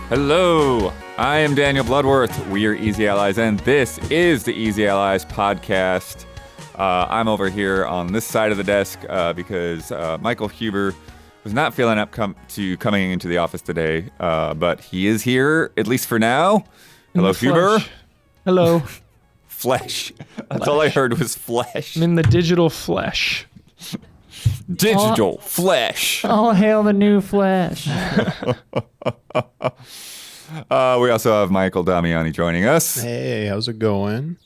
Hello, I am Daniel Bloodworth. We are Easy Allies, and this is the Easy Allies podcast. I'm over here on this side of the desk because Michael Huber was not feeling up to coming into the office today, but he is here, at least for now. Hello, Huber. Hello. Flesh. That's all I heard was flesh. I'm in the digital flesh. Digital flesh. All hail the new flesh. We also have Michael Damiani joining us. Hey, how's it going?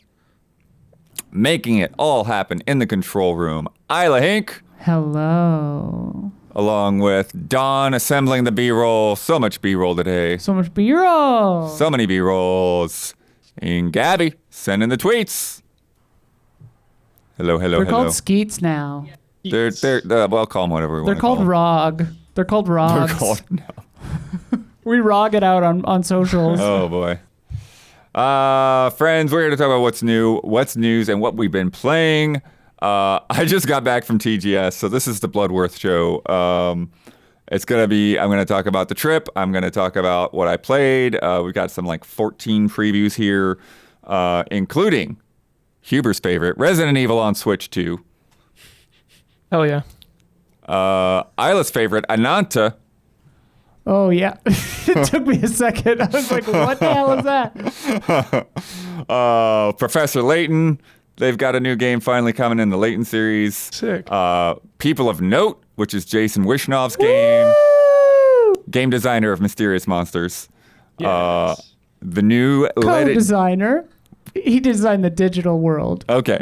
Making it all happen in the control room, Isla Hink. Hello. Along with Don assembling the B-roll. So much B-roll today. So much B-roll. So many B-rolls. And Gabby sending the tweets. Hello. They're called skeets now. They're well, call them whatever we want They're to call called them. ROG. They're called ROGs. They're called, no. We ROG it out on socials. Oh, boy. Friends, we're here to talk about what's new, what's news, and what we've been playing. I just got back from TGS, so this is the Bloodworth show. I'm going to talk about the trip. I'm going to talk about what I played. We've got some 14 previews here, including Huber's favorite, Resident Evil on Switch 2. Hell yeah. Isla's favorite, Ananta. Oh, yeah. It took me a second. I was like, what the hell is that? Professor Layton. They've got a new game finally coming in the Layton series. Sick. People of Note, which is Jason Wishnov's game. Woo! Game designer of Mysterious Monsters. Yes. The new Co-designer. He designed the digital world. Okay.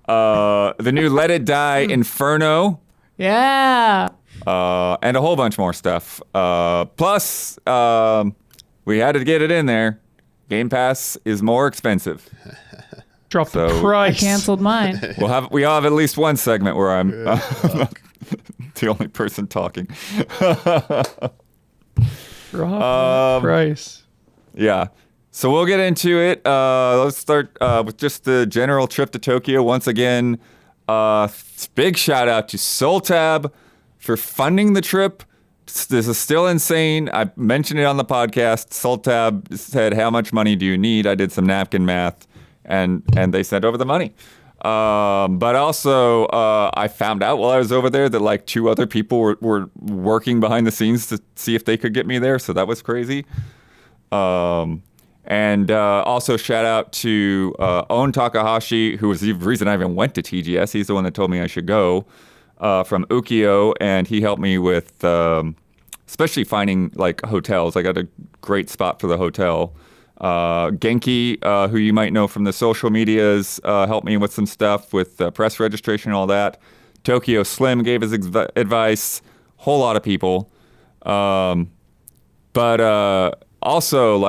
The new Let It Die Inferno. Yeah. And a whole bunch more stuff. Plus, we had to get it in there. Game Pass is more expensive. Drop the So- I price. canceled mine. We have at least one segment where I'm the only person talking. Drop the price. Yeah. So we'll get into it. Let's start with just the general trip to Tokyo. Once again, big shout out to SoulTab for funding the trip. This is still insane. I mentioned it on the podcast. SoulTab said, how much money do you need? I did some napkin math, and they sent over the money. But also, I found out while I was over there that 2 other people were working behind the scenes to see if they could get me there. So that was crazy. And also shout out to Owen Takahashi, who was the reason I even went to TGS. He's the one that told me I should go, from Ukiyo, and he helped me with especially finding hotels. I got a great spot for the hotel. Genki, who you might know from the social medias, helped me with some stuff with press registration and all that. Tokyo Slim gave his advice. Whole lot of people. But also,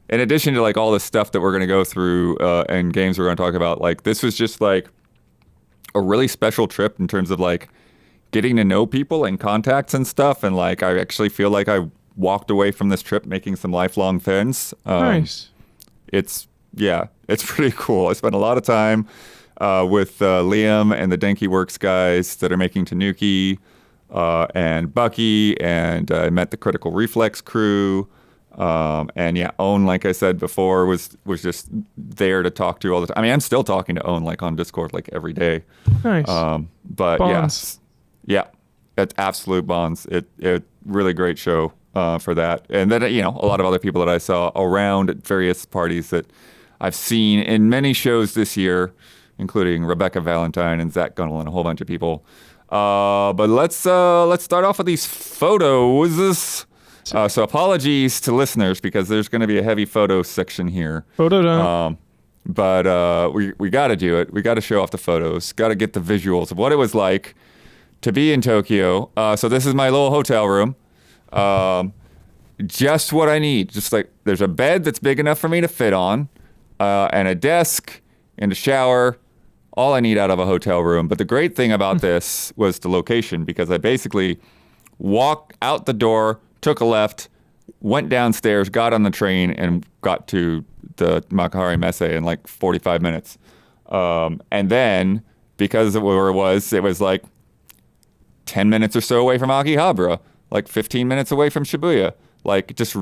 in addition to all this stuff that we're going to go through and games we're going to talk about, this was just a really special trip in terms of getting to know people and contacts and stuff. And I actually feel like I walked away from this trip making some lifelong friends. Nice. It's pretty cool. I spent a lot of time with Liam and the Denki Works guys that are making Tanuki and Bucky, and I met the Critical Reflex crew. And yeah, Owen, like I said before, was just there to talk to all the time. I mean, I'm still talking to Owen on Discord every day. Nice. But Bonds. yeah, it's absolute bonds. It really great show for that. And then a lot of other people that I saw around at various parties that I've seen in many shows this year, including Rebecca Valentine and Zach Gunnell and a whole bunch of people. But let's start off with these photos. So apologies to listeners because there's going to be a heavy photo section here. Photo down. But we got to do it. We got to show off the photos. Got to get the visuals of what it was like to be in Tokyo. So this is my little hotel room. Just what I need. Just there's a bed that's big enough for me to fit on, and a desk and a shower. All I need out of a hotel room. But the great thing about this was the location, because I basically walked out the door, took a left, went downstairs, got on the train, and got to the Makuhari Messe in 45 minutes. And then, because of where it was 10 minutes or so away from Akihabara, 15 minutes away from Shibuya. like just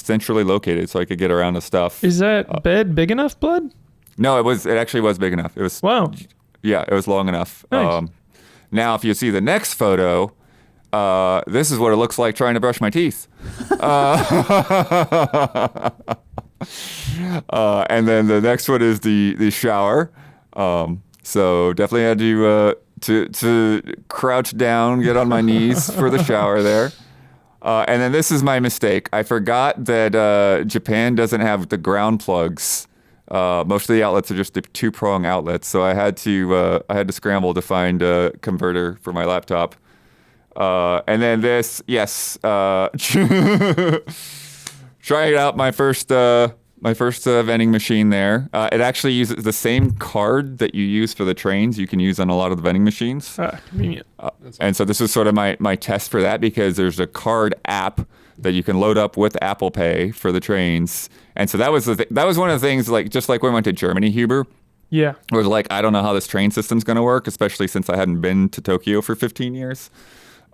centrally located, so I could get around to stuff. Is that bed big enough, Blood? No, it actually was big enough. It was. Wow. Yeah, it was long enough. Nice. Now, if you see the next photo, this is what it looks like trying to brush my teeth. And then the next one is the shower. So definitely had to crouch down, get on my knees for the shower there. And then this is my mistake. I forgot that Japan doesn't have the ground plugs. Most of the outlets are just the 2-prong outlets, so I had to scramble to find a converter for my laptop. And then this, yes, trying out my first vending machine there. It actually uses the same card that you use for the trains. You can use on a lot of the vending machines. Convenient. And so this was sort of my test for that, because there's a card app that you can load up with Apple Pay for the trains. And so that was one of the things, like just like when we went to Germany, Huber. Yeah. It was like, I don't know how this train system's going to work, especially since I hadn't been to Tokyo for 15 years.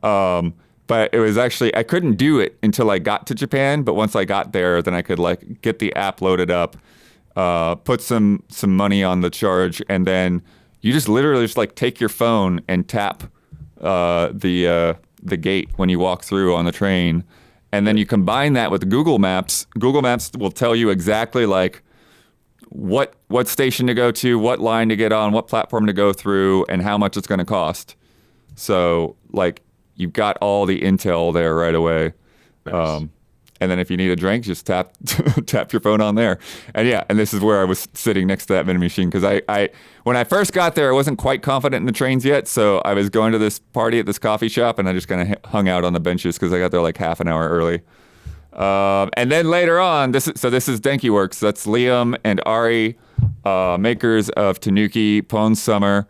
But it was actually, I couldn't do it until I got to Japan. But once I got there, then I could like get the app loaded up, put some money on the charge, and then you just literally just like take your phone and tap the gate when you walk through on the train. And then you combine that with Google Maps. Google Maps will tell you exactly like what station to go to, what line to get on, what platform to go through, and how much it's going to cost. So like you've got all the intel there right away. Nice. And then if you need a drink, just tap your phone on there. And yeah, and this is where I was sitting next to that vending machine, because I when I first got there, I wasn't quite confident in the trains yet. So I was going to this party at this coffee shop, and I just kind of hung out on the benches because I got there like half an hour early. And then later on, this is Denki Works. That's Liam and Ari, makers of Tanuki, Pwn Summer,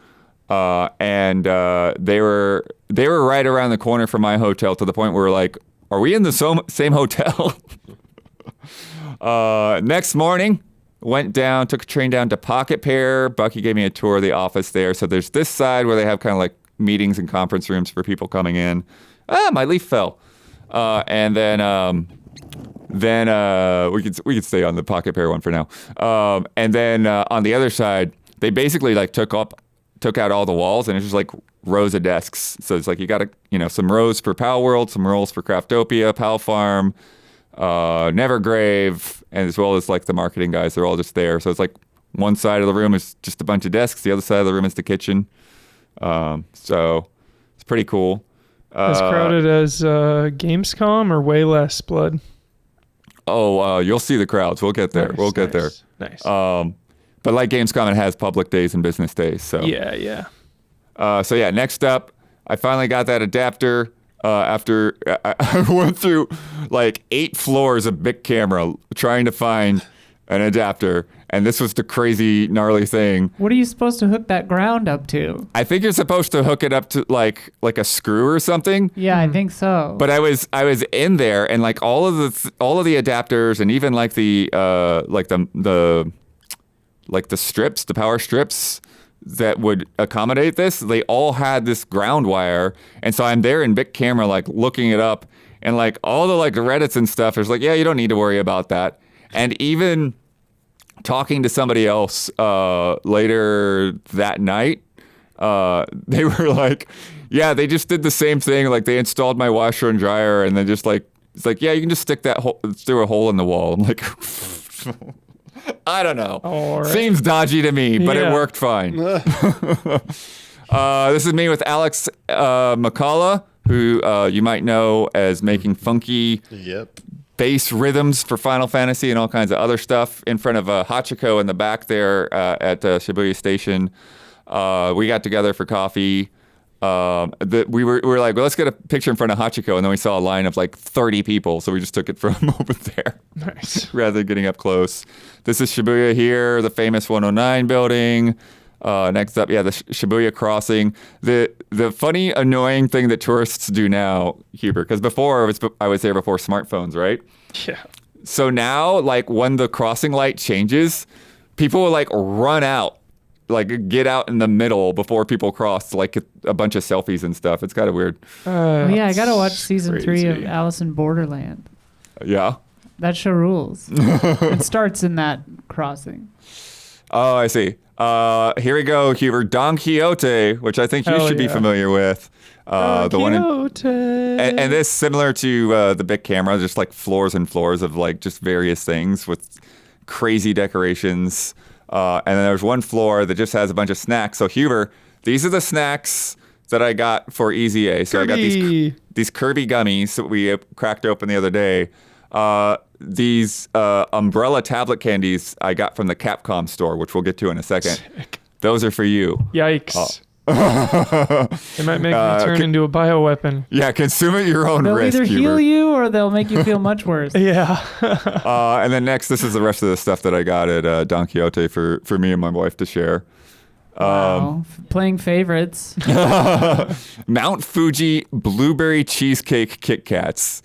and they were right around the corner from my hotel, to the point where we're like, are we in the same hotel? Next morning, took a train down to Pocket Pair. Bucky gave me a tour of the office there. So there's this side where they have kind of like meetings and conference rooms for people coming in. My leaf fell. And then we could stay on the Pocket Pair one for now. And then on the other side, they basically like took out all the walls, and it's just like rows of desks. So it's like you got some rows for Pal World, some rows for Craftopia, Pal Farm, Nevergrave, and as well as like the marketing guys. They're all just there. So it's like one side of the room is just a bunch of desks. The other side of the room is the kitchen. So it's pretty cool. As crowded as Gamescom, or way less, Blood? Oh, you'll see the crowds. We'll get there. We'll get there. Nice. But like Gamescom, it has public days and business days. So Yeah. So yeah, next up, I finally got that adapter after I went through like 8 floors of Bic Camera trying to find an adapter. And this was the crazy, gnarly thing. What are you supposed to hook that ground up to? I think you're supposed to hook it up to like a screw or something. Yeah, I think so. But I was in there, and like all of the adapters, and even like the strips, the power strips that would accommodate this, they all had this ground wire. And so I'm there in Bic Camera, like looking it up, and like all the like Reddits and stuff is like, yeah, you don't need to worry about that. And even talking to somebody else later that night, they were like, yeah, they just did the same thing. Like they installed my washer and dryer, and then just like, it's like, yeah, you can just stick that through a hole in the wall. I'm like, I don't know. Right. Seems dodgy to me, but it worked fine. This is me with Alex McCullough, who you might know as making funky bass rhythms for Final Fantasy and all kinds of other stuff, in front of Hachiko in the back there at Shibuya Station. We got together for coffee. We were like, well, let's get a picture in front of Hachiko, and then we saw a line of like 30 people, so we just took it for a moment there. Nice. Rather than getting up close. This is Shibuya here, the famous 109 building. Next up, the Shibuya crossing. The funny, annoying thing that tourists do now, Huber, because before I was there before smartphones, right? Yeah. So now, like when the crossing light changes, people will like run out, like get out in the middle before people cross, like get a bunch of selfies and stuff. It's kind of weird. I gotta watch season crazy. 3 of Alice in Borderland. Yeah. That show rules. It starts in that crossing. Oh, I see. Here we go, Huber. Don Quixote, which I think you Hell should be yeah. familiar with. The one and this similar to the big camera, just like floors and floors of like just various things with crazy decorations. And then there's one floor that just has a bunch of snacks. So Huber, these are the snacks that I got for Easy A. So I got these Kirby gummies that we cracked open the other day. These umbrella tablet candies I got from the Capcom store, which we'll get to in a second. Sick. Those are for you. Yikes. It might make me turn into a bioweapon. Yeah, consume at your own They'll risk, either Huber. heal you or they'll make you feel much worse. Yeah. And then next, this is the rest of the stuff that I got at Don Quixote for me and my wife to share. Wow. Playing favorites. Mount Fuji blueberry cheesecake Kit Kats.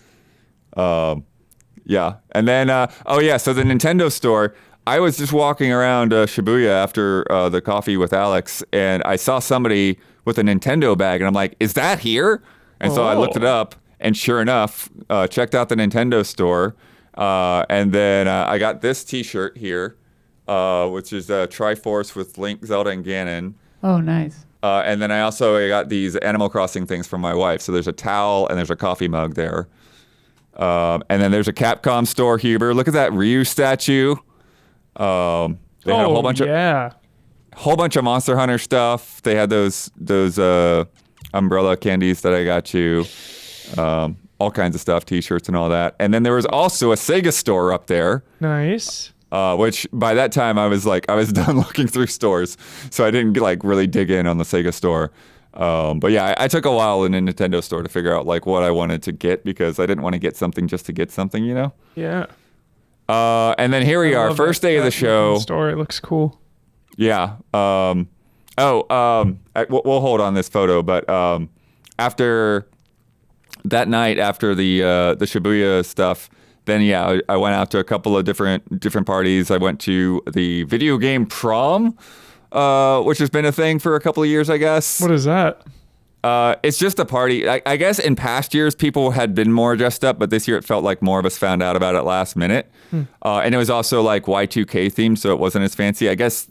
Yeah. And then, so the Nintendo store, I was just walking around Shibuya after the coffee with Alex, and I saw somebody with a Nintendo bag, and I'm like, is that here? And so I looked it up, and sure enough, checked out the Nintendo store, and then I got this T-shirt here, which is Triforce with Link, Zelda, and Ganon. Oh, nice. And then I got these Animal Crossing things from my wife. So there's a towel and there's a coffee mug there. And then there's a Capcom store, Huber. Look at that Ryu statue. They had a whole bunch of Monster Hunter stuff. They had those umbrella candies that I got you. All kinds of stuff, T-shirts and all that. And then there was also a Sega store up there. Nice. Which by that time I was done looking through stores, so I didn't like really dig in on the Sega store. But yeah, I took a while in a Nintendo store to figure out like what I wanted to get because I didn't want to get something just to get something, you know? Yeah. And then here we are, first day of the show. Store, it looks cool. Yeah. We'll hold on this photo, but after that night, after the Shibuya stuff. Then I went out to a couple of different parties. I went to the video game prom, which has been a thing for a couple of years, I guess. What is that? It's just a party. I guess in past years people had been more dressed up, but this year it felt like more of us found out about it last minute. And it was also like Y2K themed, so it wasn't as fancy. I guess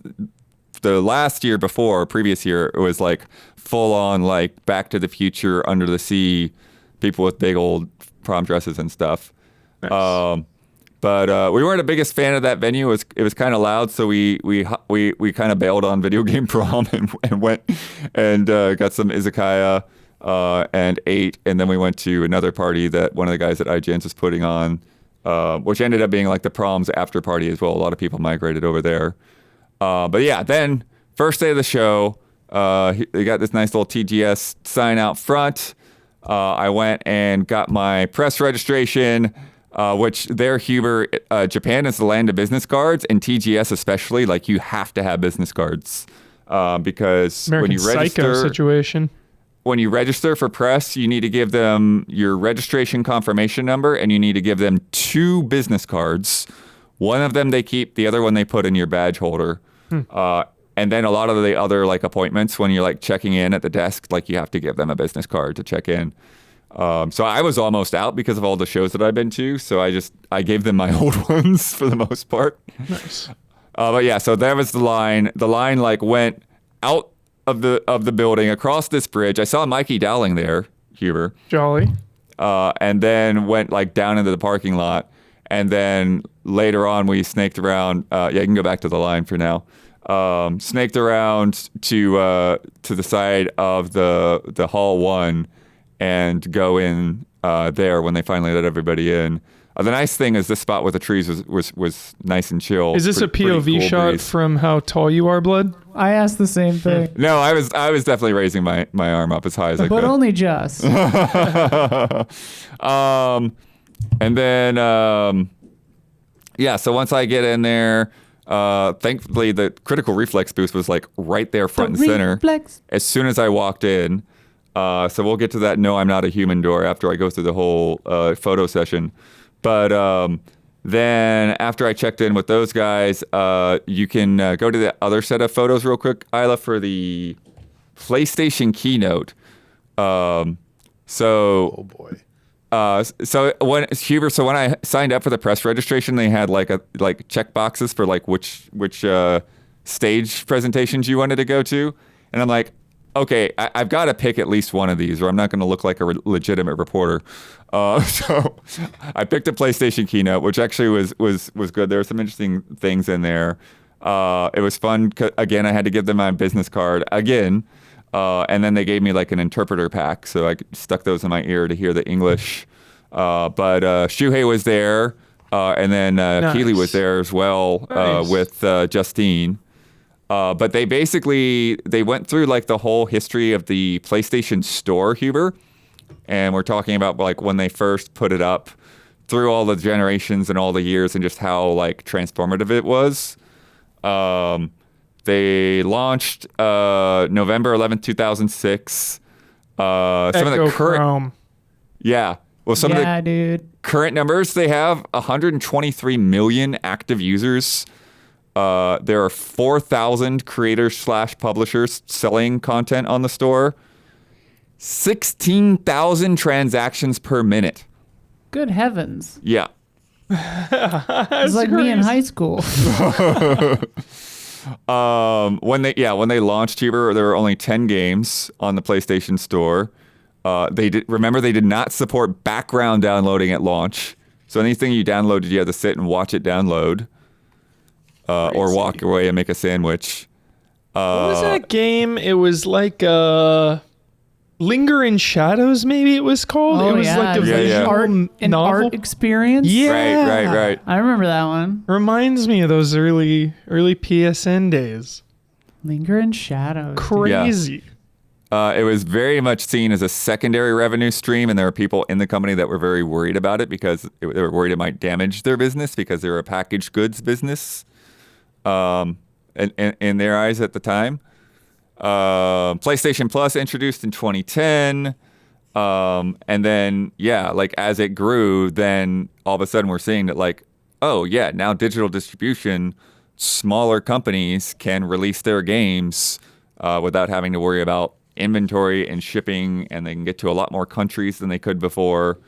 the previous year, it was like full on like Back to the Future, Under the Sea, people with big old prom dresses and stuff. Nice. But we weren't the biggest fan of that venue. It was kind of loud, so we kind of bailed on video game prom and went and got some izakaya and ate, and then we went to another party that one of the guys at IGN's was putting on, which ended up being like the prom's after party as well. A lot of people migrated over there. But yeah, then first day of the show, they got this nice little TGS sign out front. I went and got my press registration. Which there, Huber, Japan is the land of business cards, and TGS especially, like you have to have business cards because American when you register, Psycho situation. When you register for press, you need to give them your registration confirmation number, and you need to give them 2 business cards. One of them they keep, the other one they put in your badge holder. And then a lot of the other like appointments, when you're like checking in at the desk, like you have to give them a business card to check in. So I was almost out because of all the shows that I've been to. So I gave them my old ones for the most part. Nice. But yeah, so that was the line. The line like went out of the building across this bridge. I saw Mikey Dowling there, Huber. Jolly. And then went like down into the parking lot. And then later on we snaked around. You can go back to the line for now. Snaked around to the side of the hall 1. And go in there when they finally let everybody in. The nice thing is this spot with the trees was nice and chill. Is this a POV cool shot breeze. From how tall you are, Blood? I asked the same thing. No, I was definitely raising my arm up as high as I could. But only just. And then so once I get in there, thankfully the critical reflex boost was like right there front and center. As soon as I walked in. So we'll get to that No, I'm Not a Human door after I go through the whole photo session. But then after I checked in with those guys, you can go to the other set of photos real quick, Isla, for the PlayStation keynote. Oh, boy. So when I signed up for the press registration, they had like check boxes for like which stage presentations you wanted to go to, and I'm like, okay, I've got to pick at least one of these, or I'm not going to look like a legitimate reporter. So I picked a PlayStation keynote, which actually was good. There were some interesting things in there. It was fun. Again, I had to give them my business card again. And then they gave me like an interpreter pack, so I stuck those in my ear to hear the English. But Shuhei was there, and then Nice. Keeley was there as well Nice. with Justine. But they went through like the whole history of the PlayStation Store, Huber, and we're talking about like when they first put it up, through all the generations and all the years, and just how like transformative it was. They launched November 11th, 2006. Some of the Echo current, Chrome. yeah. Well, some of the dude. current numbers, they have 123 million active users. There are 4,000 creators/publishers selling content on the store. 16,000 transactions per minute. Good heavens. Yeah. It's like me in high school. When they launched Huber, there were only 10 games on the PlayStation Store. They did not support background downloading at launch. So anything you downloaded, you had to sit and watch it download, or walk away and make a sandwich. What was that game? It was like Linger in Shadows, maybe it was called. Oh, it was yeah. like a Yeah, yeah. visual An novel. art experience. Yeah. Right. I remember that one. Reminds me of those early PSN days. Linger in Shadows. Crazy. It was very much seen as a secondary revenue stream, and there were people in the company that were very worried about it because they were worried it might damage their business because they were a packaged goods business, in their eyes at the time. PlayStation Plus introduced in 2010, and then like as it grew, then all of a sudden we're seeing that like, oh yeah, now digital distribution, smaller companies can release their games without having to worry about inventory and shipping, and they can get to a lot more countries than they could before,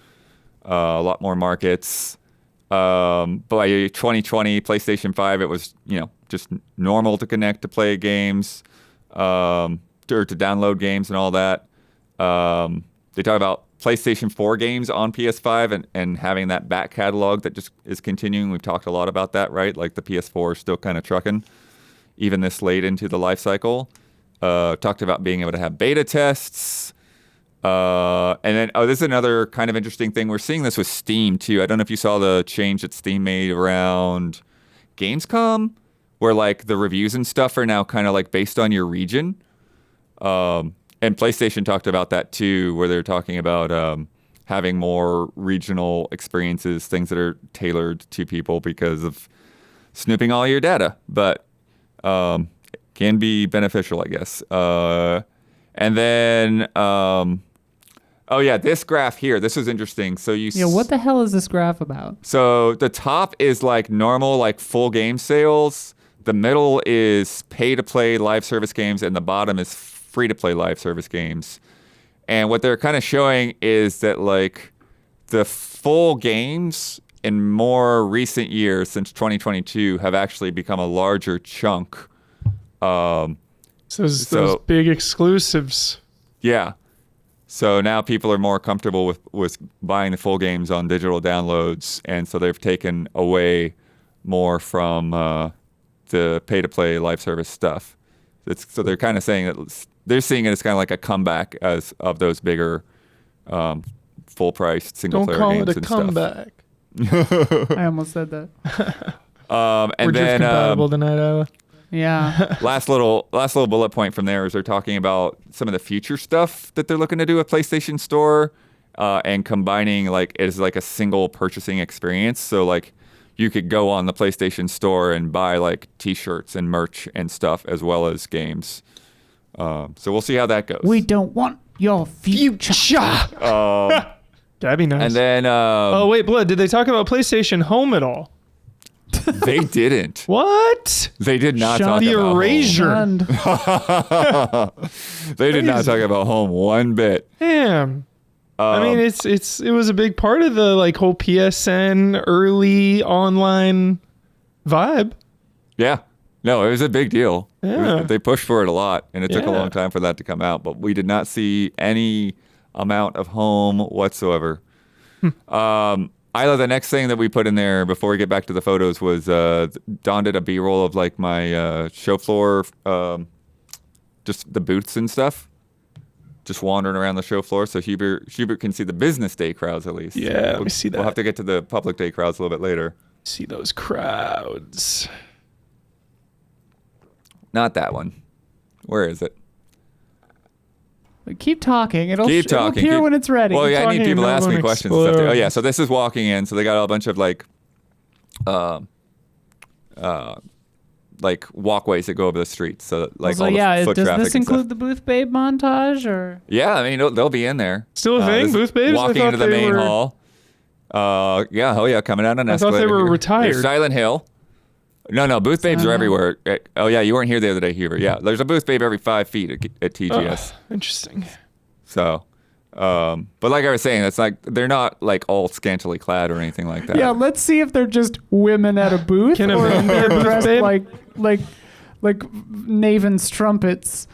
a lot more markets. By 2020, PlayStation 5, it was just normal to connect to play games, or to download games and all that. They talk about PlayStation 4 games on PS5 and having that back catalog that just is continuing. We've talked a lot about that, right? Like the PS4 is still kind of trucking, even this late into the life cycle. Talked about being able to have beta tests. And then, this is another kind of interesting thing. We're seeing this with Steam, too. I don't know if you saw the change that Steam made around Gamescom, where, like, the reviews and stuff are now kind of, like, based on your region. And PlayStation talked about that, too, where they're talking about having more regional experiences, things that are tailored to people because of snooping all your data. But can be beneficial, I guess. And then, this graph here, this is interesting. So what the hell is this graph about? So the top is like normal, like full game sales. The middle is pay-to-play live service games, and the bottom is free-to-play live service games. And what they're kind of showing is that like the full games in more recent years, since 2022, have actually become a larger chunk. So those big exclusives. Yeah. So now people are more comfortable with buying the full games on digital downloads, and so they've taken away more from the pay-to-play live service stuff. So they're kind of saying that they're seeing it as kind of like a comeback of those bigger full-priced single-player games and stuff. Don't call it a comeback. I almost said that. And We're drift compatible tonight, Iowa. Yeah. last little bullet point from there is they're talking about some of the future stuff that they're looking to do with PlayStation Store, and combining like it is like a single purchasing experience. So like you could go on the PlayStation Store and buy like T-shirts and merch and stuff as well as games. So we'll see how that goes. We don't want your future. That'd be nice. And then oh wait, Blood, did they talk about PlayStation Home at all? they didn't. What? They did not talk The about erasure. home. They did not talk about home one bit. Damn. I mean, it was a big part of the like whole PSN early online vibe. Yeah. No, it was a big deal. Yeah. They pushed for it a lot, and it took a Yeah. long time for that to come out, but we did not see any amount of home whatsoever. Isla, the next thing that we put in there before we get back to the photos was Don did a B-roll of like my show floor, just the booths and stuff, just wandering around the show floor, so Hubert can see the business day crowds at least. Yeah, let me see that. We'll have to get to the public day crowds a little bit later. See those crowds. Not that one. Where is it? Keep talking. It'll It'll appear when it's ready. Well, yeah, I need talking people to and ask I'll me questions and stuff. explode. Oh, yeah. So this is walking in. So they got a bunch of like walkways that go over the streets. So like so all the yeah, foot does traffic this and include stuff. the booth babe montage or? Yeah, I mean they'll be in there. Still a thing, this- booth babes? I Walking thought into the they main were- hall. Yeah, oh yeah, coming out on an I thought escalator. they were here. retired. There's Silent Hill. No, booth babes are everywhere. Oh yeah, you weren't here the other day, Hubert. Yeah, there's a booth babe every 5 feet at TGS. Interesting. So, but like I was saying, it's like they're not like all scantily clad or anything like that. Yeah, let's see if they're just women at a booth Can a or man if be a they're booth dressed babe? like Naven's trumpets.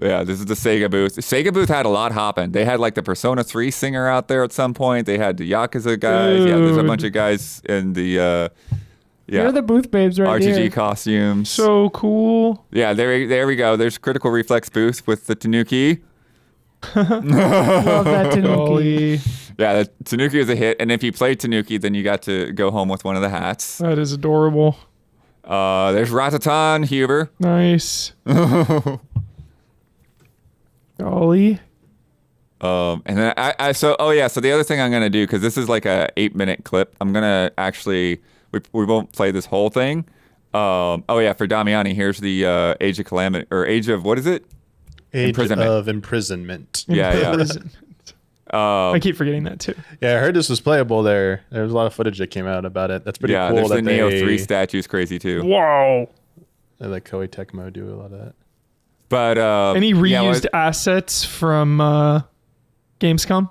Yeah, this is the Sega booth. Sega booth had a lot hopping. They had like the Persona 3 singer out there at some point. They had the Yakuza guys. Yeah, there's a bunch of guys in the You're the booth babes right RTG here. costumes. So cool. Yeah, there we go. There's Critical Reflex booth with the Tanuki. Love that Tanuki. Golly. Yeah, the Tanuki is a hit. And if you played Tanuki, then you got to go home with one of the hats. That is adorable. There's Ratatan, Huber. Nice. Golly. And then so the other thing I'm gonna do, because this is like a 8-minute clip, I'm gonna actually we won't play this whole thing. For Damiani, here's the Age of Calamity, or Age of, what is it? Age Imprisonment. of imprisonment. Yeah. I keep forgetting that too. Yeah, I heard this was playable there. There was a lot of footage that came out about it. That's pretty Yeah, cool. there's that the Neo 3 statue's crazy too. Wow. They let Koei Tecmo do a lot of that. But Any reused assets from Gamescom?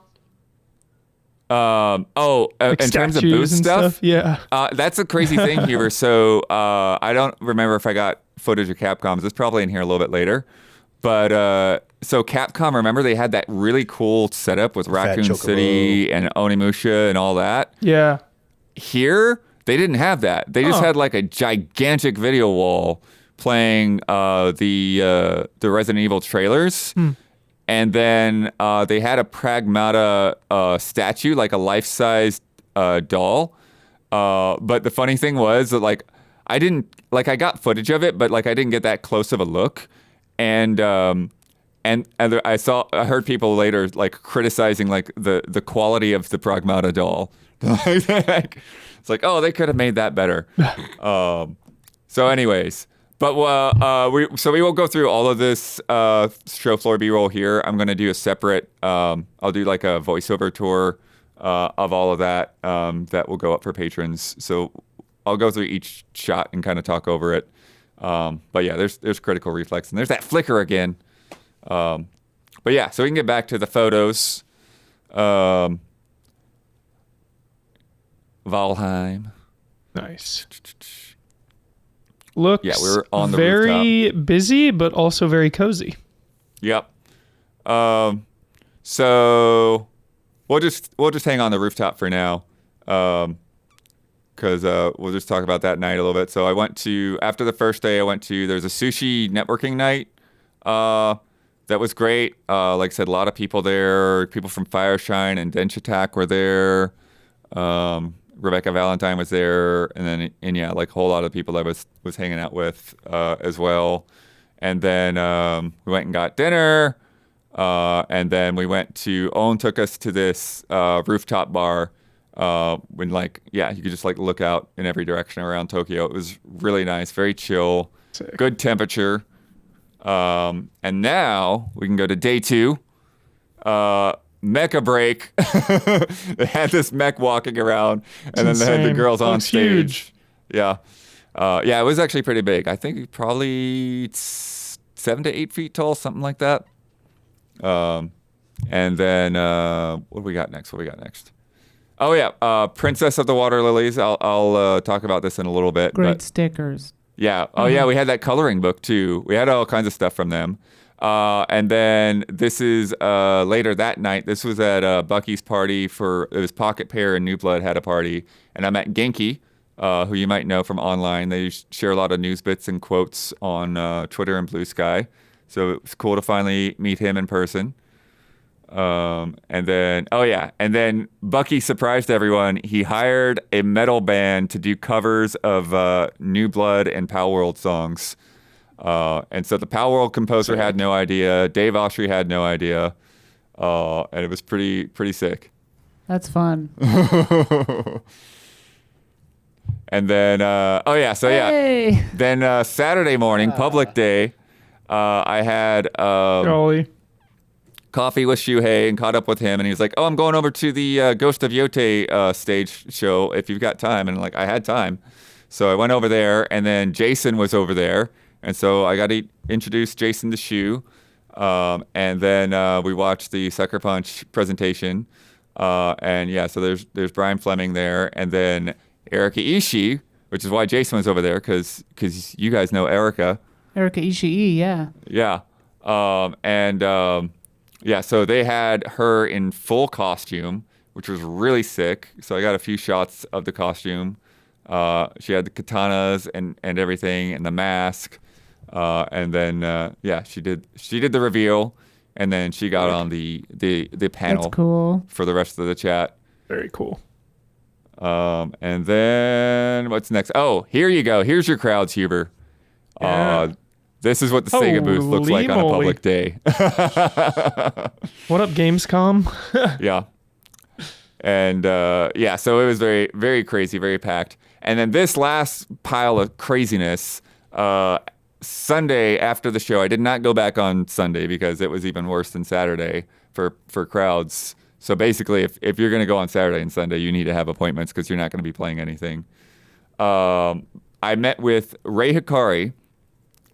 Like in terms of statues booth and stuff, Yeah. that's a crazy thing, Huber. So I don't remember if I got footage of Capcom's. It's probably in here a little bit later. But so Capcom, remember they had that really cool setup with Raccoon Chocobo. City and Onimusha and all that. Yeah. Here, they didn't have that. They just had like a gigantic video wall playing the Resident Evil trailers. And then they had a Pragmata statue, like a life-size doll. But the funny thing was that I got footage of it, but I didn't get that close of a look. And I heard people later criticizing the quality of the Pragmata doll. It's like, oh, they could have made that better. So anyways, but we won't go through all of this show floor B-roll here. I'm gonna do a separate. I'll do like a voiceover tour of all of that that will go up for patrons. So I'll go through each shot and kind of talk over it. But yeah, there's Critical Reflex and there's that flicker again. But yeah, so we can get back to the photos. Valheim. Nice. Looks Yeah, we were on the very busy, but also very cozy. Yep. So we'll just hang on the rooftop for now. Because we'll just talk about that night a little bit. So I went to, after the first day, there's a sushi networking night. That was great. Like I said, a lot of people there. People from Fireshine and Dench Attack were there. Rebecca Valentine was there. And then, a whole lot of people that I was hanging out with as well. And then we went and got dinner. And then we went to, Owen took us to this rooftop bar. When you could just look out in every direction around Tokyo. It was really nice, very chill, Sick. Good temperature. And now we can go to day 2. Mecha break. They had this mech walking around, and then they had the insane. girls on Looks stage. huge. Yeah. It was actually pretty big. I think probably 7 to 8 feet tall, something like that. And then what do we got next? Oh yeah, Princess of the Water Lilies. I'll talk about this in a little bit. Great but stickers. yeah. Oh yeah, we had that coloring book too. We had all kinds of stuff from them. And then this is later that night. This was at Bucky's party it was Pocket Pair and New Blood had a party, and I met Genki, who you might know from online. They share a lot of news bits and quotes on Twitter and Blue Sky, so it was cool to finally meet him in person. And then Bucky surprised everyone. He hired a metal band to do covers of New Blood and Palworld songs. And so the Palworld composer had no idea. Dave Oshry had no idea. And it was pretty sick. That's fun. And then, Hey. Then Saturday morning, public day, I had Golly. coffee with Shuhei and caught up with him, and he was like, "Oh, I'm going over to the Ghost of Yote stage show if you've got time." And like, I had time, so I went over there, and then Jason was over there, and so I got to introduce Jason to Shu, and then we watched the Sucker Punch presentation, and yeah, so there's Brian Fleming there, and then Erika Ishii, which is why Jason was over there because you guys know Erika. Erika Ishii, yeah. Yeah, yeah, so they had her in full costume, which was really sick. So I got a few shots of the costume. She had the katanas and everything, and the mask. And then she did the reveal, and then she got on the panel. That's cool. For the rest of the chat. Very cool. And then what's next? Oh, here you go. Here's your crowds, Huber. Yeah. This is what the Sega booth looks like on a Holy public day. What up, Gamescom? Yeah. And so it was very, very crazy, very packed. And then this last pile of craziness, Sunday after the show, I did not go back on Sunday because it was even worse than Saturday for crowds. So basically, if you're going to go on Saturday and Sunday, you need to have appointments because you're not going to be playing anything. I met with Ray Hikari.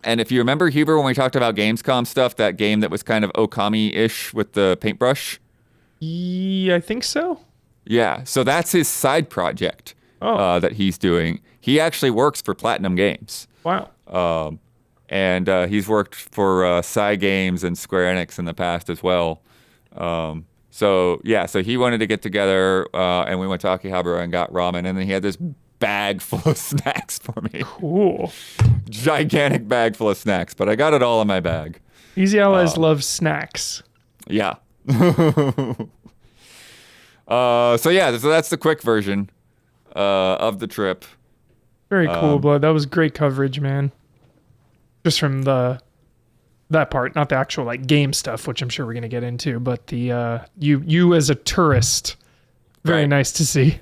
And if you remember, Huber, when we talked about Gamescom stuff, that game that was kind of Okami-ish with the paintbrush? Yeah, I think so. Yeah, so that's his side project that he's doing. He actually works for Platinum Games. Wow. And he's worked for Cygames and Square Enix in the past as well. So he wanted to get together, and we went to Akihabara and got ramen, and then he had this bag full of snacks for me. Cool. Gigantic bag full of snacks, but I got it all in my bag. Easy Allies loves snacks. Yeah. So that's the quick version of the trip. Very cool, Blood. That was great coverage, man. Just from that part, not the actual like game stuff, which I'm sure we're gonna get into, but the you as a tourist, very Right. nice to see.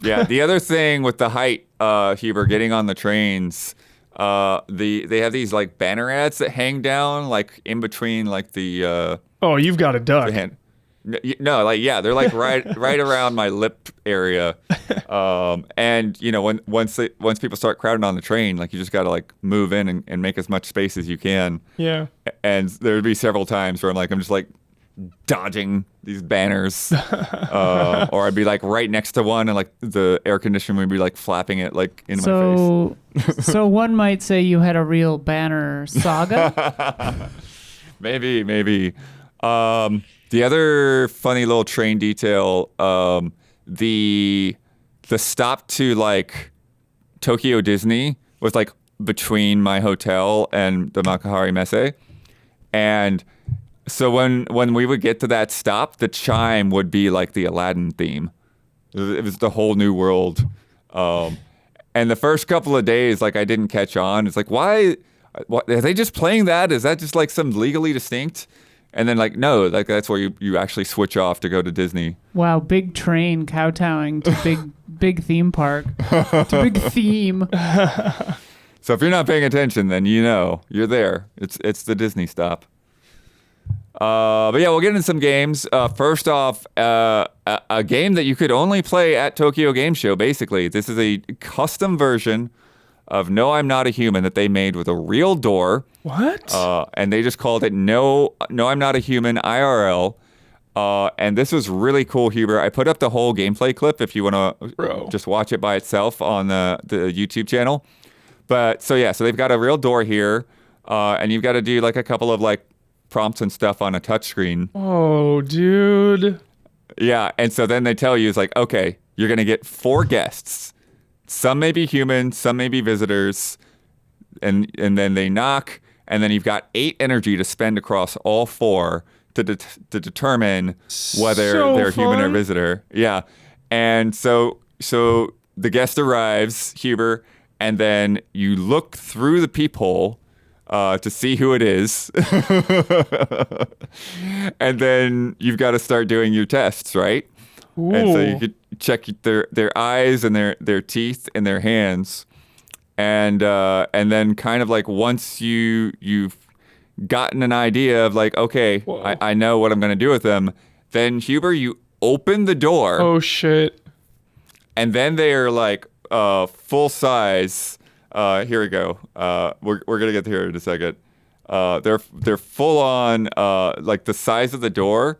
Yeah. The other thing with the height, Huber, getting on the trains, they have these like banner ads that hang down like in between like the Oh, you've got a duck. hand. No, like yeah, they're like right around my lip area, and you know once people start crowding on the train, like you just got to like move in and make as much space as you can. Yeah. And there would be several times where I'm just like dodging these banners, or I'd be like right next to one, and like the air conditioner would be like flapping it like into my face. So one might say you had a real banner saga. Maybe. The other funny little train detail, the stop to like Tokyo Disney was like between my hotel and the Makuhari Messe. And so when we would get to that stop, the chime would be like the Aladdin theme. It was the whole new world. And the first couple of days, like I didn't catch on. It's like, why are they just playing that? Is that just like some legally distinct? And then like, no, like that's where you actually switch off to go to Disney. Wow, big train kowtowing to big theme park. To big theme. So if you're not paying attention, then you know you're there. It's the Disney stop. But yeah, we'll get into some games. First off, a game that you could only play at Tokyo Game Show. Basically, this is a custom version of No, I'm Not a Human that they made with a real door. What? And they just called it No, I'm Not a Human IRL. And this was really cool, Huber. I put up the whole gameplay clip if you want to Bro. just watch it by itself on the YouTube channel. But so they've got a real door here, and you've got to do like a couple of like prompts and stuff on a touchscreen. Oh, dude. Yeah, and so then they tell you, it's like, okay, you're going to get 4 guests. Some may be human, some may be visitors, and then they knock, and then you've got 8 energy to spend across all 4 to determine whether they're human or visitor. Yeah, and so the guest arrives, Huber, and then you look through the peephole to see who it is. And then you've got to start doing your tests, right? Ooh. And so you could check their eyes and their teeth and their hands. And then kind of like once you've gotten an idea of like, okay, I know what I'm going to do with them, then Huber, you open the door. Oh, shit. And then they are like full size. Here we go. We're gonna get here in a second. They're full on. Like the size of the door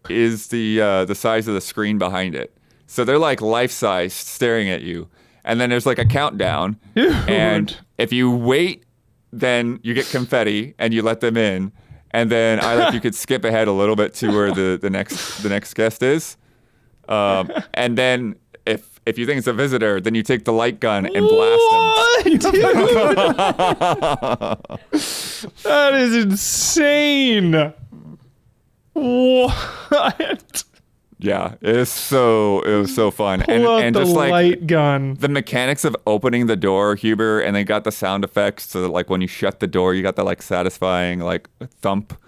is the size of the screen behind it. So they're like life size, staring at you. And then there's like a countdown. Dude. And if you wait, then you get confetti and you let them in. And then you could skip ahead a little bit to where the next guest is. And then if you think it's a visitor, then you take the light gun and blast them. Dude. That is insane. What? Yeah, it was so fun. Pull out and the just like light gun. the mechanics of opening the door, Huber, and they got the sound effects so that like when you shut the door, you got the like satisfying like thump.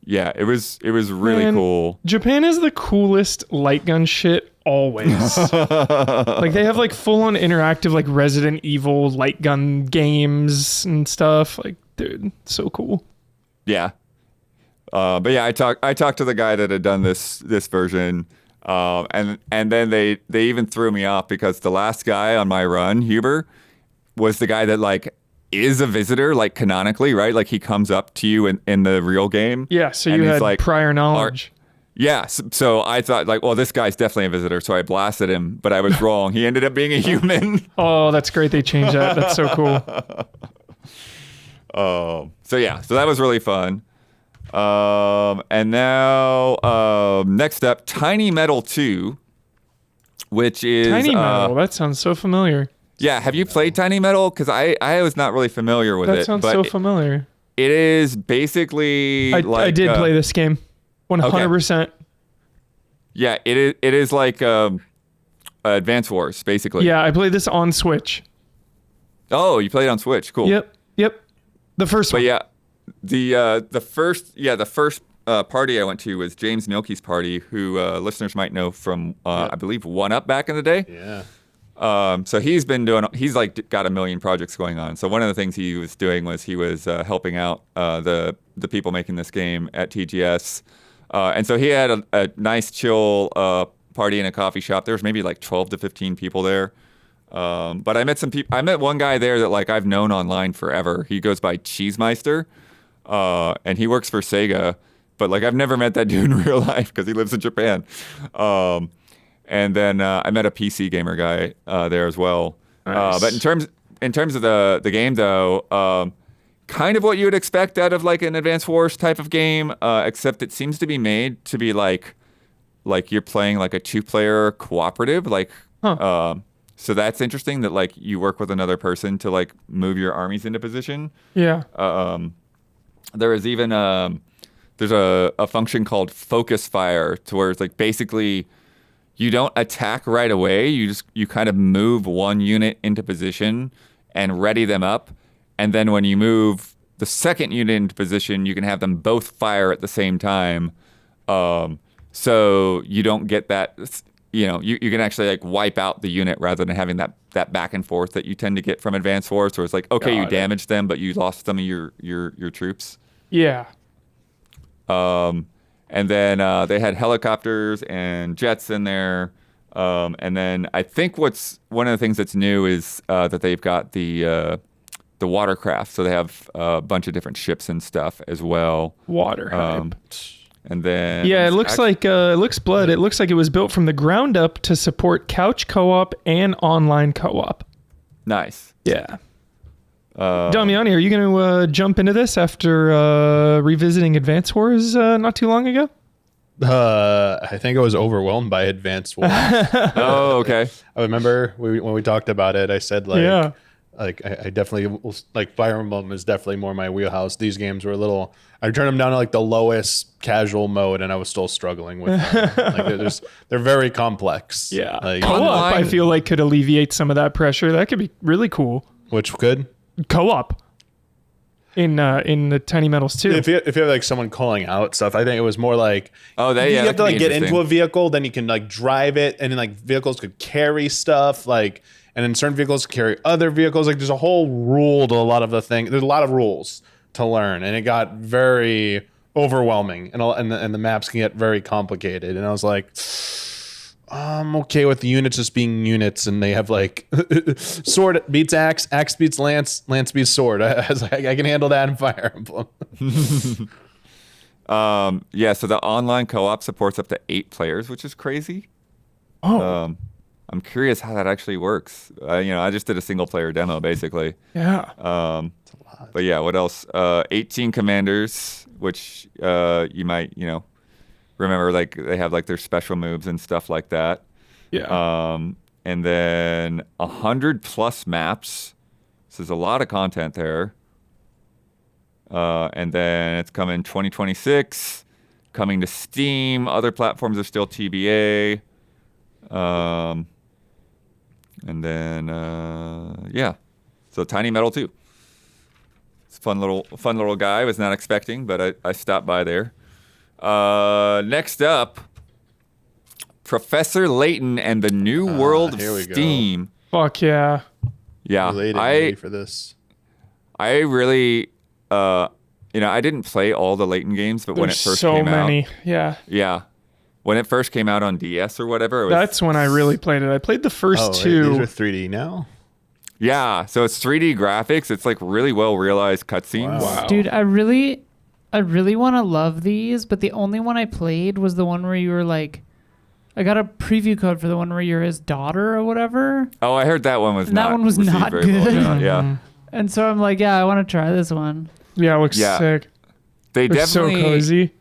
Yeah, it was really Man, cool. Japan is the coolest light gun shit always. Like they have like full on interactive like Resident Evil light gun games and stuff. Like, dude, so cool. Yeah. But yeah, I talked to the guy that had done this version, and then they even threw me off because the last guy on my run, Huber, was the guy that like is a visitor, like canonically, right? Like he comes up to you in the real game. Yeah, so and you he's had like, prior knowledge. Yeah, so I thought like, well, this guy's definitely a visitor, so I blasted him, but I was wrong. He ended up being a human. Oh, that's great. They changed that. That's so cool. So that was really fun. And now next up, Tiny Metal 2, which is Tiny Metal. That sounds so familiar. Yeah, have you played Tiny Metal? Because I was not really familiar with it. That sounds so familiar. It is basically I did play this game. 100%. Yeah, it is like Advance Wars, basically. Yeah, I played this on Switch. Oh, you played it on Switch. Cool. Yep. The first one. But yeah, the first party I went to was James Mielke's party, who listeners might know from I believe 1UP back in the day. Yeah. So he's like got a million projects going on. So one of the things he was doing was he was helping out the people making this game at TGS. And so he had a nice chill party in a coffee shop. There was maybe like 12 to 15 people there. But I met some people. I met one guy there that like I've known online forever. He goes by Cheesemeister, and he works for Sega. But like I've never met that dude in real life because he lives in Japan. And then I met a PC gamer guy there as well. Nice. But in terms of the game though, kind of what you would expect out of like an Advance Wars type of game, except it seems to be made to be like you're playing like a 2-player cooperative. Like, so that's interesting that like you work with another person to like move your armies into position. Yeah. There is even there's a function called focus fire to where it's like basically you don't attack right away. You kind of move one unit into position and ready them up. And then when you move the second unit into position, you can have them both fire at the same time. So you don't get that, you can actually like wipe out the unit rather than having that back and forth that you tend to get from Advance Wars, where it's like, okay, you damaged them, but you lost some of your troops. Yeah. And then they had helicopters and jets in there. And then I think one of the things that's new is that they've got the watercraft. So they have a bunch of different ships and stuff as well. Water hype. And then Yeah, it looks like it looks blood. It looks like it was built from the ground up to support couch co-op and online co-op. nice. Yeah. Damiani, are you going to jump into this after revisiting Advance Wars not too long ago? I think I was overwhelmed by Advanced Wars. Oh, okay. I remember when we talked about it, I said like, Yeah. like I definitely like Fire Emblem is definitely more my wheelhouse. These games were a little. I turned them down to like the lowest casual mode, and I was still struggling with them. Like they're very complex. Yeah. Like, Co-op, Online- I feel like, could alleviate some of that pressure. That could be really cool. which could. Co-op in the Tiny Metals too. If you have like someone calling out stuff, I think it was more like Oh, you that have to could be like get into interesting. a vehicle, then you can like drive it, and then like vehicles could carry stuff, like, and then certain vehicles carry other vehicles. Like there's a whole rule to a lot of the thing. There's a lot of rules to learn, and it got very overwhelming, and the maps can get very complicated. And I was like, I'm okay with the units just being units, and they have like sword beats axe, axe beats lance, lance beats sword. I was like, I can handle that in Fire Emblem. Yeah, so the online co-op supports up to 8 players, which is crazy. Oh, I'm curious how that actually works. I just did a single player demo basically. yeah. But yeah, what else? 18 commanders, which you might, remember, like they have like their special moves and stuff like that. Yeah. And then 100 plus maps. So there's a lot of content there. And then it's coming 2026, coming to Steam. Other platforms are still TBA. And then yeah, so Tiny Metal too. It's a fun little guy. I was not expecting, but I stopped by there. Next up, Professor Layton and the New World of here we go. Steam. Fuck yeah. Yeah, Ready for this. I really, I didn't play all the Layton games, but when it There's first so came many. out, Yeah. when it first came out on DS or whatever, it was, That's when I really played it. I played the first Oh, two. these are 3D now. yeah. So it's 3D graphics. It's like really well realized cutscenes. Wow. Dude, I really want to love these, but the only one I played was the one where you were like, I got a preview code for the one where you're his daughter or whatever. Oh, I heard that one was And that not. one was received not very well. good. Yeah. And so I'm like, yeah, I want to try this one. Yeah, it looks Yeah. sick. They They're so definitely cozy.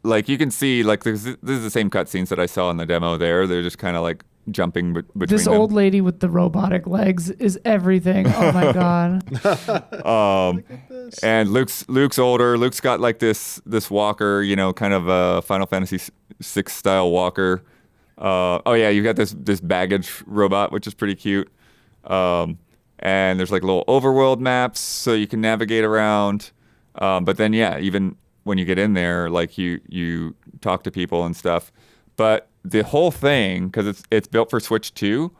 like you can see like this is the same cutscenes that I saw in the demo. They're just kind of like jumping between This them. old lady with the robotic legs is everything. Oh my god. And Luke's older. Luke's got like this walker, kind of a Final Fantasy VI style walker. Oh yeah, you got this baggage robot, which is pretty cute. And there's like little overworld maps so you can navigate around. But then yeah, even when you get in there, like you talk to people and stuff. But the whole thing, because it's built for Switch 2,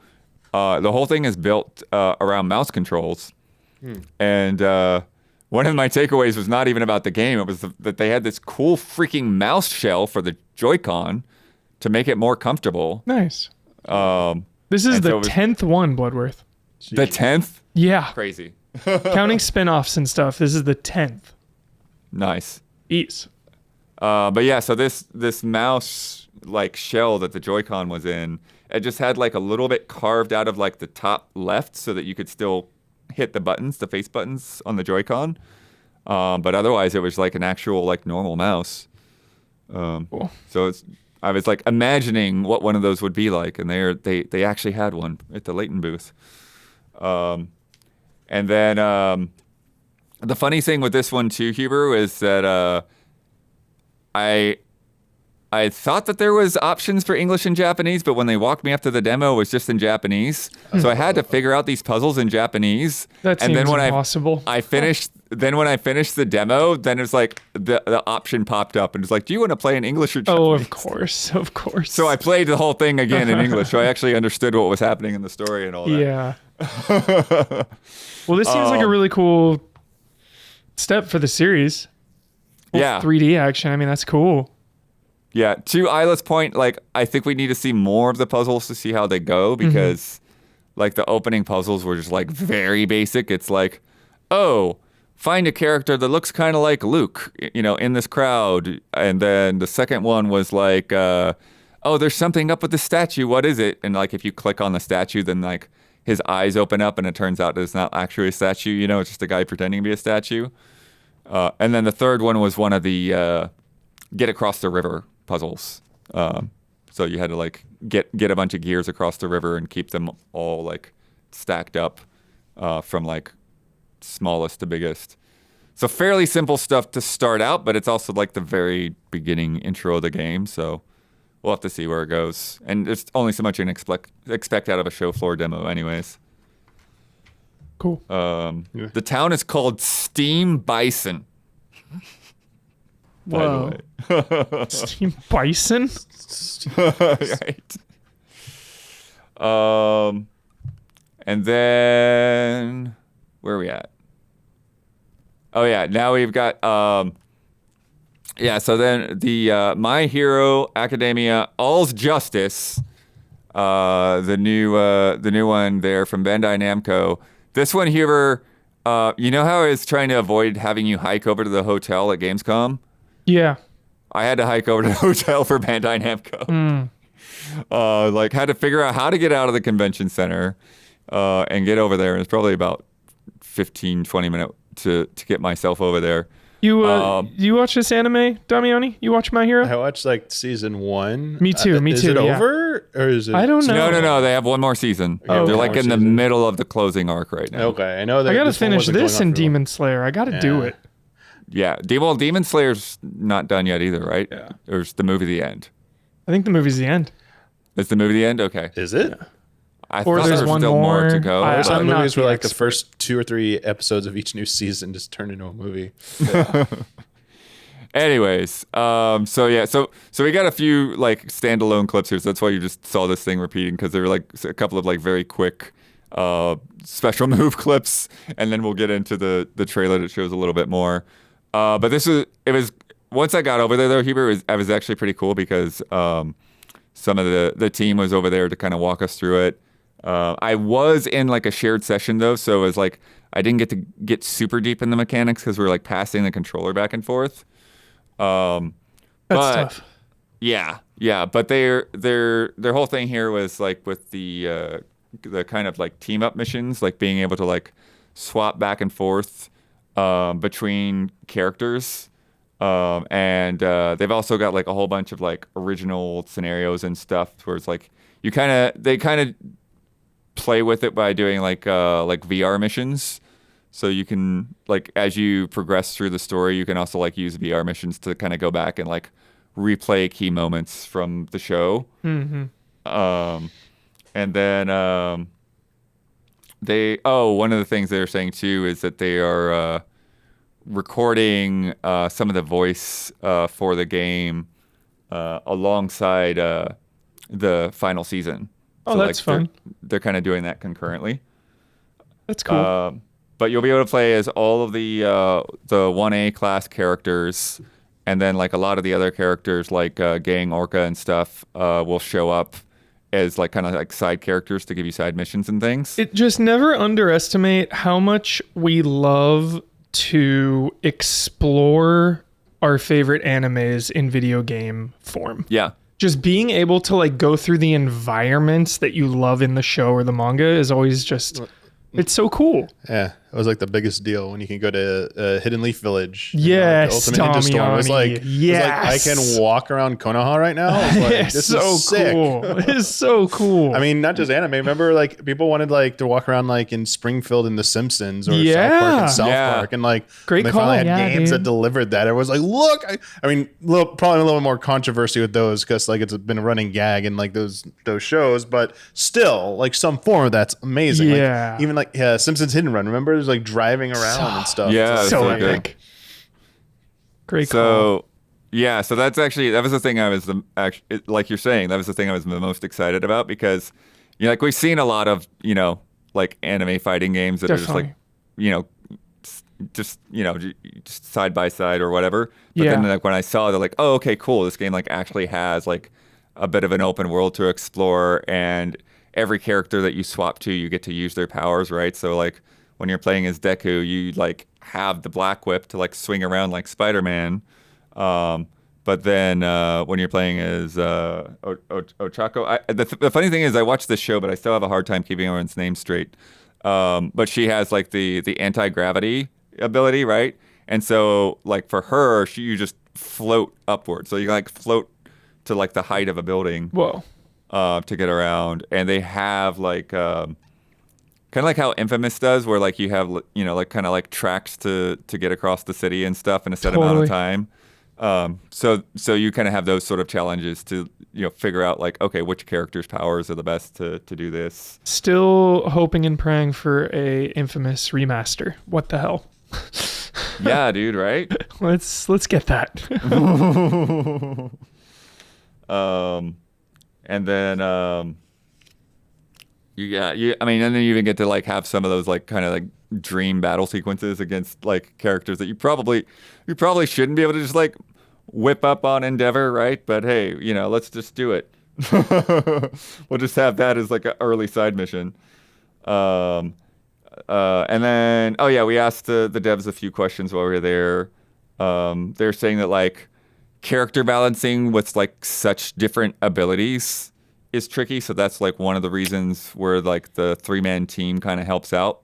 the whole thing is built around mouse controls. And one of my takeaways was not even about the game. It was that they had this cool freaking mouse shell for the Joy-Con to make it more comfortable. Nice. Um, This is And the so it was- 10th one, Bloodworth. the 10th? Yeah. Crazy. Counting spin-offs and stuff, this is the 10th. Nice. Ease. But yeah, so this mouse like shell that the Joy-Con was in, it just had like a little bit carved out of like the top left so that you could still hit the buttons, the face buttons on the Joy-Con. But otherwise it was like an actual like normal mouse. Cool. So I was like imagining what one of those would be like, and they actually had one at the Layton booth. And then the funny thing with this one too, Huber, is that I thought that there was options for English and Japanese, but when they walked me up to the demo, it was just in Japanese. So I had to figure out these puzzles in Japanese. That and seems then when impossible. I finished. Then when I finished the demo, then it's like the option popped up and it's like, do you want to play in English or Japanese? Oh, of course. Of course. So I played the whole thing again in English, so I actually understood what was happening in the story and all that. Yeah. Well, this seems like a really cool step for the series. Full Yeah. 3D action. I mean, that's cool. Yeah, to Isla's point, like I think we need to see more of the puzzles to see how they go because like the opening puzzles were just like very basic. It's like, oh, find a character that looks kind of like Luke, in this crowd. And then the second one was like, oh, there's something up with the statue. What is it? And like if you click on the statue, then like his eyes open up and it turns out it's not actually a statue. It's just a guy pretending to be a statue. And then the third one was one of the get across the river puzzles. So you had to like get a bunch of gears across the river and keep them all like stacked up from like smallest to biggest. So fairly simple stuff to start out, but it's also like the very beginning intro of the game. So we'll have to see where it goes. And there's only so much you can expect out of a show floor demo anyways. Cool. The town is called Steam Bison. Whoa. By the way. Steam Bison? Right. And then where are we at? Oh yeah, now we've got so then the My Hero Academia All's Justice, the new one there from Bandai Namco. This one here, you know how I was trying to avoid having you hike over to the hotel at Gamescom? Yeah. I had to hike over to the hotel for Bandai Namco. Like had to figure out how to get out of the convention center and get over there. And it's probably about 15, 20 minutes to get myself over there. You watch this anime, Damiani? You watch My Hero? I watched like season 1. Me too. Is it over or is it? I don't know. No. They have one more season. Oh, They're okay. like in the middle of the closing arc right now. Okay, I know that. I gotta this one finish wasn't going this on and for long. Demon Slayer. I gotta do Yeah. it. Yeah. Demon Slayer's not done yet either, right? Yeah. Or is the movie the end? I think the movie's the end. Is the movie the end? Okay. Is it? I Or thought there's there was one still more to more. go. I- There's some I'm not movies where the like the expert. first 2 or 3 episodes of each new season just turn into a movie. Anyways, so we got a few like standalone clips here. So that's why you just saw this thing repeating, because there were like a couple of like very quick special move clips, and then we'll get into the trailer that shows a little bit more. But it was once I got over there though, Huber, I was actually pretty cool because some of the team was over there to kind of walk us through it. I was in like a shared session though, so it was like I didn't get super deep in the mechanics because we were like passing the controller back and forth. That's but, tough. Yeah. But their whole thing here was like with the kind of like team up missions, like being able to like swap back and forth between characters. And they've also got like a whole bunch of like original scenarios and stuff where it's like they kind of play with it by doing like VR missions. So you can like as you progress through the story, you can also like use VR missions to kind of go back and like replay key moments from the show. Mm-hmm. And then one of the things they're saying too is that they are recording some of the voice for the game alongside the final season. Oh, So, that's like, fun. They're kind of doing that concurrently. That's cool. But you'll be able to play as all of the 1A class characters, and then like a lot of the other characters like Gang Orca and stuff will show up as like kind of like side characters to give you side missions and things. It just never underestimate how much we love to explore our favorite animes in video game form. Yeah. Just being able to like go through the environments that you love in the show or the manga is always just, it's so cool. Yeah, it was like the biggest deal when you can go to Hidden Leaf Village. Yes, the Ultimate Ninja Storm. It was like, yes. I can walk around Konoha right now. It's like, It's this so is sick. cool. It's so cool. I mean, not just anime. Remember, like people wanted like to walk around like in Springfield in The Simpsons or South Yeah. Park and South Yeah. Park, and like Great when they call. finally had Yeah, games dude. that delivered that. It was like, look, I mean, probably a little more controversy with those because like it's been a running gag in like those shows, but still, like some form of that's amazing. Yeah. Like, even like Simpsons Hidden Run. Remember, there's like driving around and stuff. Yeah, It's so so good. epic. Great call. So yeah, so that was the thing I was like you're saying, that was the thing I was the most excited about because like we've seen a lot of like anime fighting games that Definitely. are just like just side by side or whatever. But then Yeah. like when I saw they're like, oh okay, cool, this game like actually has like a bit of an open world to explore, and every character that you swap to, you get to use their powers, right? So like when you're playing as Deku, you like have the black whip to like swing around like Spider-Man. But then when you're playing as Ochako, the funny thing is I watched this show, but I still have a hard time keeping everyone's name straight. But she has like the anti-gravity ability, right? And so like for her, you just float upward. So you like float to like the height of a building. Whoa. To get around. And they have like kind of like how Infamous does, where like you have like kind of like tracks to get across the city and stuff in a set amount of time. So you kind of have those sort of challenges to figure out like, okay, which character's powers are the best to do this. Still hoping and praying for a Infamous remaster. What the hell? Yeah, dude, right? Let's get that. And then and then you even get to like have some of those like kind of like dream battle sequences against like characters that you probably shouldn't be able to just like whip up on Endeavor, right? But hey, let's just do it. We'll just have that as like an early side mission. And then we asked the devs a few questions while we were there. They're saying that like character balancing with like such different abilities is tricky, so that's like one of the reasons where like the 3-man team kind of helps out,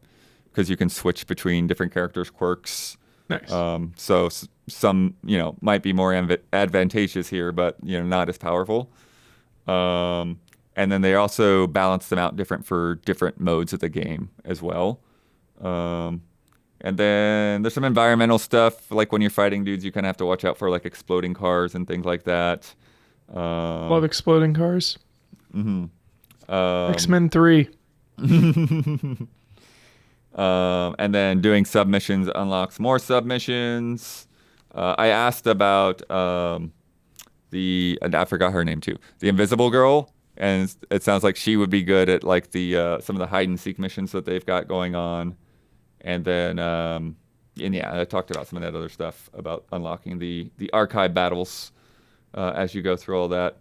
because you can switch between different characters' quirks. Nice. So some might be more advantageous here, but not as powerful. And then they also balance them out different for different modes of the game as well. And then there's some environmental stuff, like when you're fighting dudes, you kind of have to watch out for like exploding cars and things like that. Love exploding cars. Mm-hmm. X-Men 3. And then doing submissions unlocks more submissions. I asked about I forgot her name too, the Invisible Girl, and it sounds like she would be good at like the some of the hide and seek missions that they've got going on. And then I talked about some of that other stuff about unlocking the archive battles as you go through all that.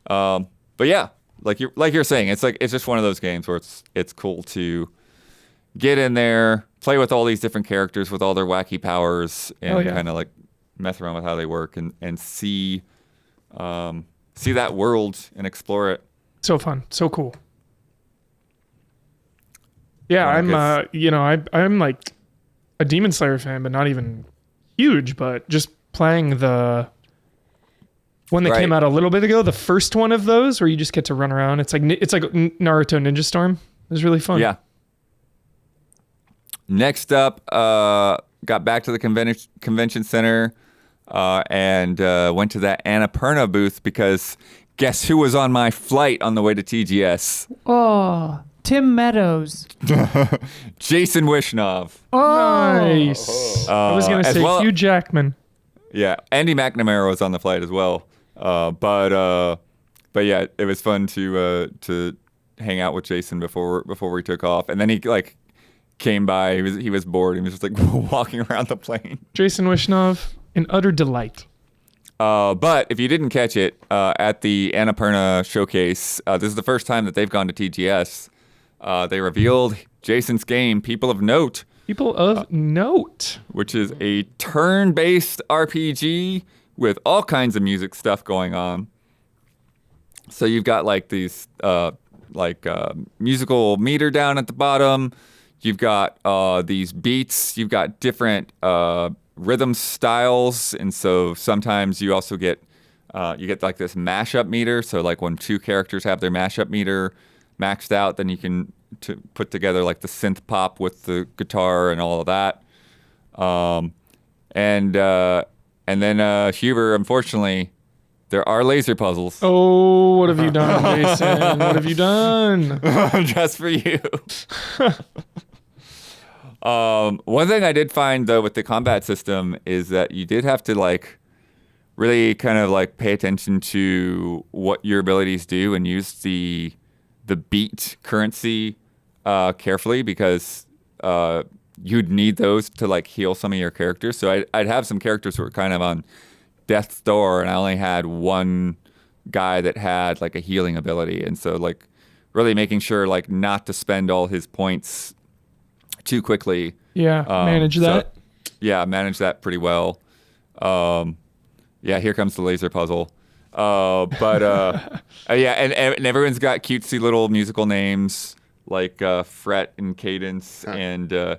But yeah, like you're saying, it's just one of those games where it's cool to get in there, play with all these different characters with all their wacky powers, and kind of like mess around with how they work and see that world and explore it. So fun, so cool. Yeah, I'm like a Demon Slayer fan, but not even huge, but just playing one that came out a little bit ago, the first one of those where you just get to run around. It's like Naruto Ninja Storm. It was really fun. Yeah. Next up, got back to the convention center and went to that Annapurna booth because guess who was on my flight on the way to TGS? Oh, Tim Meadows. Jason Wishnov. Oh, nice. I was going to say Hugh Jackman. Yeah, Andy McNamara was on the flight as well. But yeah, it was fun to hang out with Jason before we took off, and then he like came by. He was bored. He was just like walking around the plane. Jason Wishnov, an utter delight. But if you didn't catch it at the Annapurna showcase, this is the first time that they've gone to TGS. They revealed Jason's game, People of Note. People of Note, which is a turn-based RPG with all kinds of music stuff going on. So you've got like these musical meter down at the bottom. You've got these beats. You've got different rhythm styles, and so sometimes you also get like this mashup meter. So like when two characters have their mashup meter maxed out, then you can put together like the synth pop with the guitar and all of that. And then Huber, unfortunately, there are laser puzzles. Oh, what have you done, Jason? What have you done? Just for you. One thing I did find though with the combat system is that you did have to like really kind of like pay attention to what your abilities do and use the beat currency carefully, because you'd need those to like heal some of your characters. So I'd have some characters who were kind of on death's door, and I only had one guy that had like a healing ability, and so like really making sure like not to spend all his points too quickly. Yeah, manage that. Yeah, manage that pretty well. Yeah, here comes the laser puzzle. Yeah, and everyone's got cutesy little musical names like Fret and Cadence and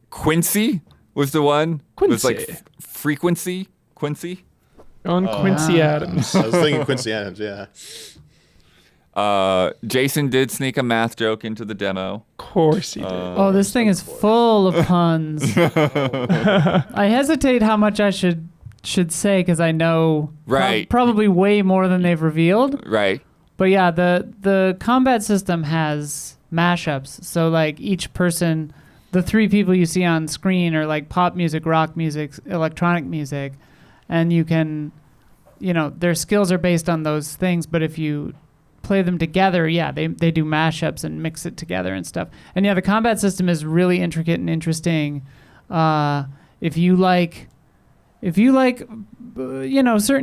Quincy was the one. Quincy. It was like frequency. Quincy. On Quincy Adams. I was thinking Quincy Adams, yeah. Jason did sneak a math joke into the demo. Of course he did. Oh, this thing is full of puns. I hesitate how much I should say because I know probably way more than they've revealed. Right. But yeah, the combat system has mashups. So like each person, the three people you see on screen are like pop music, rock music, electronic music, and you can, their skills are based on those things. But if you play them together, yeah, they do mashups and mix it together and stuff. And yeah, the combat system is really intricate and interesting. If you like, certain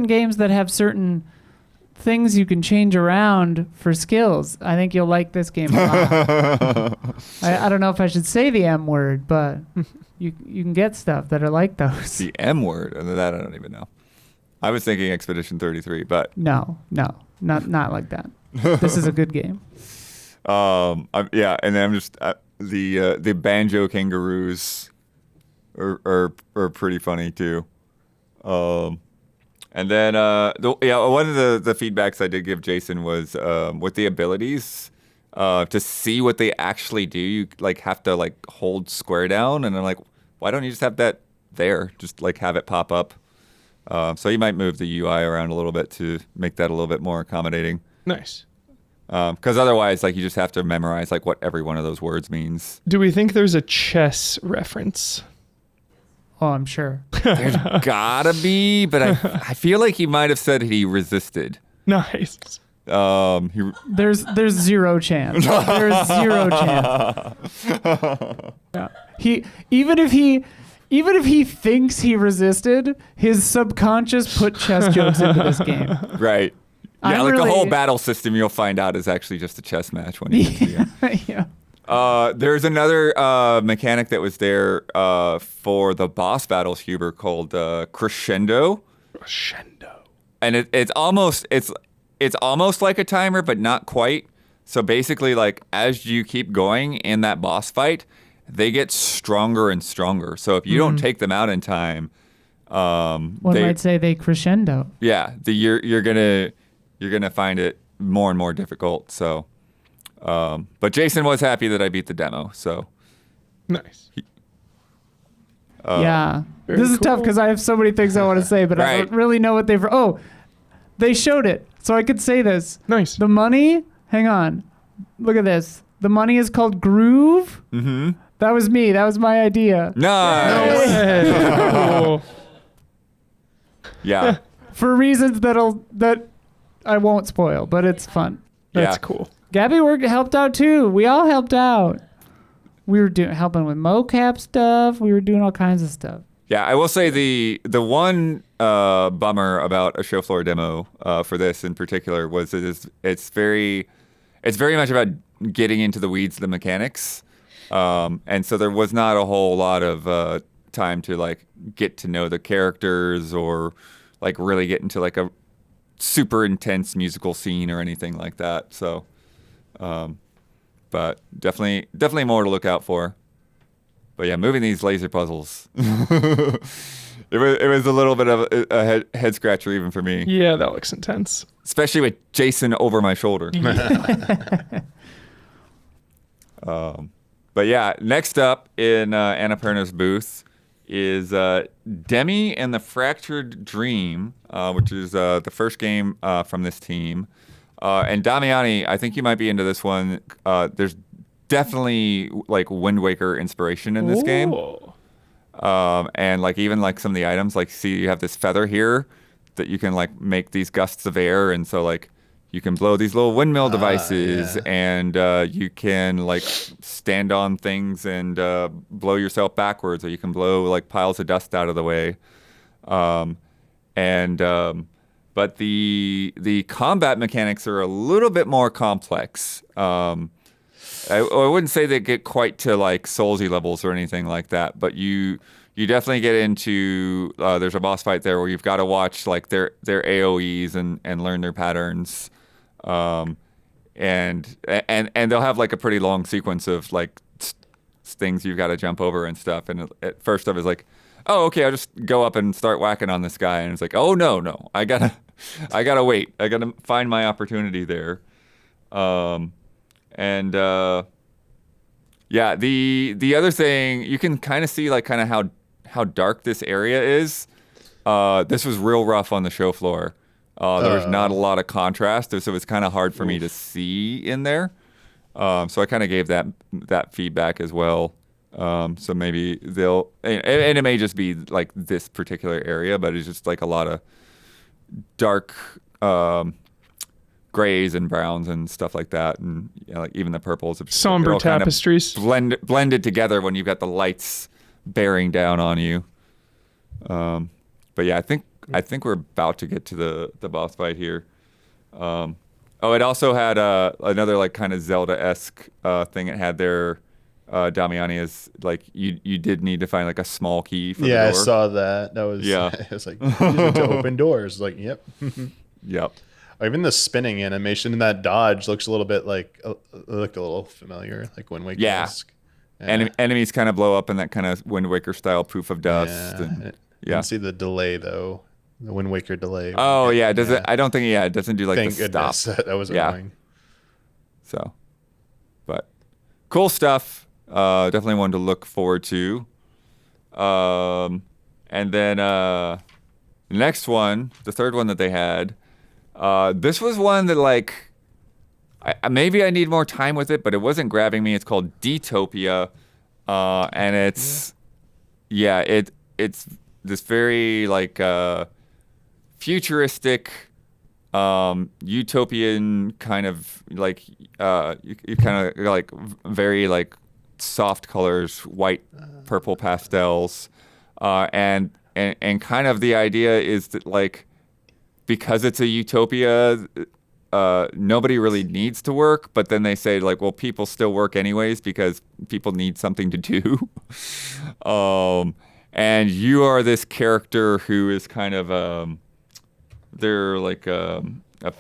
games that have certain things you can change around for skills, I think you'll like this game a lot. I don't know if I should say the M word, but you can get stuff that are like those. The M word, that I don't even know. I was thinking Expedition 33, but no, not like that. This is a good game. Yeah, and then I'm just the banjo kangaroos are pretty funny too. And then one of the feedbacks I did give Jason was with the abilities to see what they actually do. You like have to like hold square down, and I'm like, why don't you just have that there? Just like have it pop up. So you might move the UI around a little bit to make that a little bit more accommodating. Nice. Because otherwise, like you just have to memorize like what every one of those words means. Do we think there's a chess reference? Oh, I'm sure. There's gotta be, but I feel like he might have said he resisted. Nice. There's zero chance. There's zero chance. Yeah. Even if he thinks he resisted, his subconscious put chess jokes into this game. Right. Yeah, the whole battle system you'll find out is actually just a chess match when you get to the end. Yeah. There's another mechanic that was there for the boss battles, Huber, called Crescendo. Crescendo. And it's almost like a timer, but not quite. So basically, like as you keep going in that boss fight, they get stronger and stronger. So if you don't take them out in time, one might say they crescendo. Yeah, you're gonna find it more and more difficult. So. But Jason was happy that I beat the demo, so. Nice. Yeah. This is tough because I have so many things I want to say, but I don't really know what they showed it, so I could say this. Nice. The money, hang on. Look at this. The money is called Groove. Mm-hmm. That was me. That was my idea. Nice. Cool. Yeah. For reasons that I won't spoil, but it's fun. That's cool. Gabby helped out too. We all helped out. We were helping with mocap stuff. We were doing all kinds of stuff. Yeah, I will say the one bummer about a show floor demo for this in particular was it's very much about getting into the weeds of the mechanics, and so there was not a whole lot of time to like get to know the characters or like really get into like a super intense musical scene or anything like that. So, but definitely more to look out for. But yeah, moving these laser puzzles, it was a little bit of a head scratcher even for me. Yeah, that looks intense. Especially with Jason over my shoulder. But yeah, next up in Annapurna's booth is Demi and the Fractured Dream, which is the first game from this team. And Damiani, I think you might be into this one. There's definitely like Wind Waker inspiration in this game. And like even like some of the items, like see you have this feather here that you can like make these gusts of air, and so like you can blow these little windmill devices, and you can like stand on things and blow yourself backwards, or you can blow like piles of dust out of the way. But the combat mechanics are a little bit more complex. I wouldn't say they get quite to like Soulsy levels or anything like that, but you definitely get into there's a boss fight there where you've got to watch like their AoEs and learn their patterns, and they'll have like a pretty long sequence of like things you've got to jump over and stuff. And at first I was like, oh, okay, I'll just go up and start whacking on this guy, and it's like, oh no, I gotta wait, I gotta find my opportunity there. Yeah, the other thing you can kind of see like kind of how dark this area is. This was real rough on the show floor. There was not a lot of contrast, so it's kind of hard for me to see in there. So I kind of gave that feedback as well. So maybe they'll, and it may just be like this particular area, but it's just like a lot of dark grays and browns and stuff like that, and like even the purples. Somber tapestries blended together when you've got the lights bearing down on you. But yeah, I think we're about to get to the boss fight here. It also had another like kind of Zelda-esque thing it had there. Damiani, is like you did need to find like a small key for the door. I saw that. That was it was like use it to open doors. Like yep. Yep. Even the spinning animation in that dodge looks a little bit like looked a little familiar, like Wind Waker-esque. Yeah. Enemies kind of blow up in that kind of Wind Waker style poof of dust. You can see the delay though, the Wind Waker delay. Oh yeah, does it? I don't think it doesn't do like Thank the stop. goodness. That was annoying. So, but cool stuff. Definitely one to look forward to. And then next one, the third one that they had. This was one that like maybe I need more time with it, but it wasn't grabbing me. It's called D-Topia, and it's it's this very like futuristic utopian kind of like you kind of like very like soft colors, white, purple pastels, and kind of the idea is that like because it's a utopia, nobody really needs to work, but then they say like, well, people still work anyways because people need something to do. And you are this character who is kind of they're like a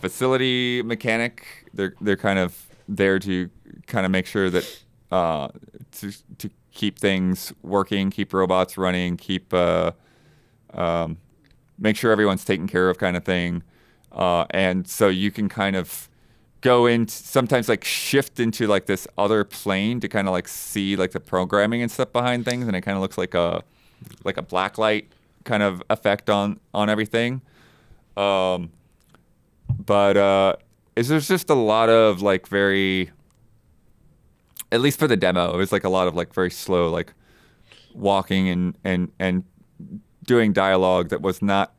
facility mechanic. They're kind of there to kind of make sure that to keep things working, keep robots running, keep make sure everyone's taken care of, kind of thing. And so you can kind of go in, sometimes like shift into like this other plane to kind of like see like the programming and stuff behind things, and it kind of looks like a blacklight kind of effect on everything. But there's just a lot of like very, at least for the demo, it was like a lot of like very slow like walking and doing dialogue that was not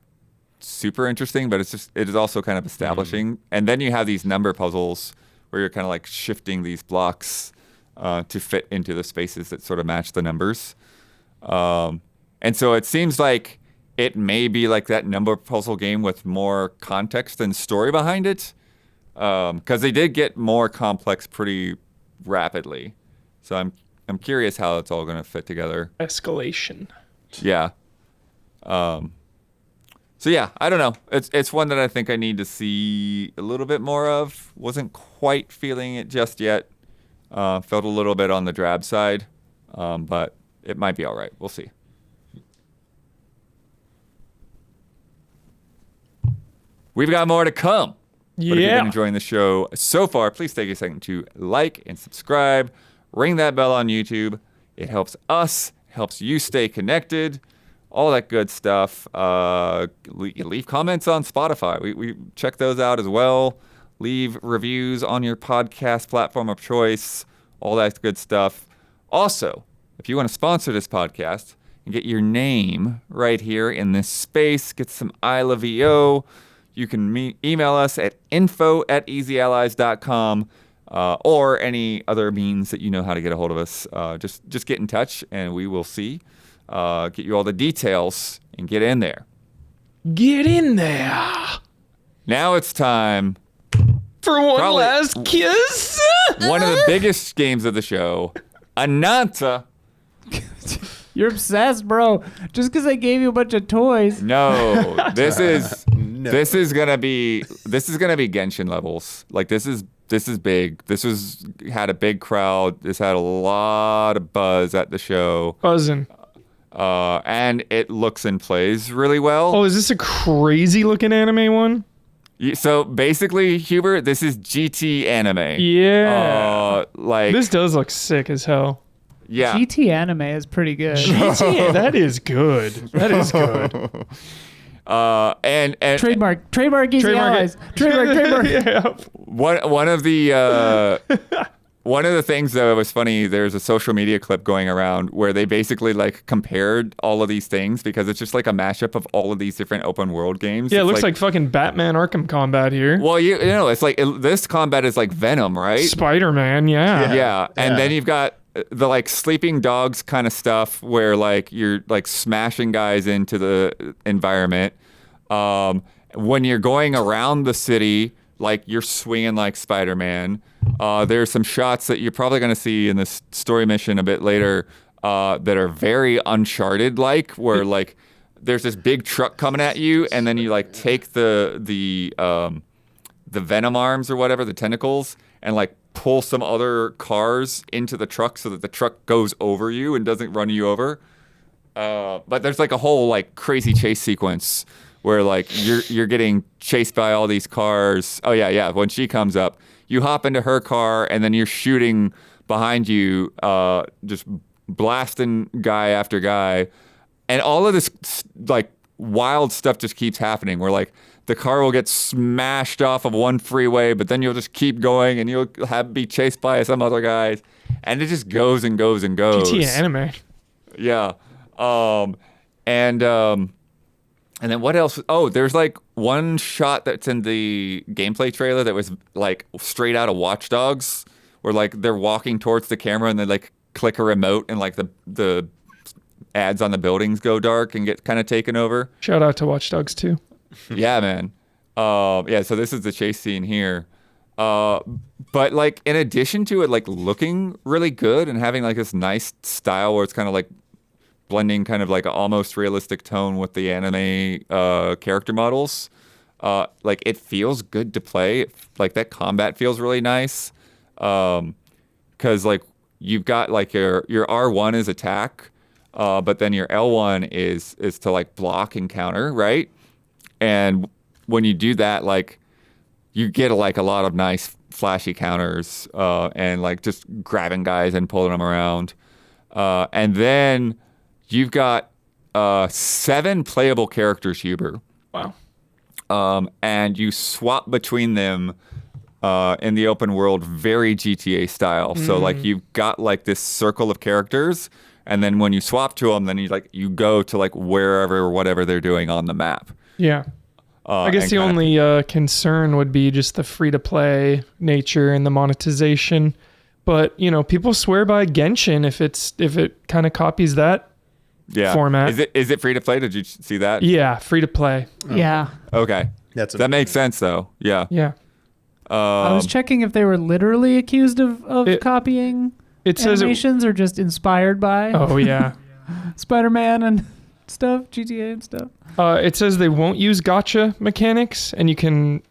super interesting, but it is also kind of establishing. And then you have these number puzzles where you're kind of like shifting these blocks to fit into the spaces that sort of match the numbers. And so it seems like it may be like that number puzzle game with more context and story behind it, because they did get more complex pretty rapidly. So I'm curious how it's all going to fit together. Escalation. Yeah. So yeah, I don't know. It's one that I think I need to see a little bit more of. Wasn't quite feeling it just yet. Felt a little bit on the drab side, but it might be all right. We'll see. We've got more to come. But if you've been enjoying the show so far, please take a second to like and subscribe. Ring that bell on YouTube. It helps us, helps you stay connected. All that good stuff. Leave comments on Spotify. We check those out as well. Leave reviews on your podcast platform of choice. All that good stuff. Also, if you want to sponsor this podcast and get your name right here in this space, get some I Love EO, you can email us at info@easyallies.com, or any other means that you know how to get a hold of us. Just get in touch and we will see. Get you all the details and get in there. Get in there. Now it's time For one Probably- last kiss. one of the biggest games of the show, Ananta. You're obsessed, bro. Just because I gave you a bunch of toys. No, this is gonna be Genshin levels. Like this is big. This had a big crowd. This had a lot of buzz at the show. Buzzing. And it looks and plays really well. Oh, is this a crazy looking anime one? So basically, Hubert, this is GT anime. Yeah. Like This does look sick as hell. yeah. GT anime is pretty good. GTA, that is good. That is good. And Trademark Easy Allies. Trademark. Yeah. one of the one of the things that was funny, there's a social media clip going around where they basically like compared all of these things because it's just like a mashup of all of these different open world games. Yeah, it It's looks like fucking Batman Arkham Combat here. well, you know, it's like this combat is like Venom, right? Spider-Man, yeah. Yeah, and then you've got the like sleeping dogs kind of stuff where like you're like smashing guys into the environment. When you're going around the city, like you're swinging like Spider-Man. There's some shots that you're probably going to see in this story mission a bit later that are very Uncharted-like, where like there's this big truck coming at you, and then you like take the venom arms or whatever, the tentacles, and like pull some other cars into the truck so that the truck goes over you and doesn't run you over. But there's like a whole like crazy chase sequence where like you're getting chased by all these cars. Oh yeah. When she comes up, you hop into her car and then you're shooting behind you, just blasting guy after guy. And all of this like wild stuff just keeps happening where like the car will get smashed off of one freeway, but then you'll just keep going and you'll be chased by some other guys. And it just goes and goes and goes. GTA anime. Yeah. And then what else? Oh, there's like one shot that's in the gameplay trailer that was like straight out of Watch Dogs, where like they're walking towards the camera and they like click a remote and like the ads on the buildings go dark and get kind of taken over. Shout out to Watch Dogs 2. Yeah, man. Yeah, so this is the chase scene here. But like in addition to it like looking really good and having like this nice style where it's kind of like blending kind of like an almost realistic tone with the anime character models. Like it feels good to play. Like that combat feels really nice. Cause like you've got like your R1 is attack, but then your L1 is to like block and counter, right? And when you do that, like you get like a lot of nice flashy counters and like just grabbing guys and pulling them around. And then you've got 7 playable characters, Huber. Wow. And you swap between them in the open world, very GTA style. So like you've got like this circle of characters, and then when you swap to them, then you go to like wherever or whatever they're doing on the map. Yeah. I guess the only concern would be just the free-to-play nature and the monetization. But, you know, people swear by Genshin if it kind of copies that format. Is it free to play? Did you see that? Yeah, free-to-play. Yeah. Okay. That makes sense, though. Yeah. Yeah. I was checking if they were literally accused of copying animations or just inspired by Oh, yeah. Spider-Man and stuff, GTA and stuff. It says they won't use gacha mechanics, and you can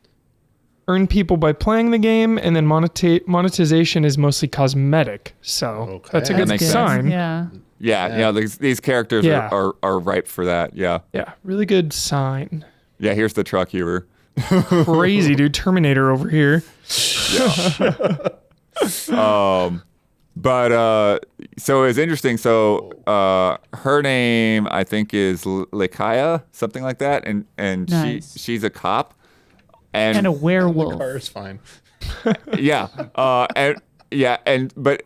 earn people by playing the game, and then monetization is mostly cosmetic. So that's a good makes sense. sign. Yeah. Yeah. These characters are ripe for that. Yeah. Yeah, really good sign. Yeah, here's the truck, Huber. Crazy, dude. Terminator over here. But so it's interesting. So her name I think is Likaya, something like that, and Nice. she's a cop, And a werewolf. Car is fine. But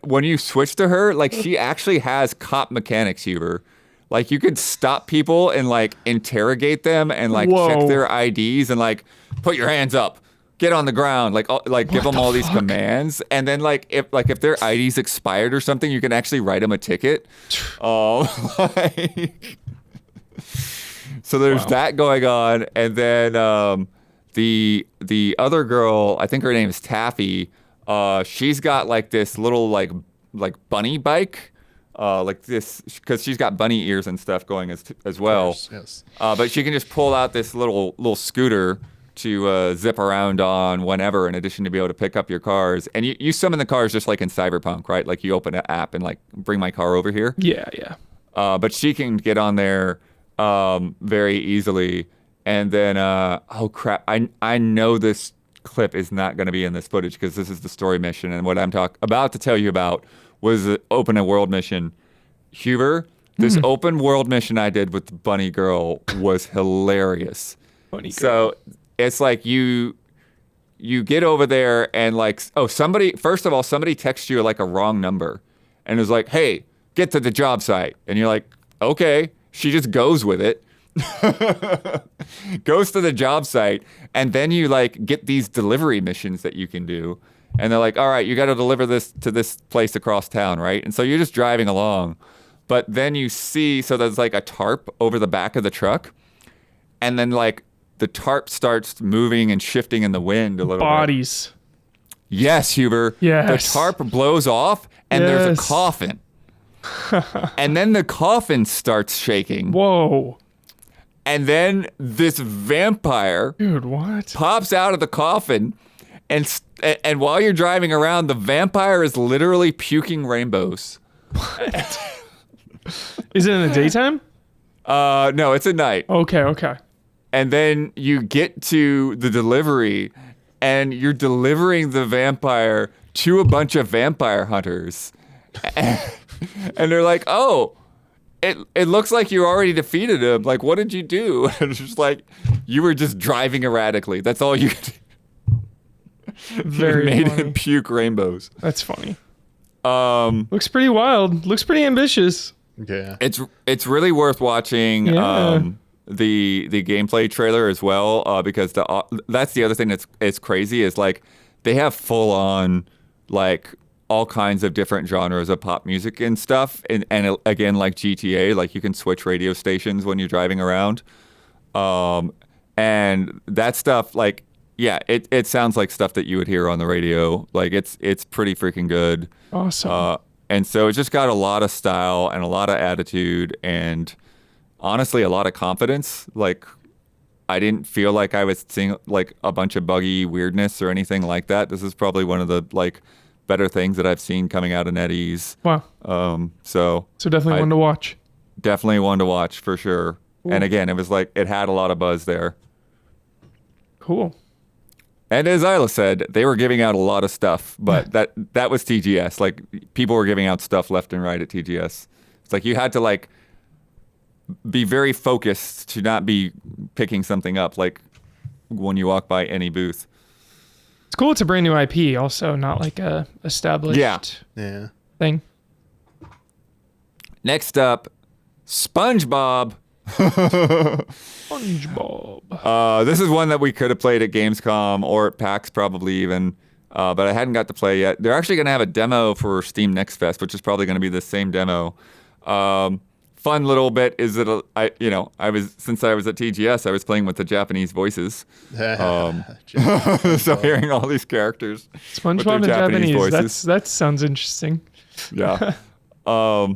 when you switch to her, like she actually has cop mechanics, Huber. Like you could stop people and like interrogate them and like check their IDs and like put your hands up, get on the ground, like give them all these commands, and then like if their ID's expired or something, you can actually write them a ticket. So there's that going on, and then the other girl, I think her name is Taffy. She's got like this little like bunny bike, like this because she's got bunny ears and stuff going as well. Course, yes. But she can just pull out this little scooter to zip around on whenever, in addition to be able to pick up your cars. And you summon the cars just like in Cyberpunk, right? Like you open an app and like bring my car over here. Yeah. But she can get on there very easily. And then, oh crap, I know this clip is not going to be in this footage because this is the story mission. And what I'm about to tell you about was the open world mission. Huber, this open world mission I did with the bunny girl was hilarious. Bunny girl. So it's like you get over there and like, oh, first of all, somebody texts you like a wrong number and is like, hey, get to the job site. And you're like, okay. She just goes with it. Goes to the job site, and then you like get these delivery missions that you can do, and they're like, all right, you got to deliver this to this place across town, right? And so you're just driving along, but then you see, so there's like a tarp over the back of the truck, and then like the tarp starts moving and shifting in the wind a little Bodies. bit. Yes, Huber. Yes. The tarp blows off, and there's a Yes. coffin. And then the coffin starts shaking. Whoa. And then this vampire Dude, what? pops out of the coffin, and while you're driving around, the vampire is literally puking rainbows. Is it in the daytime? No, it's at night. Okay. And then you get to the delivery, and you're delivering the vampire to a bunch of vampire hunters. And they're like, oh, it looks like you already defeated him. Like, what did you do? And it's just like, you were just driving erratically. That's all you could do. Very You made funny. him puke rainbows. That's funny. Looks pretty wild. Looks pretty ambitious. Yeah. It's really worth watching Yeah. the gameplay trailer as well, because that's the other thing that's crazy is like they have full on like all kinds of different genres of pop music and stuff, and again, like GTA, like you can switch radio stations when you're driving around, and that stuff, like, yeah, it sounds like stuff that you would hear on the radio. Like it's pretty freaking good. Awesome. And so it just got a lot of style and a lot of attitude and honestly a lot of confidence. Like I didn't feel like I was seeing like a bunch of buggy weirdness or anything like that. This is probably one of the like better things that I've seen coming out of NetEase. Wow. So Definitely one to watch. Definitely one to watch for sure. Cool. And again, it was like it had a lot of buzz there. Cool. And as Isla said, they were giving out a lot of stuff, but that was TGS. Like people were giving out stuff left and right at TGS. It's like you had to like be very focused to not be picking something up like when you walk by any booth. It's cool. It's a brand new IP, also not like a established Yeah. thing. Next up, SpongeBob. SpongeBob. This is one that we could have played at Gamescom or at PAX probably even, but I hadn't got to play yet. They're actually going to have a demo for Steam Next Fest, which is probably going to be the same demo. Fun little bit is that since I was at TGS, I was playing with the Japanese voices. So hearing all these characters, SpongeBob in with their Japanese. voices. That sounds interesting. Yeah. But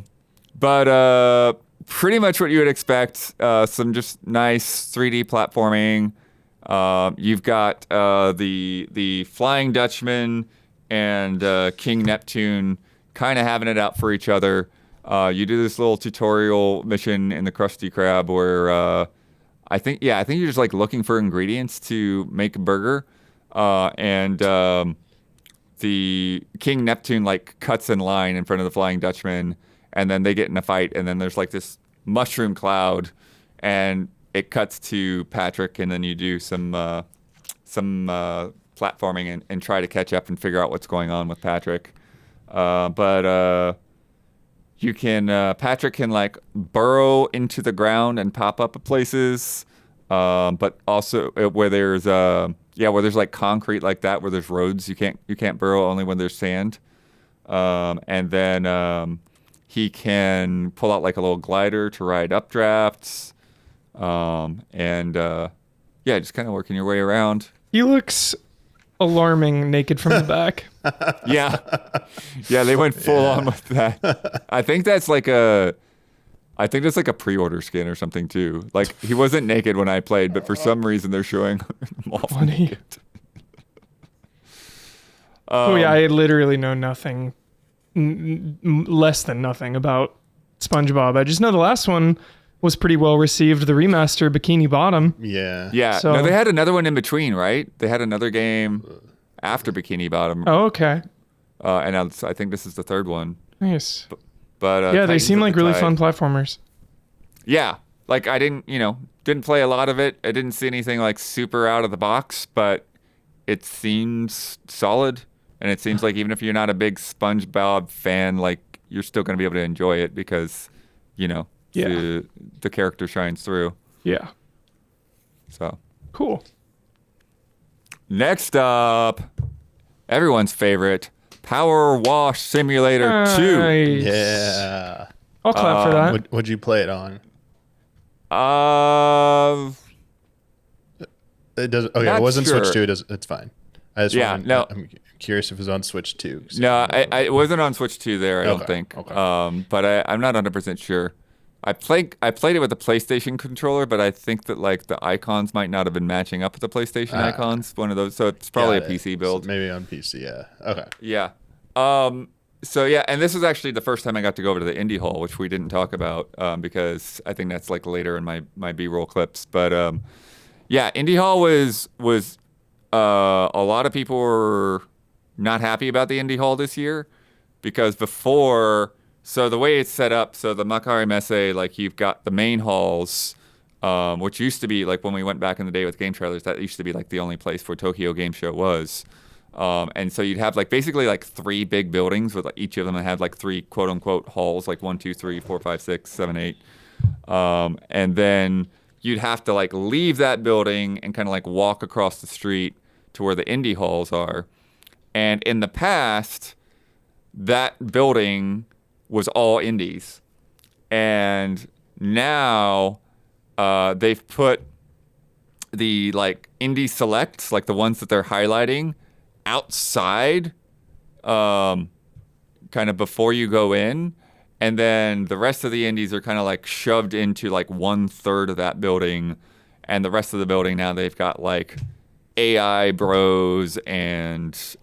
pretty much what you would expect. Some just nice 3D platforming. You've got the Flying Dutchman and King Neptune kind of having it out for each other. You do this little tutorial mission in the Krusty Krab where I think you're just like looking for ingredients to make a burger. And the King Neptune like cuts in line in front of the Flying Dutchman, and then they get in a fight, and then there's like this mushroom cloud, and it cuts to Patrick, and then you do some platforming and try to catch up and figure out what's going on with Patrick. But you can Patrick can like burrow into the ground and pop up at places, but also where there's like concrete like that, where there's roads, you can't burrow, only when there's sand. And then he can pull out like a little glider to ride updrafts. And yeah, just kind of working your way around. He looks alarming naked from the back. Yeah. Yeah, they went full on with that. I think that's like a pre-order skin or something too. Like he wasn't naked when I played, but for some reason they're showing him all Funny. naked. Oh yeah, I literally know nothing, less than nothing about SpongeBob. I just know the last one was pretty well received. The remaster, Bikini Bottom. Yeah. Yeah. So- No, they had another one in between, right? They had another game after Bikini Bottom. Oh, okay. And I think this is the third one. Nice. But Yeah, they Titans seem of like the really Tide. fun platformers. Yeah. Like I didn't play a lot of it. I didn't see anything like super out of the box, but it seems solid. And it seems like even if you're not a big SpongeBob fan, like you're still going to be able to enjoy it because, the character shines through. Yeah. So Cool. next up, everyone's favorite, PowerWash Simulator 2. Nice. Yeah. I'll clap for that. What'd you play it on? It doesn't. Okay, Not it wasn't sure. Switch 2. It's fine. I just I'm curious if it was on Switch 2. No, it wasn't on Switch 2 there, I don't Okay, think. okay. But I'm not 100% sure. I played it with a PlayStation controller, but I think that like the icons might not have been matching up with the PlayStation icons. One of those, so it's probably a Got it. PC build. So maybe on PC. Yeah. Okay. Yeah. So yeah, and this was actually the first time I got to go over to the indie hall, which we didn't talk about because I think that's like later in my B-roll clips. But yeah, indie hall was a lot of people were not happy about the indie hall this year because before. So the way it's set up, so the Makari Messe, like you've got the main halls, which used to be like when we went back in the day with game trailers, that used to be like the only place where Tokyo Game Show was. And so you'd have like basically like 3 big buildings with like, each of them had like 3 quote unquote halls, like 1, 2, 3, 4, 5, 6, 7, 8. And then you'd have to like leave that building and kind of like walk across the street to where the indie halls are. And in the past, that building was all indies, and now they've put the like indie selects, like the ones that they're highlighting, outside, kind of before you go in, and then the rest of the indies are kind of like shoved into like 1/3 of that building, and the rest of the building now they've got like AI bros and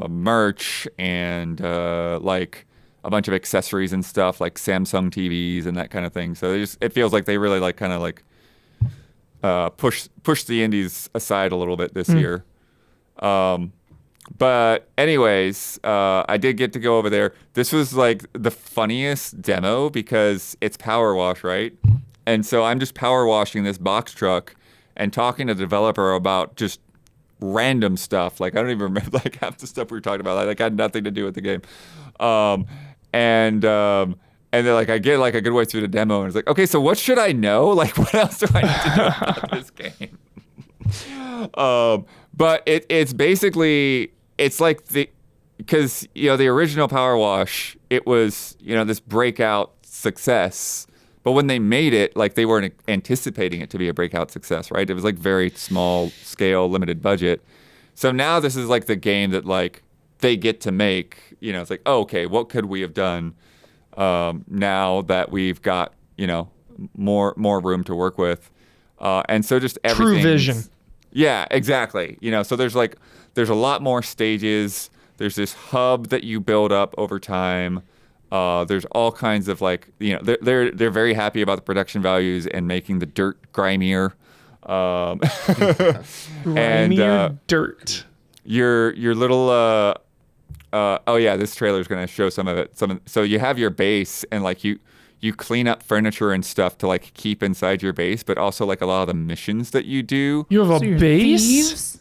merch and like a bunch of accessories and stuff like Samsung TVs and that kind of thing. So it feels like they really like kind of like push the indies aside a little bit this year. But anyways, I did get to go over there. This was like the funniest demo because it's PowerWash, right? And so I'm just power washing this box truck and talking to the developer about just random stuff. Like I don't even remember like half the stuff we were talking about. Like had nothing to do with the game. And then like I get like a good way through the demo and it's like, okay, so what should I know? Like what else do I need to know about this game? But it's basically, it's like because the original PowerWash, it was this breakout success. But when they made it, like they weren't anticipating it to be a breakout success, right? It was like very small scale, limited budget. So now this is like the game that like they get to make. It's like, oh, okay, what could we have done now that we've got more room to work with? And so just everything. True vision. Yeah, exactly. So there's a lot more stages. There's this hub that you build up over time. There's all kinds of like, they're very happy about the production values and making the dirt grimier. Grimier dirt. Your little oh yeah, this trailer is gonna show some of it. So you have your base and like you clean up furniture and stuff to like keep inside your base, but also like a lot of the missions that you do. You have So a you're base? thieves?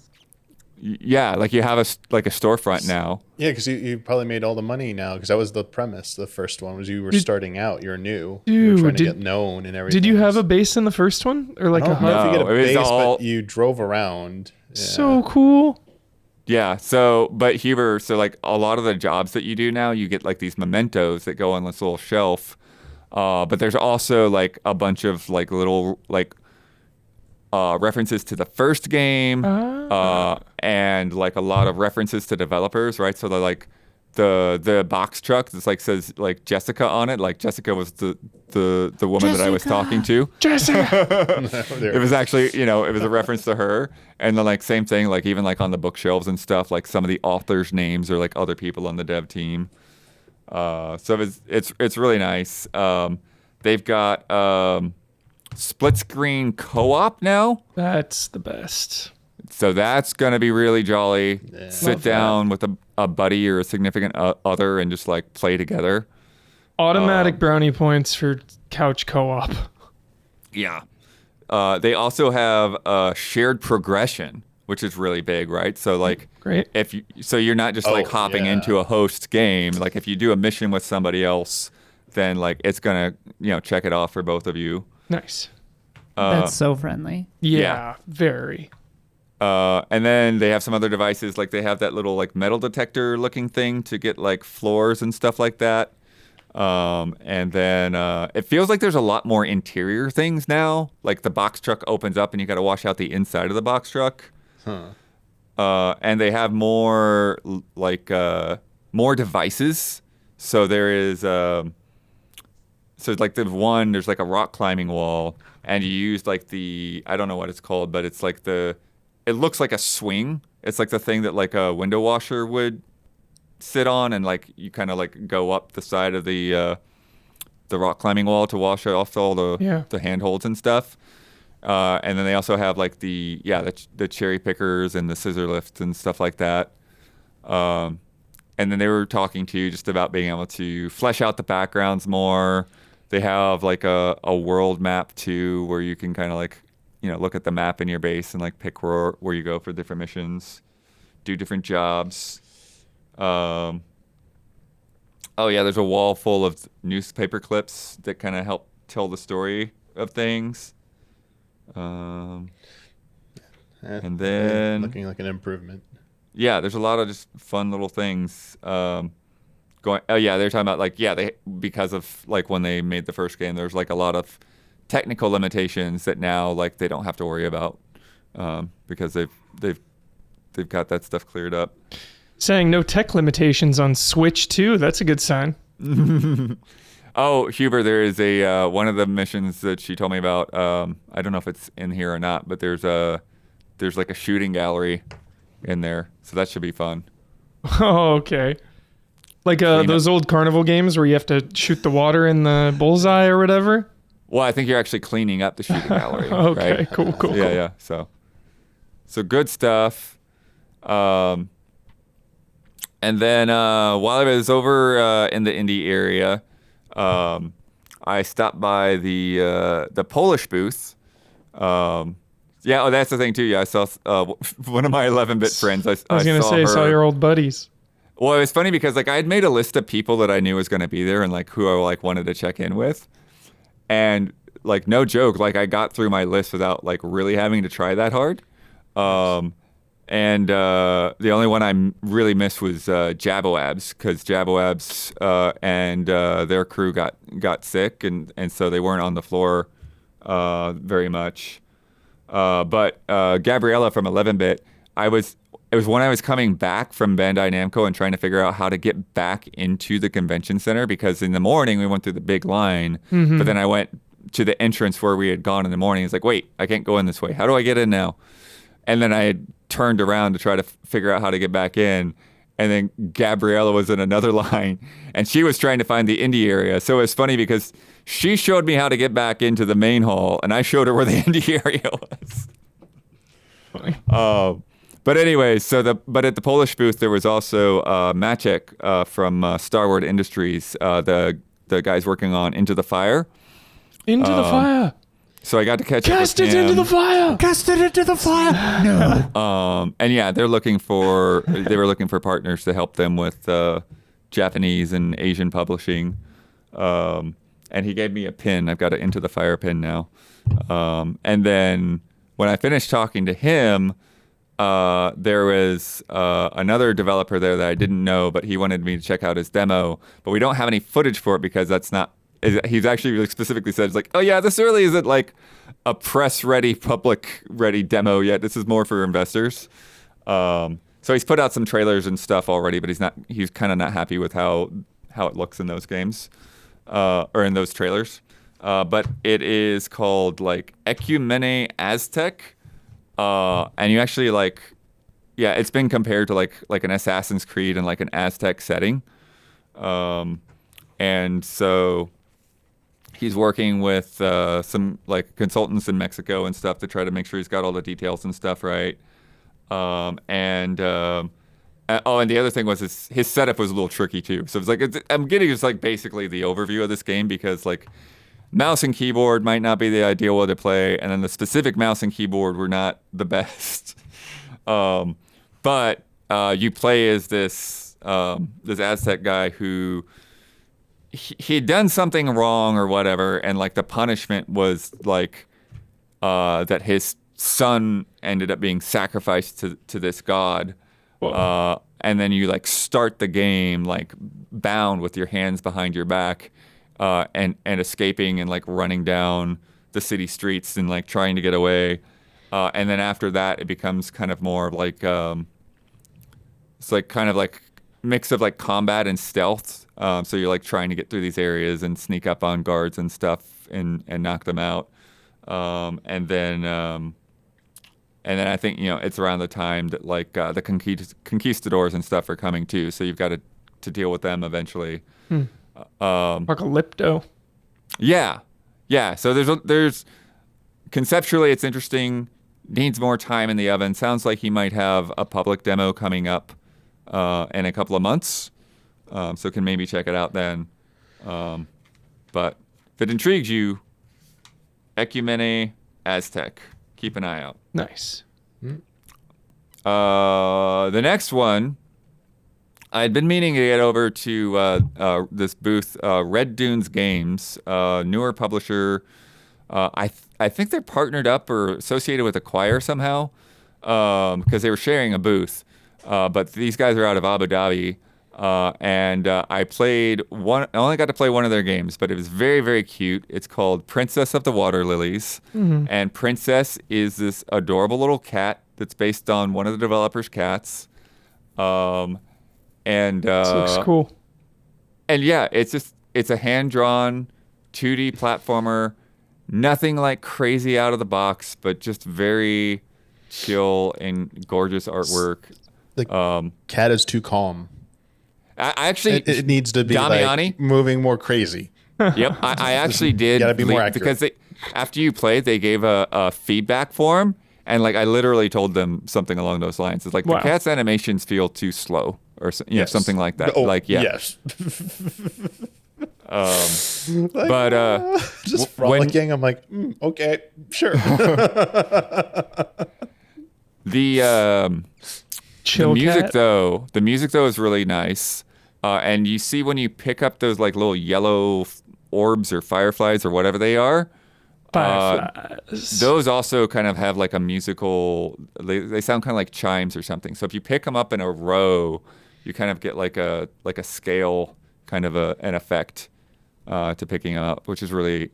Yeah, like you have a storefront now. Yeah, because you probably made all the money now, because that was the premise. The first one was you were starting out, you're new, you were Dude, trying to get known and everything. Did you have a base in the first one, or like I a don't know hub? if you get a No, it was base, all- but you drove around. Yeah. So cool. Yeah, but Huber, so like a lot of the jobs that you do now, you get like these mementos that go on this little shelf. But there's also like a bunch of like little like references to the first game, and like a lot of references to developers, right? So they're like the box truck that's like says like Jessica on it. Like Jessica was the woman that I was talking to. Jessica. It was actually, it was a reference to her. And then like same thing, like even like on the bookshelves and stuff, like some of the authors' names are like other people on the dev team. So it's really nice. They've got split screen co-op now. That's the best. So that's gonna be really jolly. Yeah. Sit Love down with a buddy or a significant other and just like play together. Automatic brownie points for couch co-op. Yeah. They also have shared progression, which is really big, right? So like, Great. so you're not just like Oh, hopping yeah. into a host game. Like if you do a mission with somebody else, then like it's gonna check it off for both of you. Nice. That's so friendly. Yeah, very. And then they have some other devices, like they have that little like metal detector looking thing to get like floors and stuff like that. And then it feels like there's a lot more interior things now. Like the box truck opens up and you got to wash out the inside of the box truck. And they have more more devices. So there is so like there's like a rock climbing wall, and you use like I don't know what it's called, but it's like it looks like a swing. It's like the thing that like a window washer would sit on, and like you kind of like go up the side of the rock climbing wall to wash off all the handholds and stuff. And then they also have like the cherry pickers and the scissor lifts and stuff like that. And then they were talking to you just about being able to flesh out the backgrounds more. They have like a world map too, where you can kind of like look at the map in your base and like pick where you go for different missions, do different jobs. Oh yeah, there's a wall full of newspaper clips that kind of help tell the story of things. And then looking like an improvement. Yeah, there's a lot of just fun little things going. Oh yeah, they're talking about like because of like when they made the first game, there's like a lot of technical limitations that now like they don't have to worry about because they've got that stuff cleared up. Saying no tech limitations on Switch too. That's a good sign. Oh, Huber, there is a one of the missions that she told me about. I don't know if it's in here or not, but there's like a shooting gallery in there, so that should be fun. Oh, okay. Like those old carnival games where you have to shoot the water in the bullseye or whatever. Well, I think you're actually cleaning up the shooting gallery. Okay, right? cool. Yeah. So good stuff. And then while I was over in the indie area, I stopped by the Polish booth. That's the thing too. Yeah, I saw one of my 11-bit friends. I was gonna say, saw your old buddies. Well, it was funny because like I had made a list of people that I knew was going to be there and like who I like wanted to check in with, and like no joke, like I got through my list without like really having to try that hard. And the only one I really missed was Jaboabs, because Jaboabs and their crew got sick, and so they weren't on the floor very much. But Gabriella from 11-bit, it was when I was coming back from Bandai Namco and trying to figure out how to get back into the convention center, because in the morning we went through the big line, but then I went to the entrance where we had gone in the morning. It's like, wait, I can't go in this way. How do I get in now? And then I had turned around to try to figure out how to get back in. And then Gabriella was in another line, and she was trying to find the indie area. So it was funny because she showed me how to get back into the main hall, and I showed her where the indie area was. Funny. But anyway, but at the Polish booth, there was also Maciek from Starward Industries, the guys working on Into the Fire. Into the fire. So I got to catch up with Cast it him. into the fire. Cast it into the fire. No. And yeah, they were looking for partners to help them with Japanese and Asian publishing. And he gave me a pin. I've got an Into the Fire pin now. And then when I finished talking to him, there was another developer there that I didn't know, but he wanted me to check out his demo. But we don't have any footage for it because that's not he's actually like specifically said, it's like, oh yeah, this really isn't like a press ready, public ready demo yet. This is more for investors. So he's put out some trailers and stuff already, but he's kind of not happy with how it looks in those games, or in those trailers. But it is called like Ecumene Aztec. And you actually like, yeah, it's been compared to like an Assassin's Creed and like an Aztec setting. And so he's working with some like consultants in Mexico and stuff to try to make sure he's got all the details and stuff right. And the other thing was his setup was a little tricky too. So it's like I'm getting just like basically the overview of this game because like mouse and keyboard might not be the ideal way to play, and then the specific mouse and keyboard were not the best. But you play as this Aztec guy who he'd done something wrong or whatever, and like the punishment was like that his son ended up being sacrificed to this god. And then you like start the game like bound with your hands behind your back, and escaping and like running down the city streets and like trying to get away. And then after that, it becomes kind of more like it's like kind of like mix of like combat and stealth. So you're like trying to get through these areas and sneak up on guards and stuff and knock them out. And then I think, you know, it's around the time that like the conquistadors and stuff are coming too. So you've got to deal with them eventually. Apocalypto. Yeah. So there's conceptually it's interesting. Needs more time in the oven. Sounds like he might have a public demo coming up in a couple of months. So can maybe check it out then. But if it intrigues you, Ecumene Aztec. Keep an eye out. Nice. The next one, I'd been meaning to get over to this booth, Red Dunes Games, newer publisher. I think they're partnered up or associated with Acquire somehow, because they were sharing a booth. But these guys are out of Abu Dhabi. And I played one. I only got to play one of their games, but it was very, very cute. It's called Princess of the Water Lilies, and Princess is this adorable little cat that's based on one of the developers' cats. This looks cool. And yeah, it's a hand-drawn 2D platformer. Nothing like crazy out of the box, but just very chill and gorgeous artwork. The cat is too calm. I actually, it needs to be like moving more crazy. Yep, I actually did. Gotta be more accurate. Because after you played, they gave a feedback form, and like I literally told them something along those lines. It's like the cat's animations feel too slow, or you know, something like that. Oh, like yes. Just frolicking. I'm like, okay, sure. The Chill music cat. the music though is really nice. And you see when you pick up those like little yellow orbs or fireflies or whatever they are, Fireflies. those also kind of have like a musical, they sound kind of like chimes or something. So if you pick them up in a row, you kind of get like a scale kind of an effect to picking them up, which is really,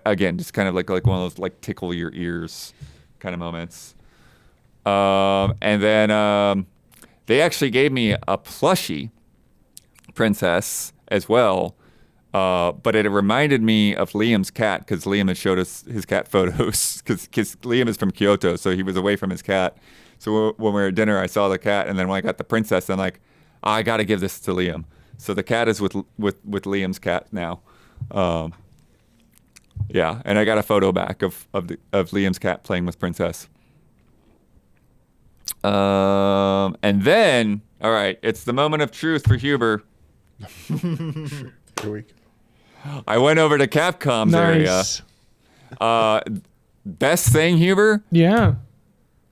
again, just kind of like one of those like tickle your ears kind of moments. And then they actually gave me a plushie princess as well, but it reminded me of Liam's cat because Liam had showed us his cat photos because Liam is from Kyoto, so he was away from his cat. So when we were at dinner, I saw the cat, and then when I got the princess, I'm like, I got to give this to Liam. So the cat is with Liam's cat now. Yeah, and I got a photo back of Liam's cat playing with Princess. And then, all right, it's the moment of truth for Huber. Here we go. I went over to Capcom's Nice. area. Best thing, Huber? Yeah.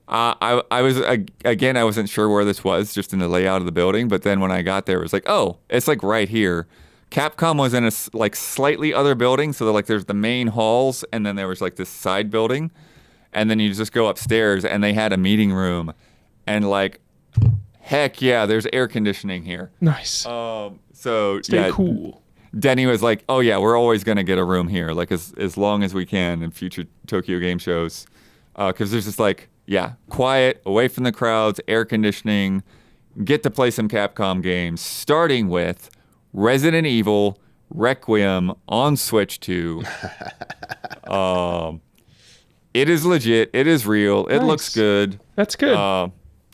I was, again, I wasn't sure where this was, just in the layout of the building. But then when I got there, it was like, oh, it's like right here. Capcom was in a like slightly other building. So there's the main halls, and then there was like this side building. And then you just go upstairs, and they had a meeting room. And like, heck yeah, there's air conditioning here. Nice. So Stay yeah, cool. Denny was like, "Oh yeah, we're always gonna get a room here, like as long as we can in future Tokyo game shows, because there's just like quiet, away from the crowds, air conditioning, get to play some Capcom games, starting with Resident Evil Requiem on Switch 2. It is legit. It is real. It looks good. That's good.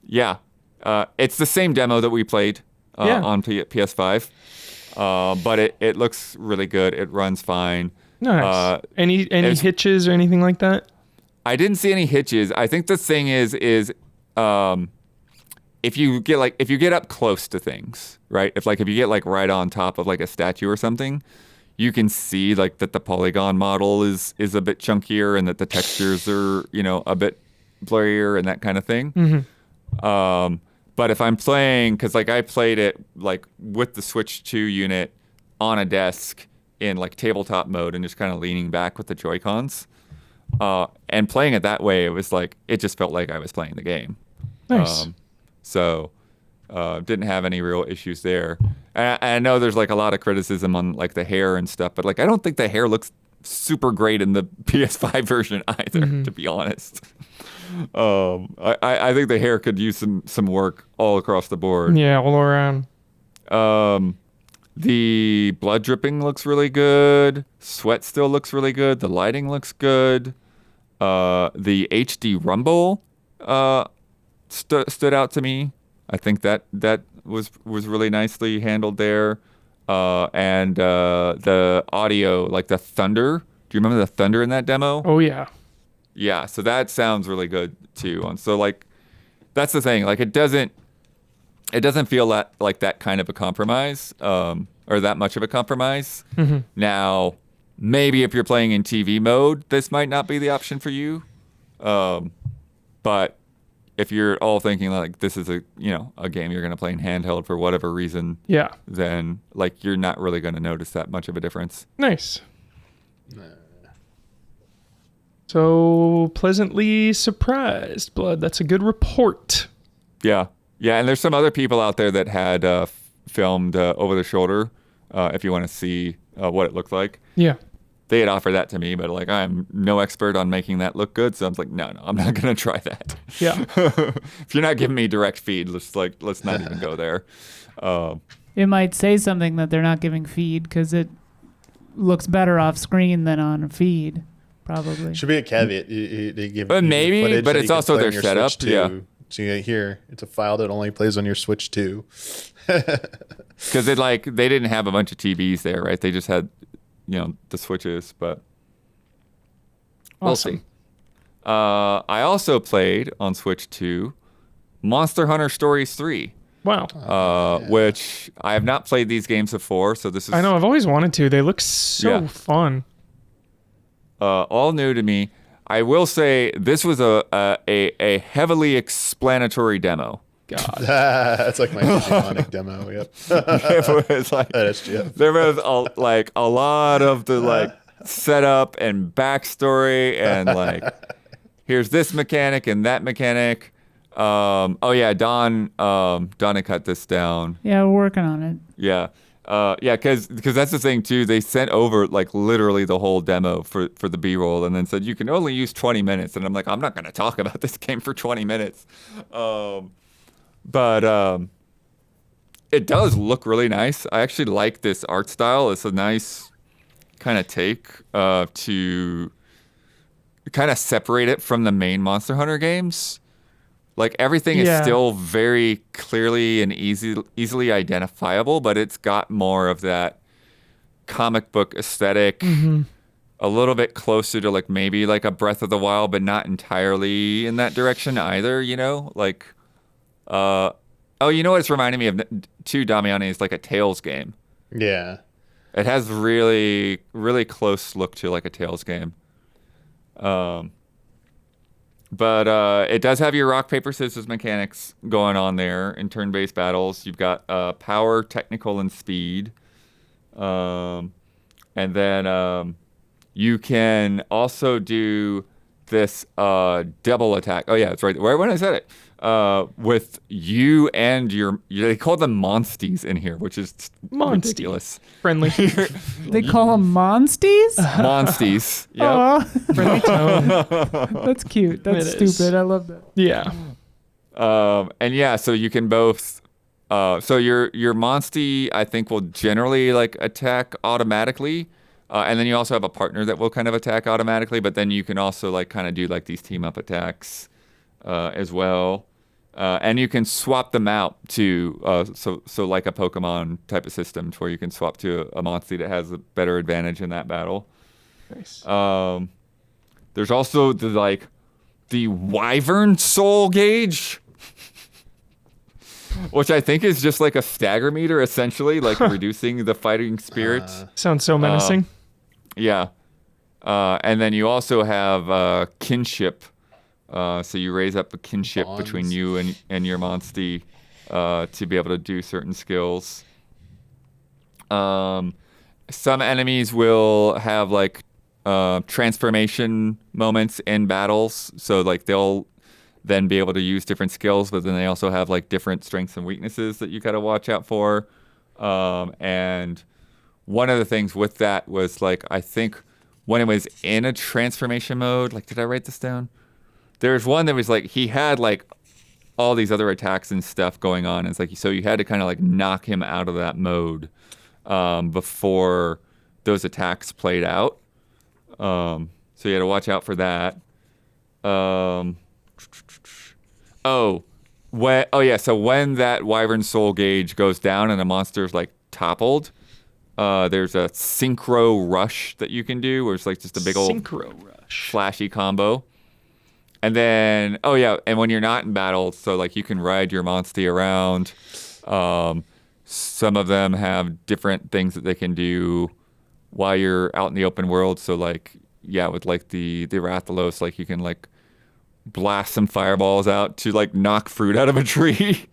It's the same demo that we played on PS5. But it looks really good. It runs fine. Nice. Any hitches or anything like that? I didn't see any hitches. I think the thing is if you get up close to things, right? If you get like right on top of like a statue or something, you can see like that the polygon model is a bit chunkier and that the textures are, a bit blurrier and that kind of thing. Mm-hmm. But if I'm playing, because like I played it like with the Switch 2 unit on a desk in like tabletop mode and just kind of leaning back with the Joy-Cons, and playing it that way, it just felt like I was playing the game. Nice. Didn't have any real issues there. And I know there's like a lot of criticism on like the hair and stuff, but like I don't think the hair looks super great in the PS5 version either, to be honest. I think the hair could use some work all across the board. Yeah, all around. The blood dripping looks really good. Sweat still looks really good. The lighting looks good. The HD rumble stood out to me. I think that was really nicely handled there. And the audio, like the thunder. Do you remember the thunder in that demo? Oh yeah. Yeah, so that sounds really good too. And so like that's the thing. Like it doesn't feel like that kind of a compromise, or that much of a compromise. Mm-hmm. Now, maybe if you're playing in TV mode, this might not be the option for you. But if you're all thinking like this is a game you're gonna play in handheld for whatever reason, then like you're not really gonna notice that much of a difference. Nice. So pleasantly surprised, Blood. That's a good report. Yeah, and there's some other people out there that had filmed over the shoulder. If you want to see what it looked like, they had offered that to me, but like I'm no expert on making that look good, so I was like, no, I'm not gonna try that. Yeah. If you're not giving me direct feed, let's not even go there. It might say something that they're not giving feed because it looks better off screen than on a feed. Probably. Should be a caveat. They give but maybe, footage but that it's you can also play their on your setup. Switch 2. Yeah. So you here, it's a file that only plays on your Switch 2. Because they didn't have a bunch of TVs there, right? They just had, the switches. But we'll see. I also played on Switch 2 Monster Hunter Stories 3. Wow. Which I have not played these games before, so this is. I know. I've always wanted to. They look so fun. All new to me. I will say this was a heavily explanatory demo. God. That's like my Digimonic demo. Yep. It was like there was a lot of the setup and backstory and like here's this mechanic and that mechanic. Don had cut this down. Yeah, we're working on it. Yeah. Because that's the thing too. They sent over like literally the whole demo for the B-roll, and then said you can only use 20 minutes. And I'm like, I'm not going to talk about this game for 20 minutes. But it does look really nice. I actually like this art style. It's a nice kind of take to kind of separate it from the main Monster Hunter games. Like everything is still very clearly and easily identifiable, but it's got more of that comic book aesthetic, a little bit closer to like maybe like a Breath of the Wild, but not entirely in that direction either. You know what it's reminding me of too, Damiani, is like a Tales game. Yeah, it has really really close look to like a Tales game. But it does have your rock, paper, scissors mechanics going on there in turn-based battles. You've got power, technical, and speed. And then you can also do this double attack. Oh, yeah, that's right. Right when I said it. with you and they call them monsties in here, which is ridiculous. Friendly. They call them monsties? Monsties. Yep. Aw. Friendly tone. That's cute. That's It is. stupid. I love that. Yeah. And yeah, so you can both. So your monstie, I think, will generally like attack automatically, and then you also have a partner that will kind of attack automatically. But then you can also like kind of do like these team up attacks as well, and you can swap them out to so like a Pokemon type of system where you can swap to a monstie that has a better advantage in that battle. Nice. There's also the Wyvern Soul gauge. Which I think is just like a stagger meter, essentially, like reducing the fighting spirit. Sounds so menacing. Yeah. And then you also have kinship. So you raise up a kinship Bonds. between you and your monstie to be able to do certain skills. Some enemies will have like transformation moments in battles. So like they'll then be able to use different skills, but then they also have like different strengths and weaknesses that you got to watch out for. And one of the things with that was like, I think when it was in a transformation mode, like, did I write this down? There's one that was like, he had like all these other attacks and stuff going on. It's like, so you had to kind of like knock him out of that mode before those attacks played out. So you had to watch out for that. So when that Wyvern Soul gauge goes down and a monster's like toppled, there's a Synchro Rush that you can do, where it's like just a big old Synchro Rush. flashy combo. And then, and when you're not in battle, so like you can ride your monstie around. Some of them have different things that they can do while you're out in the open world. So like, with like the Rathalos, like you can like blast some fireballs out to like knock fruit out of a tree.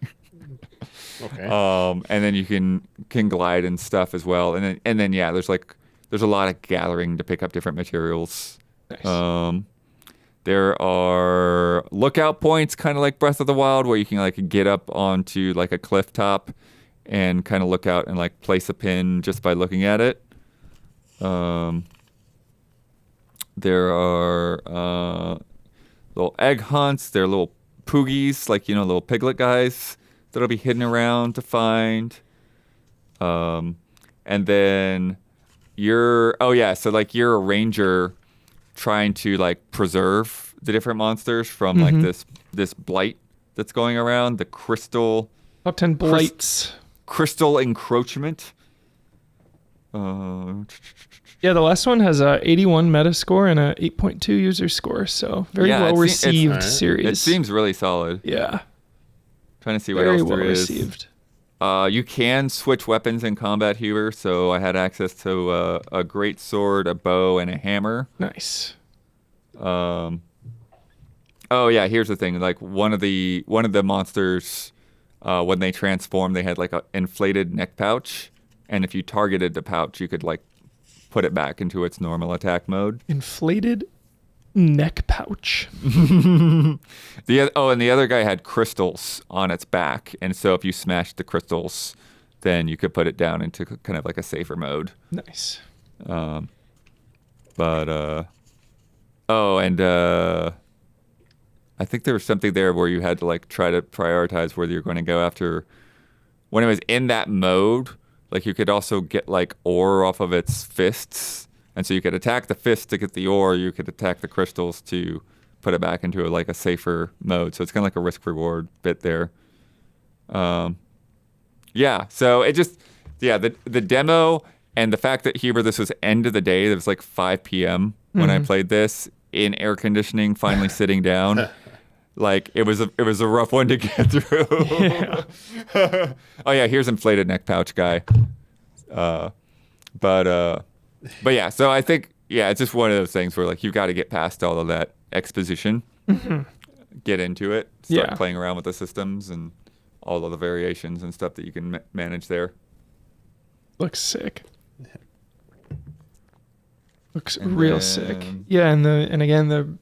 Okay. And then you can glide and stuff as well. And then there's a lot of gathering to pick up different materials. Nice. There are lookout points, kind of like Breath of the Wild, where you can like get up onto like a cliff top and kind of look out and like place a pin just by looking at it. There are little egg hunts. There are little poogies, like, little piglet guys that'll be hidden around to find. And then you're a ranger trying to like preserve the different monsters from like this blight that's going around, the crystal Top 10 blights. crystal encroachment. Yeah, the last one has a 81 Metascore and a 8.2 user score, so very well received series. It seems really solid. Yeah. Trying to see what Very else well there is. received. You can switch weapons in combat here, so I had access to a great sword, a bow, and a hammer. Nice. Here's the thing. Like one of the monsters, when they transformed, they had like an inflated neck pouch, and if you targeted the pouch, you could like put it back into its normal attack mode. Inflated neck pouch. And the other guy had crystals on its back, and so if you smashed the crystals, then you could put it down into kind of like a safer mode. Nice. I think there was something there where you had to like try to prioritize whether you're going to go after. When it was in that mode, like you could also get like ore off of its fists, and so you could attack the fist to get the ore. You could attack the crystals to put it back into a safer mode. So it's kind of like a risk reward bit there. So it just the demo and the fact that this was end of the day. It was like 5 p.m. when I played this in air conditioning, finally sitting down. Like it was a rough one to get through. Yeah. Here's inflated neck pouch guy. So I think it's just one of those things where like you've got to get past all of that exposition, get into it, start playing around with the systems and all of the variations and stuff that you can manage there. Looks sick. Looks real sick. Yeah, and again the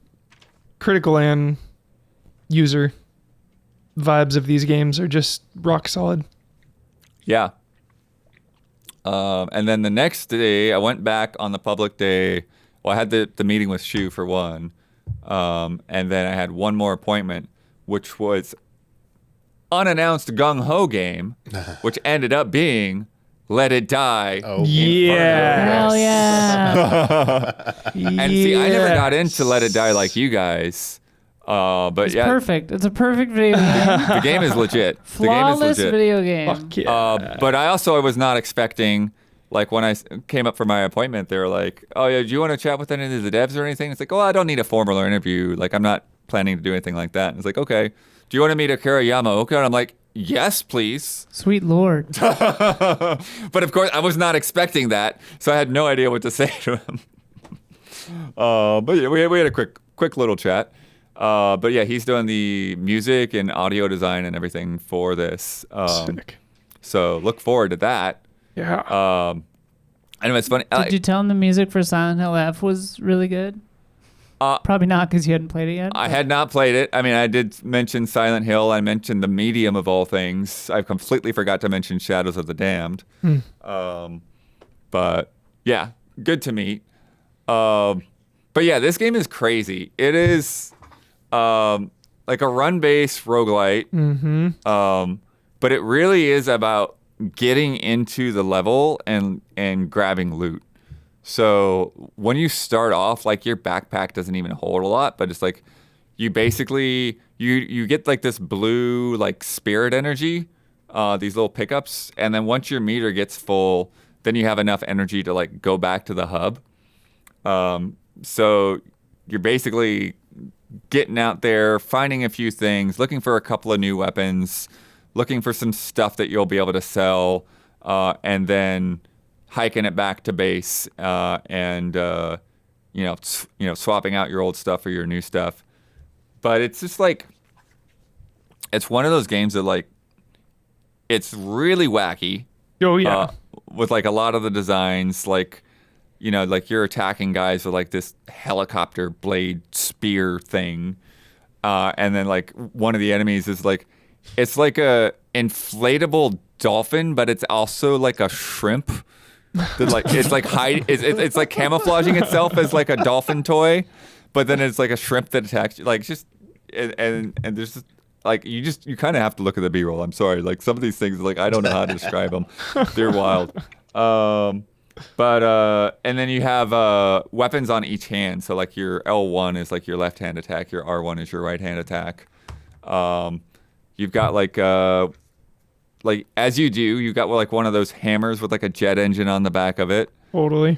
critical and user vibes of these games are just rock solid. Yeah. And then the next day, I went back on the public day. Well, I had the meeting with Shu for one. And then I had one more appointment, which was unannounced Gung Ho game, which ended up being Let It Die. Oh, Yeah. Hell yeah. And see, I never got into Let It Die like you guys. But It's yeah, perfect. It's a perfect video game. the game is legit. Flawless the game is legit. video game. Fuck yeah. But I was not expecting, like when I came up for my appointment, they were like, "Oh yeah, do you want to chat with any of the devs or anything?" It's like, "Oh, I don't need a formal interview. Like I'm not planning to do anything like that." And it's like, "Okay, do you want to meet Akira Yamaoka?" And I'm like, "Yes, please." Sweet Lord. But of course, I was not expecting that, so I had no idea what to say to him. But yeah, we had a quick little chat. But yeah, he's doing the music and audio design and everything for this. Sick. So look forward to that. Yeah. I know it's funny. Did you tell him the music for Silent Hill F was really good? Probably not because you hadn't played it yet. I had not played it. I mean, I did mention Silent Hill. I mentioned the medium of all things. I completely forgot to mention Shadows of the Damned. But yeah, good to meet. But yeah, this game is crazy. It is like a run-based roguelite. But it really is about getting into the level and grabbing loot. So when you start off, like your backpack doesn't even hold a lot, but it's like you basically you get like this blue like spirit energy, these little pickups, and then once your meter gets full, then you have enough energy to like go back to the hub. So you're basically getting out there, finding a few things, looking for a couple of new weapons, looking for some stuff that you'll be able to sell, and then hiking it back to base, and swapping out your old stuff for your new stuff. But it's just like it's one of those games that like it's really wacky. Oh yeah. With like a lot of the designs, like like you're attacking guys with like this helicopter blade spear thing, and then like one of the enemies is like it's like a inflatable dolphin, but it's also like a shrimp. That like it's like it's like camouflaging itself as like a dolphin toy, but then it's like a shrimp that attacks you. Like just and there's just, like you kind of have to look at the B-roll. I'm sorry, like some of these things like I don't know how to describe them. They're wild. But and then you have weapons on each hand. So like your L1 is like your left hand attack, your R1 is your right hand attack. You've got like as you do, you got like one of those hammers with like a jet engine on the back of it. Totally.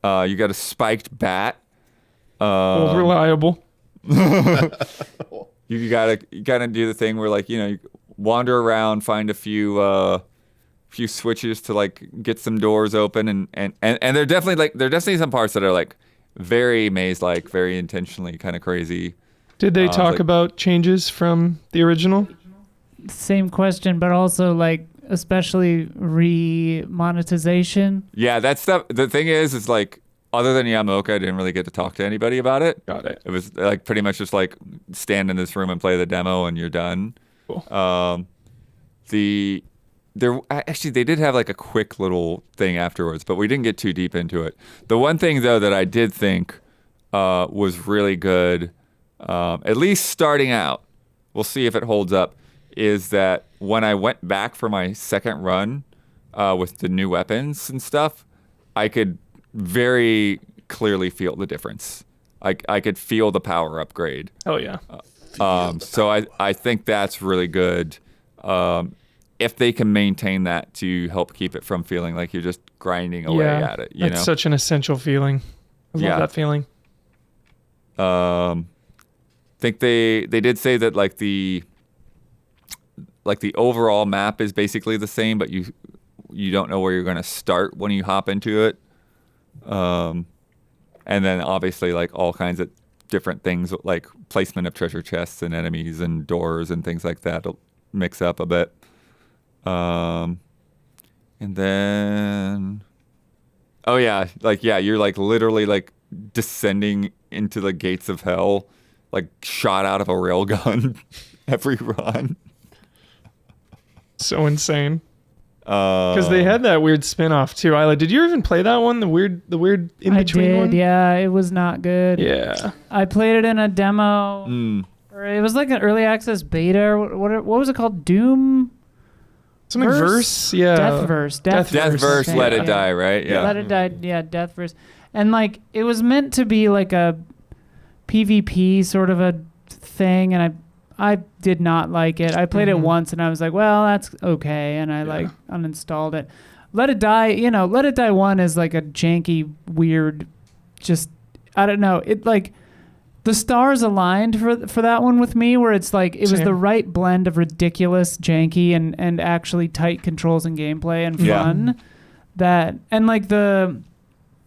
You got a spiked bat. Reliable. You gotta do the thing where like you wander around, find a few switches to like get some doors open, and they're definitely some parts that are like very maze-like, very intentionally kind of crazy. Did they talk about changes from the original? Same question, but also like especially re-monetization. Yeah, that stuff. The thing is like other than Yamaoka, I didn't really get to talk to anybody about it. Got it. It was like pretty much just like stand in this room and play the demo and you're done. Cool. They did have like a quick little thing afterwards, but we didn't get too deep into it. The one thing though that I did think was really good, at least starting out, we'll see if it holds up, is that when I went back for my second run with the new weapons and stuff, I could very clearly feel the difference. I could feel the power upgrade. Oh yeah. So I think that's really good. If they can maintain that to help keep it from feeling like you're just grinding away at it. That's such an essential feeling. I love that feeling. I think they did say that like the overall map is basically the same, but you don't know where you're going to start when you hop into it. And then obviously like all kinds of different things like placement of treasure chests and enemies and doors and things like that will mix up a bit. And then you're like literally like descending into the gates of hell, like shot out of a railgun every run. So insane. Because they had that weird spin-off too. Isla, did you even play that one? The weird in-between one? Yeah, it was not good. Yeah. I played it in a demo. Or it was like an early access beta. Or what was it called? Doom? Something verse? Yeah. Deathverse. Deathverse, Let It Die, right? Yeah. Let It Die, yeah, Deathverse. And like, it was meant to be like a PvP sort of a thing, and I did not like it. I played it once and I was like, well, that's okay. And I like uninstalled it. Let It Die, Let It Die 1 is like a janky, weird, just, I don't know. It like, the stars aligned for that one with me, where it's like, it was the right blend of ridiculous, janky, and actually tight controls and gameplay and fun. And like the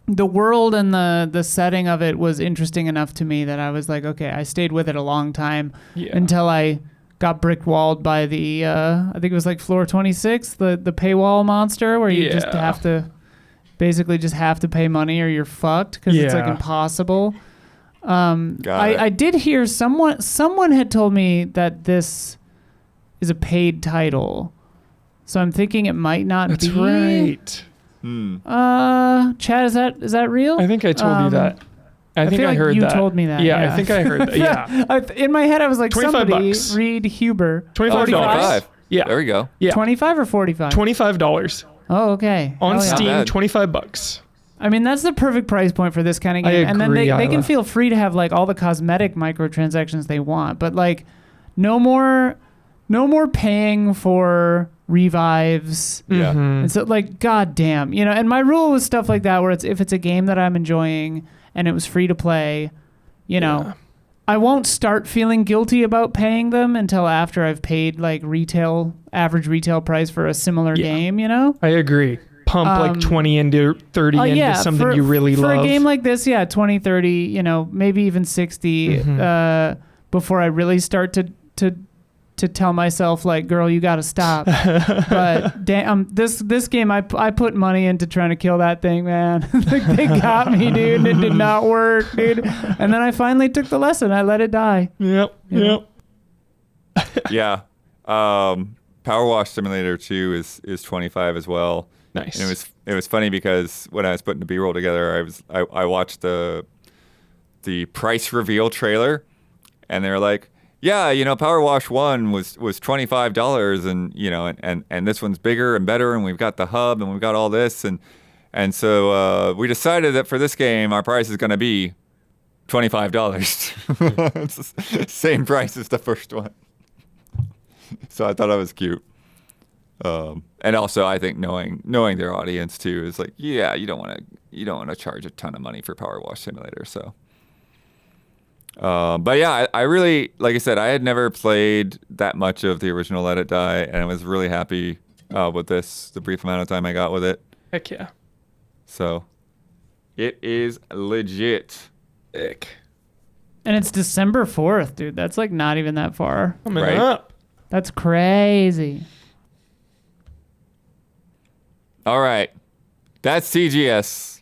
world and the setting of it was interesting enough to me that I was like, okay, I stayed with it a long time until I got brick walled by the I think it was like floor 26, the paywall monster, where you just have to pay money or you're fucked because it's like impossible. I did hear someone had told me that this is a paid title, so I'm thinking it might not be. That's right. Chad, is that real? I think I told you that. I think feel I like heard you that. told me that. Yeah, I think I heard that. Yeah. In my head, I was like, somebody $25. read Huber. $25. Yeah. There we go. Yeah. 25 or 45? $25 Oh, okay. on Hell yeah. Steam. bad. $25. I mean, that's the perfect price point for this kind of game. And then agree, they can Isla. feel free to have like all the cosmetic microtransactions they want, but like no more paying for revives. Yeah. And so like, goddamn, and my rule was stuff like that, where if it's a game that I'm enjoying and it was free to play, I won't start feeling guilty about paying them until after I've paid like average retail price for a similar game, I agree. Pump like 20 into 30 into something you really love. For a game like this, 20, 30, maybe even 60 before I really start to tell myself like, girl, you got to stop. But damn, this game, I put money into trying to kill that thing, man. Like, they got me, dude. It did not work, dude. And then I finally took the lesson. I let it die. Yep. Yeah. PowerWash Simulator 2 is 25 as well. Nice. And it was funny because when I was putting the B-roll together, I watched the price reveal trailer, and they were like, yeah, PowerWash 1 was $25, and this one's bigger and better, and we've got the hub, and we've got all this, and so we decided that for this game, our price is going to be $25. It's the same price as the first one. So I thought that was cute. And also, I think knowing their audience too is like, yeah, you don't want to charge a ton of money for PowerWash Simulator. So, but yeah, I really, like I said, I had never played that much of the original Let It Die, and I was really happy with the brief amount of time I got with it. Heck yeah. So, it is legit. Ick. And it's December 4th, dude. That's like not even that far. Coming Right. up. That's crazy. All right, that's TGS.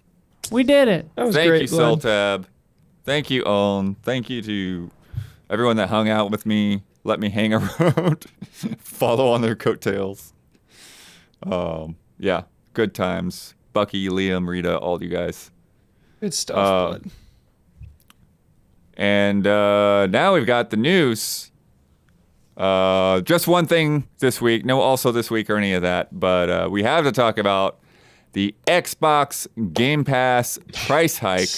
We did it. That was Thank great, you, Blood. Soltab. Thank you, Owen. Thank you to everyone that hung out with me, let me hang around, follow on their coattails. Yeah, good times. Bucky, Liam, Rita, all you guys. Good stuff, Blood. And now we've got the news. Just one thing this week. No, also this week or any of that. But we have to talk about the Xbox Game Pass price hike.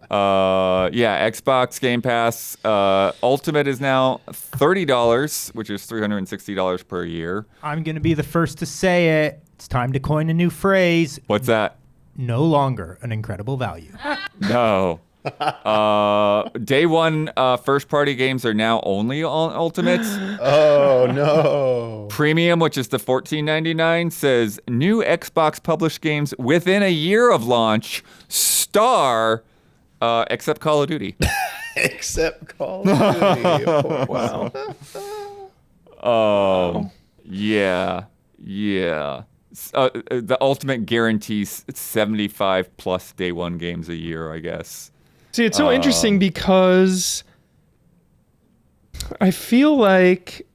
Xbox Game Pass Ultimate is now $30, which is $360 per year. I'm going to be the first to say it. It's time to coin a new phrase. What's that? No longer an incredible value. No. Day one first party games are now only on Ultimate. Oh no. Premium, which is the $14.99, says new Xbox published games within a year of launch star except Call of Duty. Except Call of Duty. Wow. Yeah. The Ultimate guarantees 75 plus day one games a year, I guess. See, it's so interesting because I feel like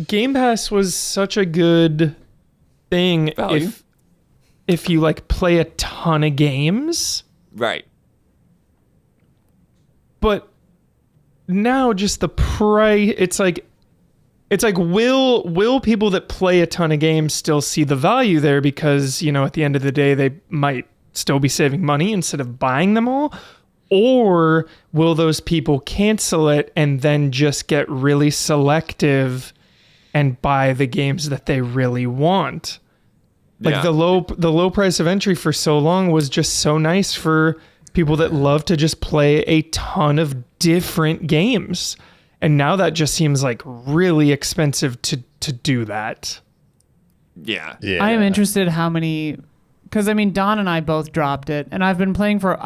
Game Pass was such a good thing Value. if you like play a ton of games. Right. But now just the price, it's like will people that play a ton of games still see the value there, because at the end of the day they might still be saving money instead of buying them all? Or will those people cancel it and then just get really selective and buy the games that they really want? Like the low price of entry for so long was just so nice for people that love to just play a ton of different games. And now that just seems like really expensive to do that. Yeah. I am interested how many, because I mean Don and I both dropped it, and I've been paying for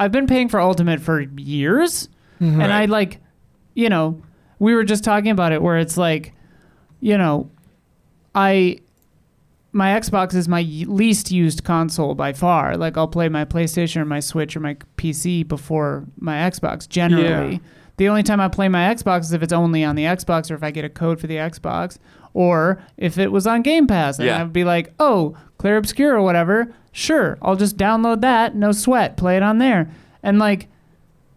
Ultimate for years, and I like, we were just talking about it where it's like, my Xbox is my least used console by far. Like I'll play my PlayStation or my Switch or my PC before my Xbox generally. Yeah. The only time I play my Xbox is if it's only on the Xbox or if I get a code for the Xbox or if it was on Game Pass. And I would be like, oh, Clear Obscure or whatever. Sure, I'll just download that. No sweat. Play it on there. And like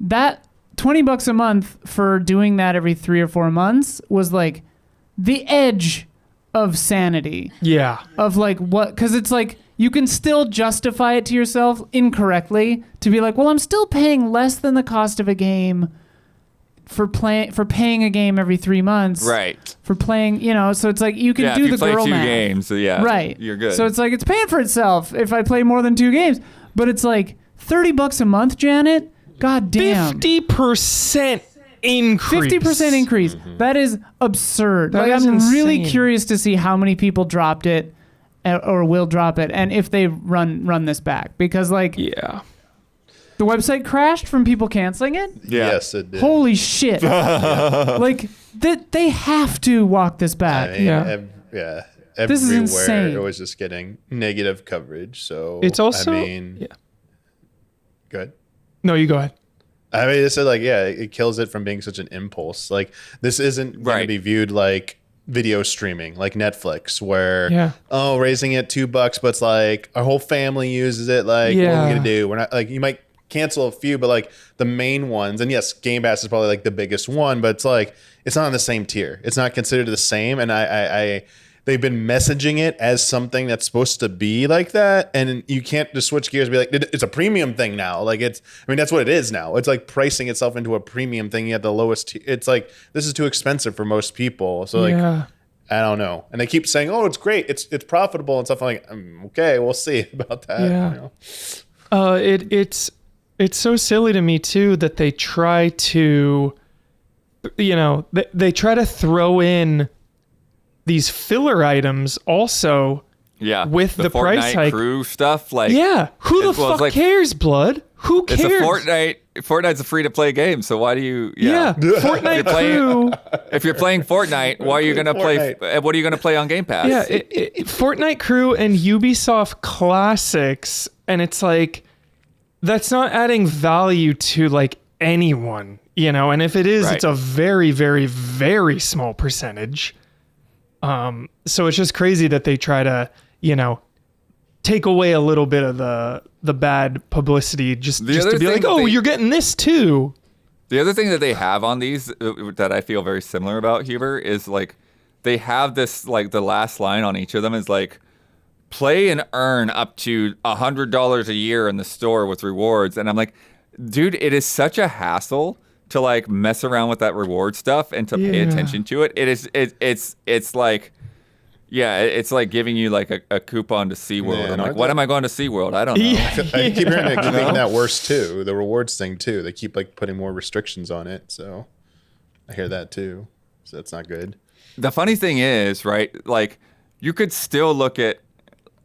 that $20 a month for doing that every 3 or 4 months was like the edge of sanity. Yeah. Of like what, because it's like you can still justify it to yourself incorrectly to be like, well, I'm still paying less than the cost of a game for paying a game every 3 months. Right. For playing, so it's like you can do if you the play girl 2 math. games, Right. You're good. So it's like it's paying for itself if I play more than 2 games. But it's like $30 a month, Janet. God damn. 50% increase. 50% increase. That is absurd. That like is I'm really insane. curious to see how many people dropped it or will drop it, and if they run this back, because like Yeah. the website crashed from people canceling it. Yeah. Yes, it did. Holy shit! Like they have to walk this back. I mean, Yeah. This is everywhere insane. it was just getting negative coverage. So It's also go ahead. No, you go ahead. I mean, it's like, it kills it from being such an impulse. Like, this isn't going to be viewed like video streaming, like Netflix, where, raising it $2, but it's like our whole family uses it. Like, what are we going to do? We're not like, you might cancel a few, but like the main ones, and yes, Game Pass is probably like the biggest one, but it's like, it's not on the same tier. It's not considered the same. And they've been messaging it as something that's supposed to be like that, and you can't just switch gears and be like, it's a premium thing now. Like that's what it is now. It's like pricing itself into a premium thing at the lowest. It's like, this is too expensive for most people. So like, I don't know. And they keep saying, oh, it's great. It's profitable and stuff. I'm like, okay, we'll see about that. Yeah. It's so silly to me too that they try to, they try to throw in these filler items also with the Fortnite price hike. Crew stuff, like who the fuck cares, blood? Who cares? It's a Fortnite's a free to play game, so why do you Fortnite Crew. If you're playing Fortnite, why are you gonna play? What are you gonna play on Game Pass? Yeah, Fortnite Crew and Ubisoft Classics, and it's like that's not adding value to like anyone, and if it is, it's a very, very, very small percentage. So it's just crazy that they try to, take away a little bit of the bad publicity just to be like, oh, you're getting this too. The other thing that they have on these that I feel very similar about, Huber, is like they have this, like the last line on each of them is like, play and earn up to $100 a year in the store with rewards. And I'm like, dude, it is such a hassle to like mess around with that reward stuff and to pay attention to it. It's like, it's like giving you like a coupon to SeaWorld. Yeah, I'm like, what am I going to SeaWorld? I don't know. I keep hearing it making that worse too. The rewards thing too. They keep like putting more restrictions on it. So I hear that too. So that's not good. The funny thing is, right? Like you could still look at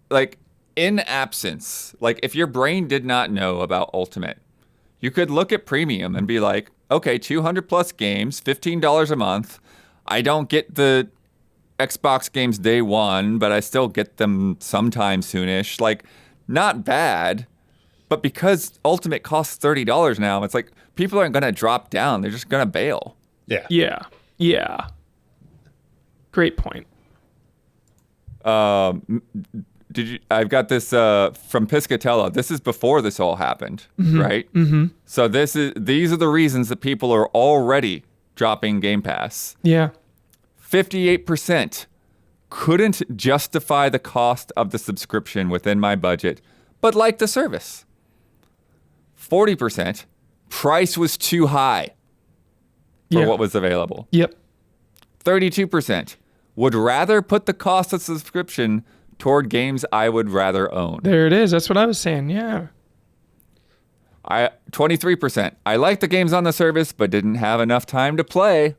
like in absence, like if your brain did not know about Ultimate, you could look at Premium and be like, okay, 200 plus games, $15 a month. I don't get the Xbox games day one, but I still get them sometime soonish. Like, not bad. But because Ultimate costs $30 now, it's like people aren't going to drop down. They're just going to bail. Yeah. Yeah. Great point. Did you? I've got this from Piscatella. This is before this all happened, right? Mm-hmm. So these are the reasons that people are already dropping Game Pass. Yeah. 58% couldn't justify the cost of the subscription within my budget, but liked the service. 40% price was too high for what was available. Yep. 32% would rather put the cost of subscription toward games I would rather own. There it is. That's what I was saying. Yeah. 23%. I like the games on the service, but didn't have enough time to play.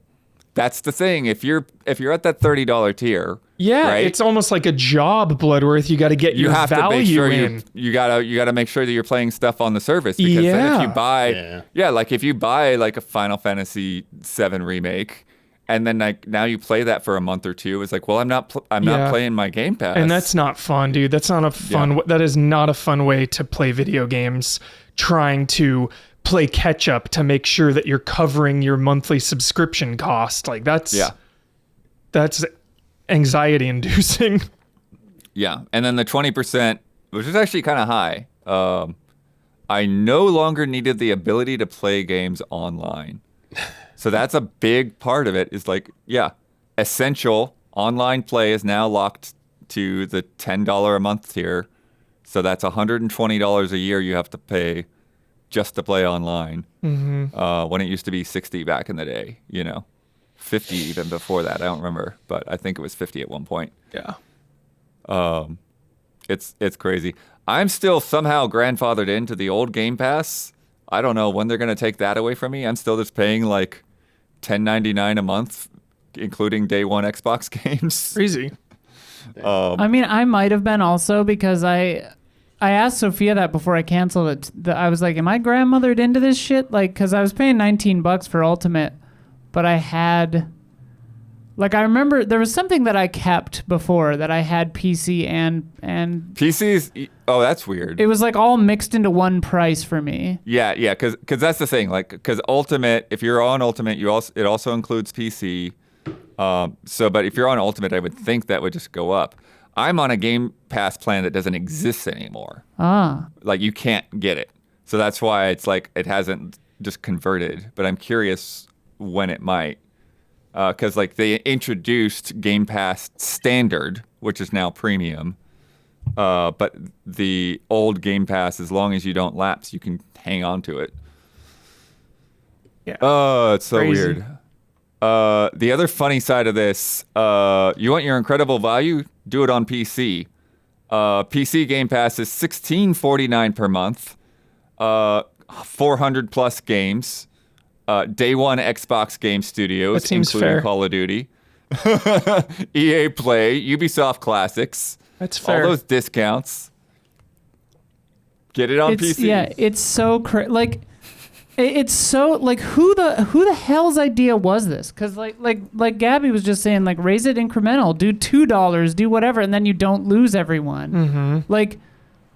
That's the thing. If you're at that $30 tier, yeah, right? It's almost like a job, Bloodworth. You got to get your have value to make sure in. you gotta make sure that you're playing stuff on the service, because then if you buy, like if you buy like a Final Fantasy VII remake, and then like now you play that for a month or two, it's like, well, I'm not playing my Game Pass, and that's not fun, dude. That's not a fun. That is not a fun way to play video games. Trying to play catch up to make sure that you're covering your monthly subscription cost. Like that's anxiety inducing. Yeah. And then the 20%, which is actually kind of high. I no longer needed the ability to play games online. So that's a big part of it, is like, essential online play is now locked to the $10 a month tier. So that's $120 a year you have to pay just to play online. Mm-hmm. When it used to be $60 back in the day, $50 even before that. I don't remember, but I think it was $50 at one point. Yeah. It's crazy. I'm still somehow grandfathered into the old Game Pass. I don't know when they're going to take that away from me. I'm still just paying like $10.99 a month, including day one Xbox games. Crazy. I mean, I might have been also, because I asked Sophia that before I canceled it. I was like, am I grandmothered into this shit? Like, because I was paying $19 for Ultimate, but I had, like, I remember there was something that I kept before that I had PC and PCs. Oh, that's weird. It was like all mixed into one price for me. Yeah, because that's the thing. Like, because Ultimate, if you're on Ultimate, it also includes PC. But if you're on Ultimate, I would think that would just go up. I'm on a Game Pass plan that doesn't exist anymore. Like, you can't get it. So that's why it's like it hasn't just converted. But I'm curious when it might. Because like they introduced Game Pass Standard, which is now Premium. But the old Game Pass, as long as you don't lapse, you can hang on to it. Yeah. Oh, it's so Crazy. weird. The other funny side of this, you want your incredible value? Do it on PC. PC Game Pass is $16.49 per month, 400 plus games, day one Xbox Game Studios, That seems including fair. Call of Duty, EA Play, Ubisoft Classics, That's fair. all those discounts. Get it on PC. Yeah, it's so like. It's so like who the hell's idea was this? Because like Gabby was just saying, like, raise it incremental, do $2, do whatever, and then you don't lose everyone. Mm-hmm. Like,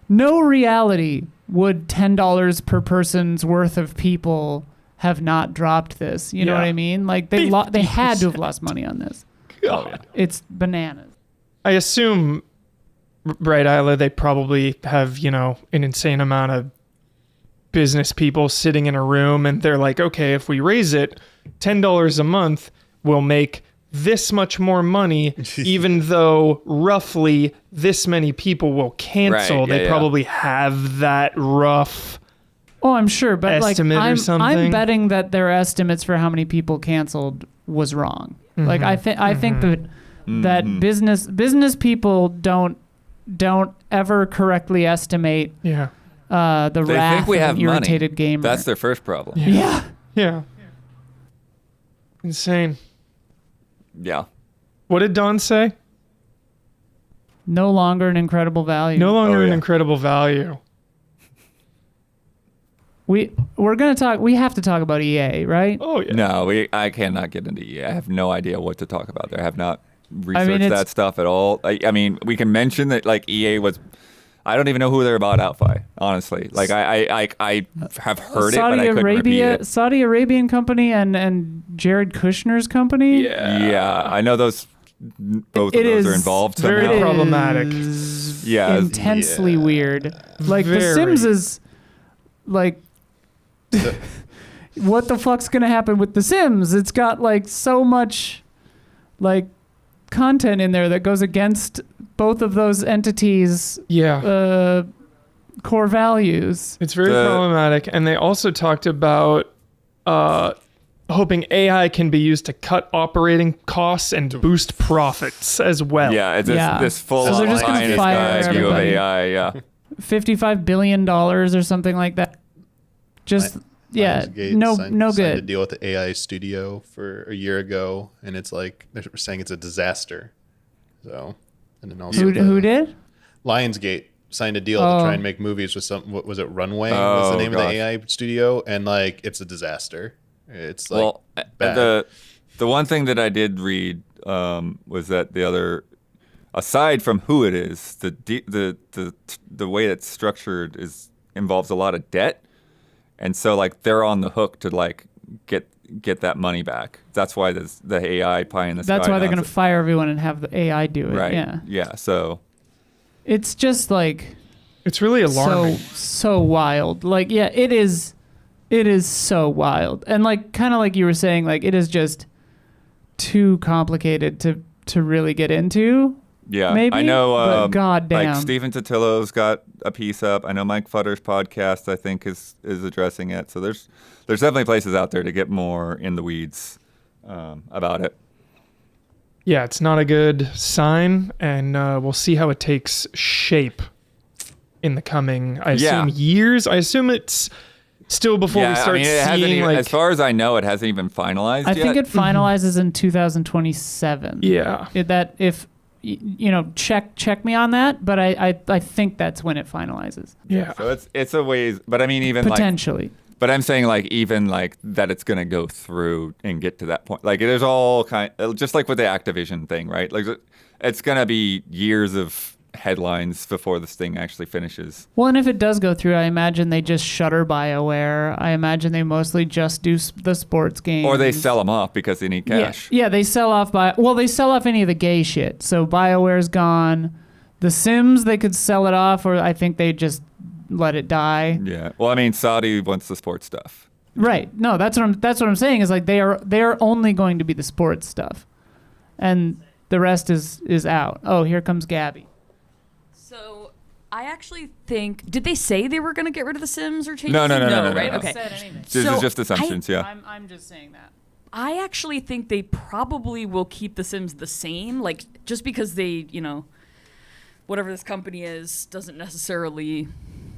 no reality would $10 per person's worth of people have not dropped this. You know what I mean? Like they had to have lost money on this. God. It's bananas. I assume, right, Isla, they probably have, an insane amount of business people sitting in a room, and they're like, okay, if we raise it $10 a month, we'll make this much more money, even though roughly this many people will cancel. Right, they probably have that rough Oh, I'm sure, but like estimate or I'm something. betting that their estimates for how many people canceled was wrong. Like I think that business people don't ever correctly estimate Yeah. The They wrath think we of have an irritated money. gamer. That's their first problem. Yeah. Yeah. Insane. Yeah. What did Don say? No longer an incredible value. No longer Oh, an yeah. incredible value. We're gonna talk. We have to talk about EA, right? Oh, yeah. No, I cannot get into EA. I have no idea what to talk about there. I have not researched it's- that stuff at all. I mean, we can mention that like EA was. I don't even know who they're about out by, honestly. Like I have heard it, but I couldn't repeat it. Saudi Arabian company and Jared Kushner's company. Yeah, I know those both It of those is are involved very somehow. problematic. Yeah. Intensely weird. Like The Very. Sims is like what the fuck's gonna happen with The Sims? It's got like so much like content in there that goes against both of those entities' Yeah. core values. It's very problematic. And they also talked about hoping AI can be used to cut operating costs and boost profits as well. Yeah, it's this full So they're just gonna pie in the fire sky view of everybody. AI. Yeah. $55 billion or something like that. Just Lionsgate no signed a good. deal with the AI studio for a year ago, and it's like they're saying it's a disaster. So, and then also Who did? Lionsgate signed a deal to try and make movies with some. What was it? Runway was the name of the AI studio, and like it's a disaster. It's like bad. The one thing that I did read was that the other, aside from who it is, the way it's structured involves a lot of debt, and so like they're on the hook to like get that money back. That's why the AI pie in the sky. That's why they're gonna fire everyone and have the AI do it. Right. Yeah. Yeah. So It's just like It's really alarming. so wild. Like it is so wild. And like kind of like you were saying, like it is just too complicated to really get into. yeah, Maybe, I know. but goddamn. Like Stephen Totillo's got a piece up. I know Mike Futter's podcast, I think, is addressing it. So there's definitely places out there to get more in the weeds about it. Yeah, it's not a good sign, and we'll see how it takes shape in the coming, I assume, years. I assume it's still before we start it hasn't seeing, even, like... as far as I know, it hasn't even finalized I yet. think it finalizes in 2027. Yeah. Check me on that, but I think that's when it finalizes. Yeah. So it's a ways, but I mean, even Potentially. but I'm saying like even like that it's gonna go through and get to that point. Like there's all just like with the Activision thing, right? Like it's gonna be years of headlines before this thing actually finishes. Well, and if it does go through, I imagine they just shutter BioWare. I imagine they mostly just do the sports games. Or they sell them off because they need cash. Yeah, they sell off they sell off any of the gay shit. So BioWare's gone. The Sims, they could sell it off, or I think they just let it die. Yeah. Well, I mean, Saudi wants the sports stuff. Right. No, that's what I'm saying is like they are only going to be the sports stuff. And the rest is out. Oh, here comes Gabby. So I actually think, did they say they were going to get rid of The Sims or change No, it? no. Right? No. Okay. This is just assumptions, yeah. I'm just saying that. I actually think they probably will keep The Sims the same, like just because they, whatever this company is doesn't necessarily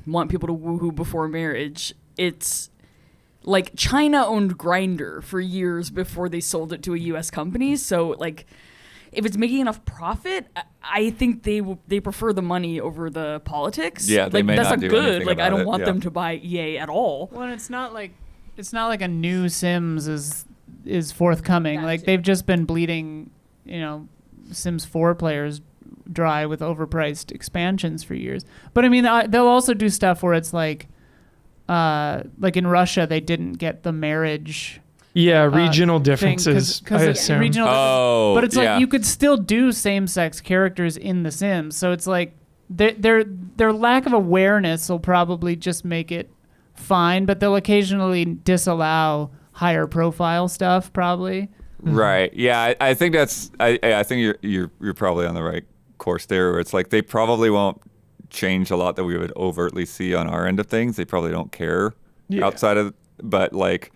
want people to woohoo before marriage. It's like China owned Grindr for years before they sold it to a US company, so like if it's making enough profit, I think they prefer the money over the politics. Yeah, they like may that's not not do good. anything Like I about don't it, want yeah. them to buy EA at all. Well, it's not like a new Sims is forthcoming. That Like too. they've just been bleeding, Sims 4 players dry with overpriced expansions for years. But I mean, they'll also do stuff where it's like in Russia they didn't get the marriage. Yeah, regional thing, differences, 'cause I it's assume. regional Oh, but it's yeah. like you could still do same-sex characters in The Sims. So it's like their lack of awareness will probably just make it fine, but they'll occasionally disallow higher profile stuff probably. Right. Yeah, I think that's I think you're probably on the right course there, where it's like they probably won't change a lot that we would overtly see on our end of things. They probably don't care outside of, but like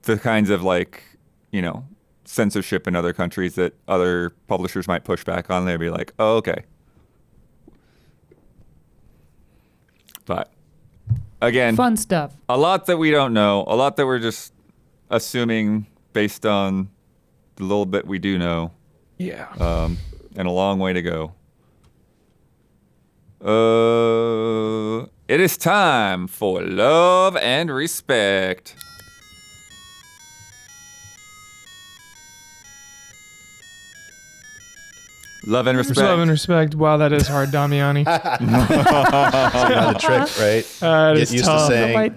the kinds of like, censorship in other countries that other publishers might push back on, they'd be like, oh, okay. But again, Fun stuff. a lot that we don't know, a lot that we're just assuming based on the little bit we do know, Yeah. and a long way to go. It is time for love and respect. Love and respect. Love and respect. Wow, that is hard, Damiani. Not a trick, right? That Get is used tough. to saying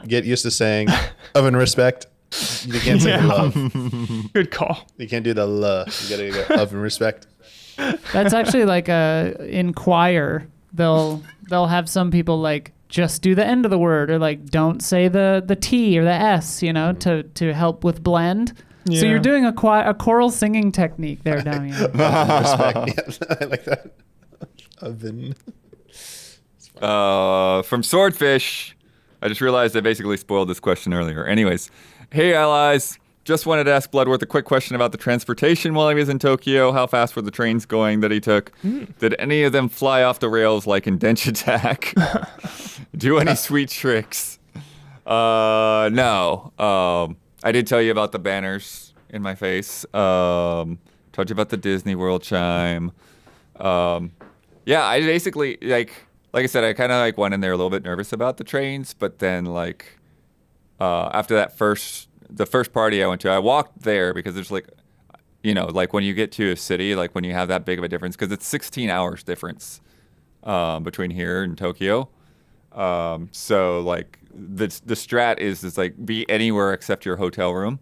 get used to saying of and respect. You can't say Yeah. love. Good call. You can't do the you gotta go of and respect. That's actually like in choir. They'll have some people like just do the end of the word, or like don't say the T or the S, you know, to help with blend. Yeah. So you're doing a choral singing technique there, Demi. Respect. Yeah, I like that. Oven. From Swordfish, I just realized I basically spoiled this question earlier. Anyways, hey allies, just wanted to ask Bloodworth a quick question about the transportation while he was in Tokyo. How fast were the trains going that he took? Did any of them fly off the rails like in Dench Attack? Do any sweet tricks? No. I did tell you about the banners in my face. Told you about the Disney World chime. Yeah, I basically like I said, I kind of like went in there a little bit nervous about the trains, but then like after the first party I went to, I walked there because there's like, you know, like when you get to a city, like when you have that big of a difference, because it's 16 hours difference between here and Tokyo. So like the strat is like be anywhere except your hotel room.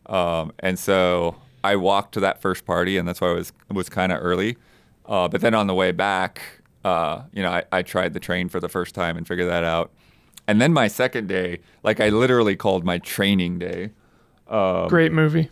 And so I walked to that first party, and that's why I was kind of early. But then on the way back, you know, I tried the train for the first time and figured that out. And then my second day, like I literally called my training day. Great movie.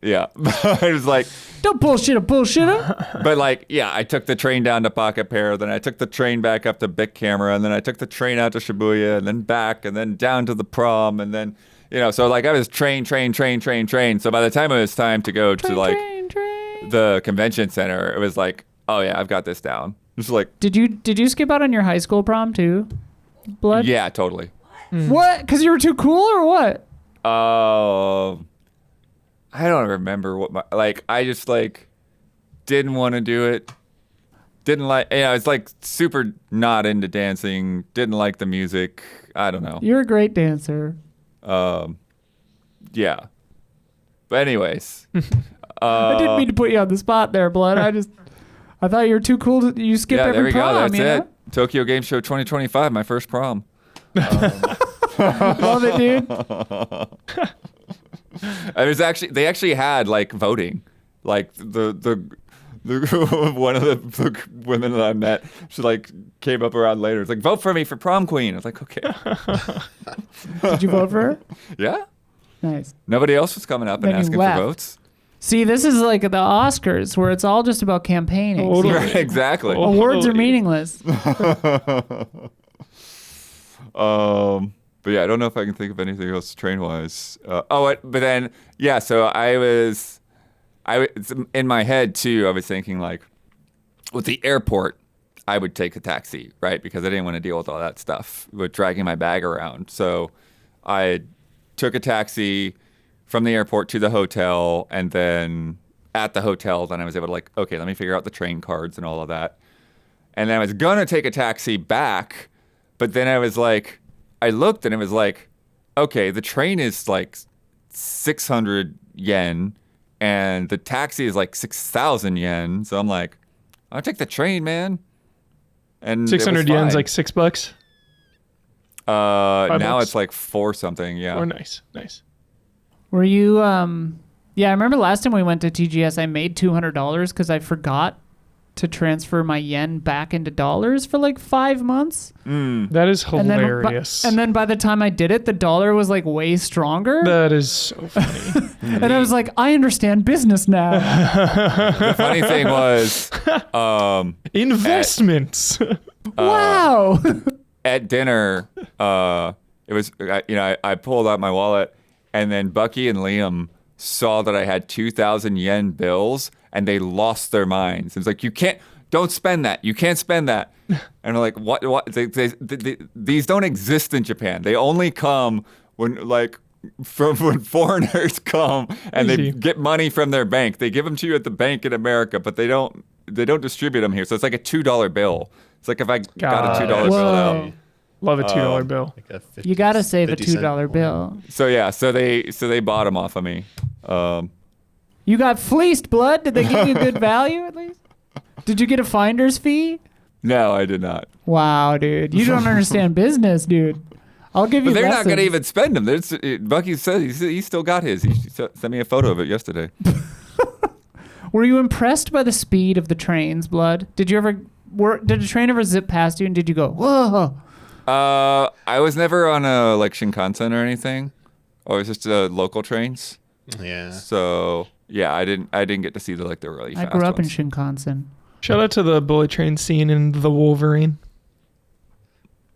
Yeah. It was like, Don't bullshit a bullshitter. but like, yeah, I took the train down to Pocket Pair, then I took the train back up to Bic Camera, and then I took the train out to Shibuya, and then back, and then down to the prom, and then, you know, so like I was train. So by the time it was time to go to like the convention center, it was like, oh yeah, I've got this down. It's like, Did you skip out on your high school prom too, Blood? yeah, totally. What? Because you were too cool, or what? I don't remember what I just like didn't want to do it. Didn't like, you know, it's like super not into dancing. Didn't like the music. I don't know. You're a great dancer. Yeah. But anyways, I didn't mean to put you on the spot there, Blood. I thought you were too cool to you skip yeah, every there we prom. go. That's you it. know? Tokyo Game Show 2025, my first prom. Love it, dude. They actually had like voting, like the one of the women that I met, she like came up around later. It's like, vote for me for prom queen. I was like, okay. Did you vote for her? Yeah. Nice. Nobody else was coming up and Then you asking left. for votes. See, this is like the Oscars, where it's all just about campaigning. Totally. Right, exactly. Awards are meaningless. But yeah, I don't know if I can think of anything else train wise. But then yeah, so I was in my head too. I was thinking like, with the airport, I would take a taxi, right? Because I didn't want to deal with all that stuff with dragging my bag around. So I took a taxi from the airport to the hotel, and then at the hotel, then I was able to like, okay, let me figure out the train cards and all of that. And then I was gonna take a taxi back, but then I was like, I looked and it was like, okay, the train is like 600 yen and the taxi is like 6,000 yen. So I'm like, I'll take the train, man. And 600 yen's like $6. now $5. it's like 4 something. Yeah. Oh, nice. Were you? Yeah, I remember last time we went to TGS, I made $200 because I forgot to transfer my yen back into dollars for like 5 months. That is hilarious. And then by the time I did it, the dollar was like way stronger. That is so funny. And I was like, I understand business now. The funny thing was, Investments. Wow. at dinner, it was, I pulled out my wallet, and then Bucky and Liam saw that I had 2,000 yen bills, and they lost their minds. It's like, don't spend that. You can't spend that. And I'm like, what? These don't exist in Japan. They only come when foreigners come and Easy. they get money from their bank. They give them to you at the bank in America, but they don't distribute them here. So it's like a $2 bill. It's like if I got a $2 bill Whoa. out. Love a $2 bill. Like a 50, You got to save a 50 cent $2 coin. bill. So yeah, so they bought them off of me. You got fleeced, Blood. Did they give you good value at least? Did you get a finder's fee? No, I did not. Wow, dude. You don't understand business, dude. I'll give you But they're not going to lessons. even spend them. Bucky said he still got his. He sent me a photo of it yesterday. Were you impressed by the speed of the trains, Blood? Did a train ever zip past you and did you go, whoa? I was never on a like Shinkansen or anything. I was just local trains. Yeah. So yeah, I didn't get to see the really I fast grew up ones. in Shinkansen. Shout out to the bullet train scene in The Wolverine.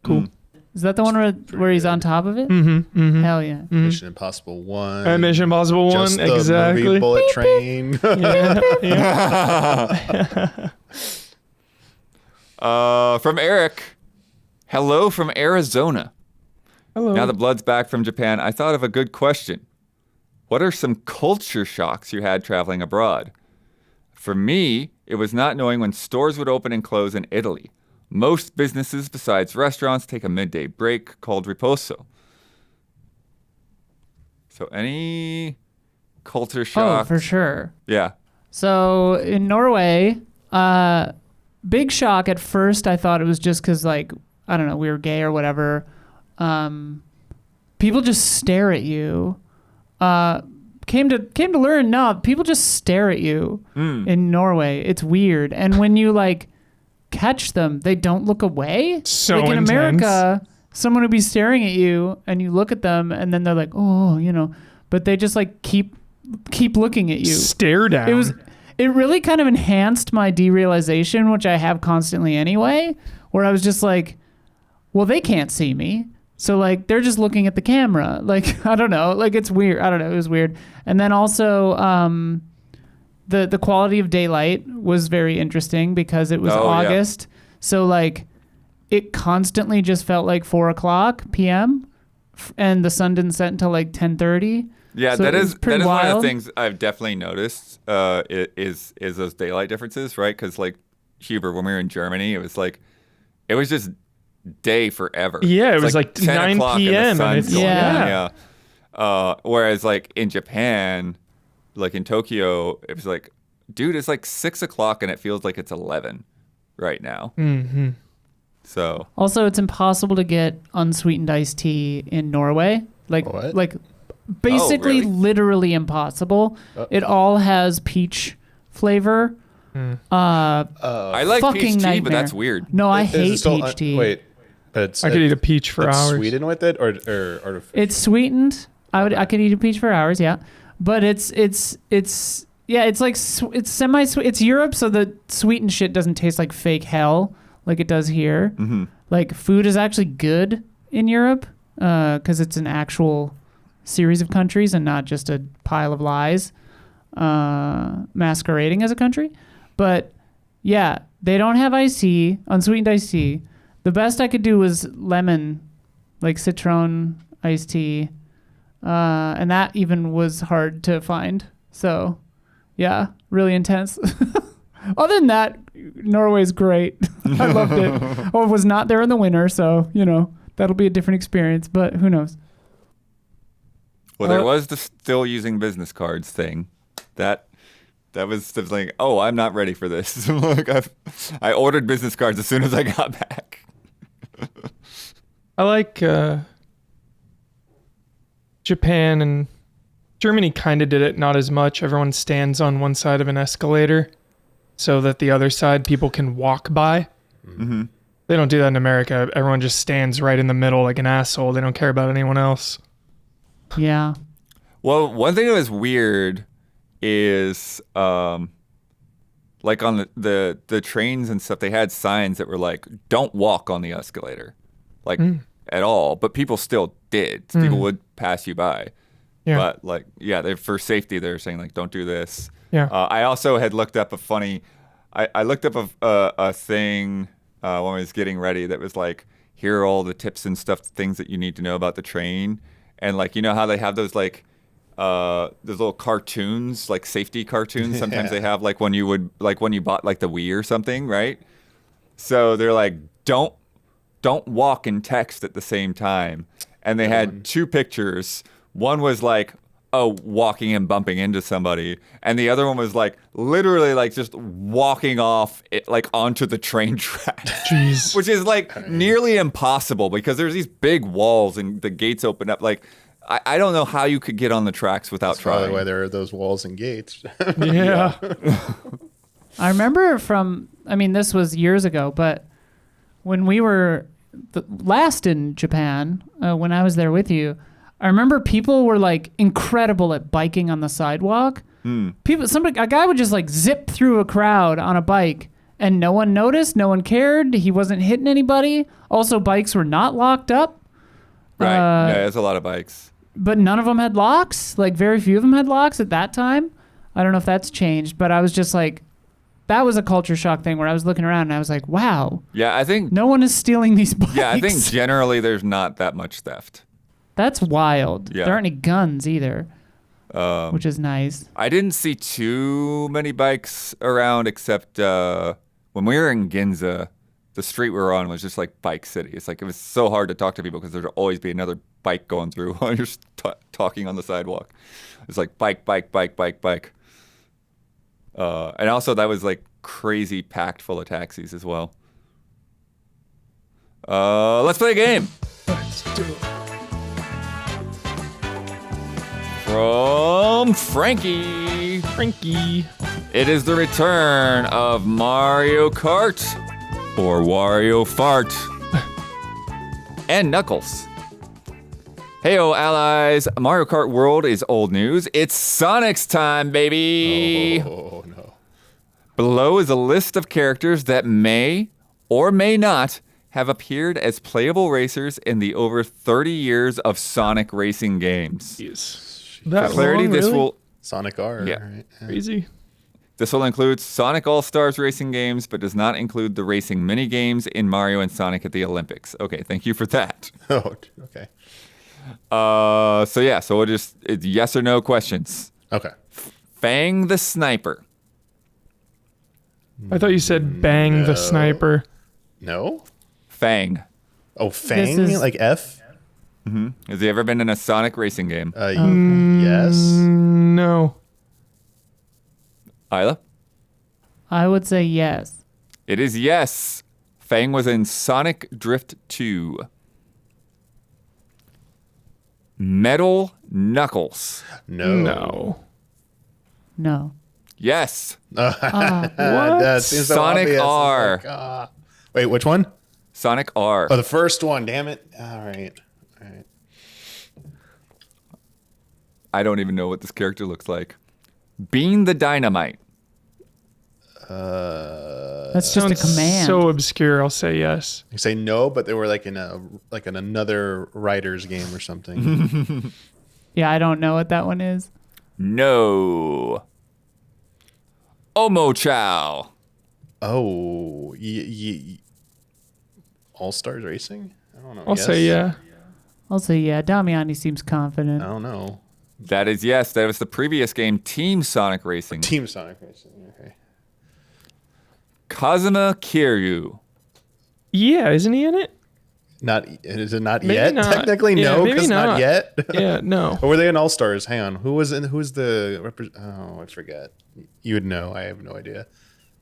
Cool. Is that the one where he's on top of it? Mm-hmm. Hell yeah. Mission Impossible 1. Mission Impossible 1, Just the exactly. movie Bullet Train. From Eric. Hello from Arizona. Hello. Now the Blood's back from Japan, I thought of a good question. What are some culture shocks you had traveling abroad? For me, it was not knowing when stores would open and close in Italy. Most businesses besides restaurants take a midday break called riposo. So any culture shocks? Oh, for sure. Yeah. So in Norway, big shock at first. I thought it was just because, like, I don't know, we were gay or whatever. People just stare at you. Came to learn, no, people just stare at you in Norway. It's weird. And when you like catch them, they don't look away. So like in intense. America, someone would be staring at you and you look at them and then they're like, oh, but they just like keep looking at you. Stare down. It really kind of enhanced my derealization, which I have constantly anyway, where I was just like, well, they can't see me. So like they're just looking at the camera. Like, I don't know. Like it's weird. I don't know. It was weird. And then also the quality of daylight was very interesting because it was August. Yeah. So like it constantly just felt like 4:00 p.m. and the sun didn't set until like 10:30. Yeah, so that is wild. One of the things I've definitely noticed is those daylight differences, right? Because like Huber, when we were in Germany, it was just day forever. Yeah, it was like 10 9 p.m. and and it's whereas like in Japan, like in Tokyo, it was like, dude, it's like 6:00 and it feels like it's 11 right now. Mm-hmm. So also, it's impossible to get unsweetened iced tea in Norway. Like basically, literally impossible. It all has peach flavor. I like fucking peach tea, nightmare. but that's weird. No, I hate peach tea. Wait, but I could eat a peach for hours. Sweetened with it or artificial? It's sweetened. I could eat a peach for hours. Yeah, but it's like it's semi-sweet. It's Europe, so the sweetened shit doesn't taste like fake hell like it does here. Mm-hmm. Like food is actually good in Europe because it's an actual series of countries and not just a pile of lies masquerading as a country. But yeah, they don't have iced tea, unsweetened iced tea. The best I could do was lemon, like citron iced tea. And that even was hard to find. So yeah, really intense. Other than that, Norway's great. I loved it. I was not there in the winter, so, that'll be a different experience, but who knows? Well, there was the still using business cards thing. That was like, oh, I'm not ready for this. Look, I ordered business cards as soon as I got back. I like Japan and Germany kind of did it, not as much. Everyone stands on one side of an escalator so that the other side people can walk by. Mm-hmm. They don't do that in America. Everyone just stands right in the middle like an asshole. They don't care about anyone else. Yeah. Well, one thing that was weird is like on the trains and stuff, they had signs that were like, don't walk on the escalator, like at all. But people still did. People would pass you by. Yeah. But like, yeah, for safety, they're saying like, don't do this. Yeah. I also had looked up I looked up a thing when I was getting ready that was like, here are all the tips and stuff, things that you need to know about the train. And like, you know how they have those like, those little cartoons, like safety cartoons. Sometimes they have like when you bought like the Wii or something, right? So they're like, don't walk and text at the same time. And they had two pictures. One was like, oh, walking and bumping into somebody. And the other one was like literally like just walking off like onto the train track. Jeez. Which is like nearly impossible because there's these big walls and the gates open up. Like I don't know how you could get on the tracks without That's probably trying. why there are those walls and gates. Yeah. I remember this was years ago, but when we were last in Japan, when I was there with you, I remember people were like incredible at biking on the sidewalk. A guy would just like zip through a crowd on a bike and no one noticed, no one cared. He wasn't hitting anybody. Also, bikes were not locked up. Right. Yeah, there's a lot of bikes. But none of them had locks. Like very few of them had locks at that time. I don't know if that's changed, but I was just like, that was a culture shock thing where I was looking around and I was like, wow. Yeah, I think. No one is stealing these bikes. Yeah, I think generally there's not that much theft. That's wild. Yeah. There aren't any guns either, which is nice. I didn't see too many bikes around except when we were in Ginza, the street we were on was just like bike city. It's like it was so hard to talk to people because there'd always be another bike going through while you're talking on the sidewalk. It's like bike. And also that was like crazy packed full of taxis as well. Let's play a game. Let's do it. From Frankie. It is the return of Mario Kart, or Wario Fart, and Knuckles. Heyo, allies. Mario Kart World is old news. It's Sonic's time, baby. Oh, no. Below is a list of characters that may or may not have appeared as playable racers in the over 30 years of Sonic racing games. Jeez. For That clarity, long, this really? will Sonic R. Yeah. Right? Crazy. This will include Sonic All-Stars racing games, but does not include the racing mini-games in Mario and Sonic at the Olympics. Okay, thank you for that. Oh, okay. So we'll just, it's yes or no questions. Okay. Fang the Sniper. I thought you said bang the sniper. No? Fang. Oh, Fang? is- Like F? Has he ever been in a Sonic racing game? Yes. No. Isla? I would say yes. It is yes. Fang was in Sonic Drift 2. Metal Knuckles. No. No. Yes. That seems so Sonic obvious. R. Like, wait, which one? Sonic R. Oh, the first one. Damn it. All right. I don't even know what this character looks like. Bean the Dynamite. That's just a Sounds command. so obscure. I'll say yes. You say no, but they were like in another writer's game or something. Yeah, I don't know what that one is. No. Omo Chow. Oh, All Stars Racing? I don't know. I'll say yeah. I'll say yeah. Damiani seems I confident. don't know. That is yes. That was the previous game, Team Sonic Racing. Team Sonic Racing. Okay. Kazuma Kiryu. Yeah, isn't he in it? Not is it not Maybe yet? not. Technically, Yeah, no, maybe because not not. yet. Yeah, no. Or were they in All Stars? Hang on. Who's the I forget. You would know. I have no idea.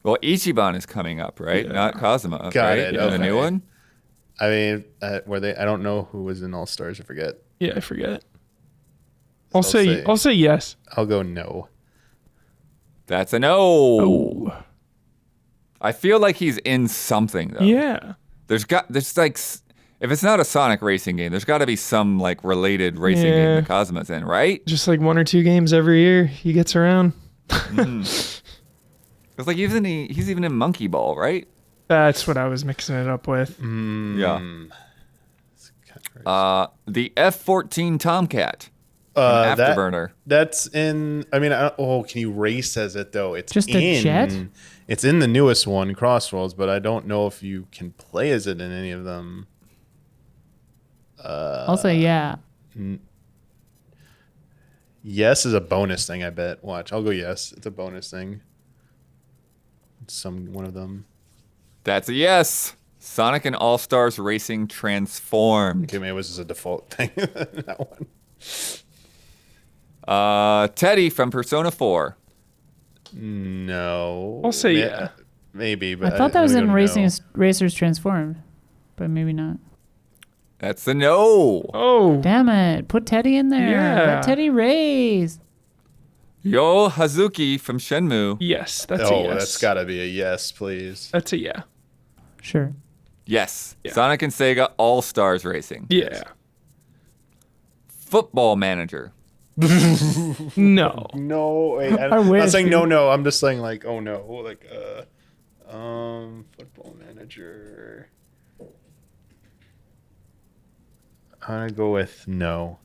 Well, Ichiban is coming up, right? Yeah. Not Kazuma. Got right? it, In the new okay. one? I mean, were they? I don't know who was in All Stars. I forget. Yeah, I forget. I'll I'll say yes. I'll go no. That's a no. Oh. I feel like he's in something though. Yeah. There's like if it's not a Sonic racing game, there's got to be some like related racing game Yeah. that Kazuma's in, right? Just like 1 or 2 games every year he gets around. It's like he's even in Monkey Ball, right? That's what I was mixing it up with. Yeah. The F-14 Tomcat. Afterburner. That's in. I mean, can you race as it though? It's Just a jet? It's in the newest one, Crossroads, but I don't know if you can play as it in any of them. I'll say yeah. Yes is a bonus thing, I bet. Watch, I'll go yes. It's a bonus thing. It's one of them. That's a yes. Sonic and All-Stars Racing Transformed. Okay, maybe it was just a default thing. That one. Teddy from Persona 4. No. I'll say yeah. Maybe, but I thought that was I'm in gonna go no. Racers Transformed, but maybe not. That's a no. Oh. Damn it. Put Teddy in there. Yeah. Let Teddy raise. Yo Hazuki from Shenmue. Yes, that's a yes. That's got to be a yes, please. That's a yeah. Sure. Yes. Yeah. Sonic and Sega All-Stars Racing. Yeah. Football Manager. No. No, wait. I I'm wish, not saying dude. no. I'm just saying like, oh no. Like, Football Manager. I'm going to go with no.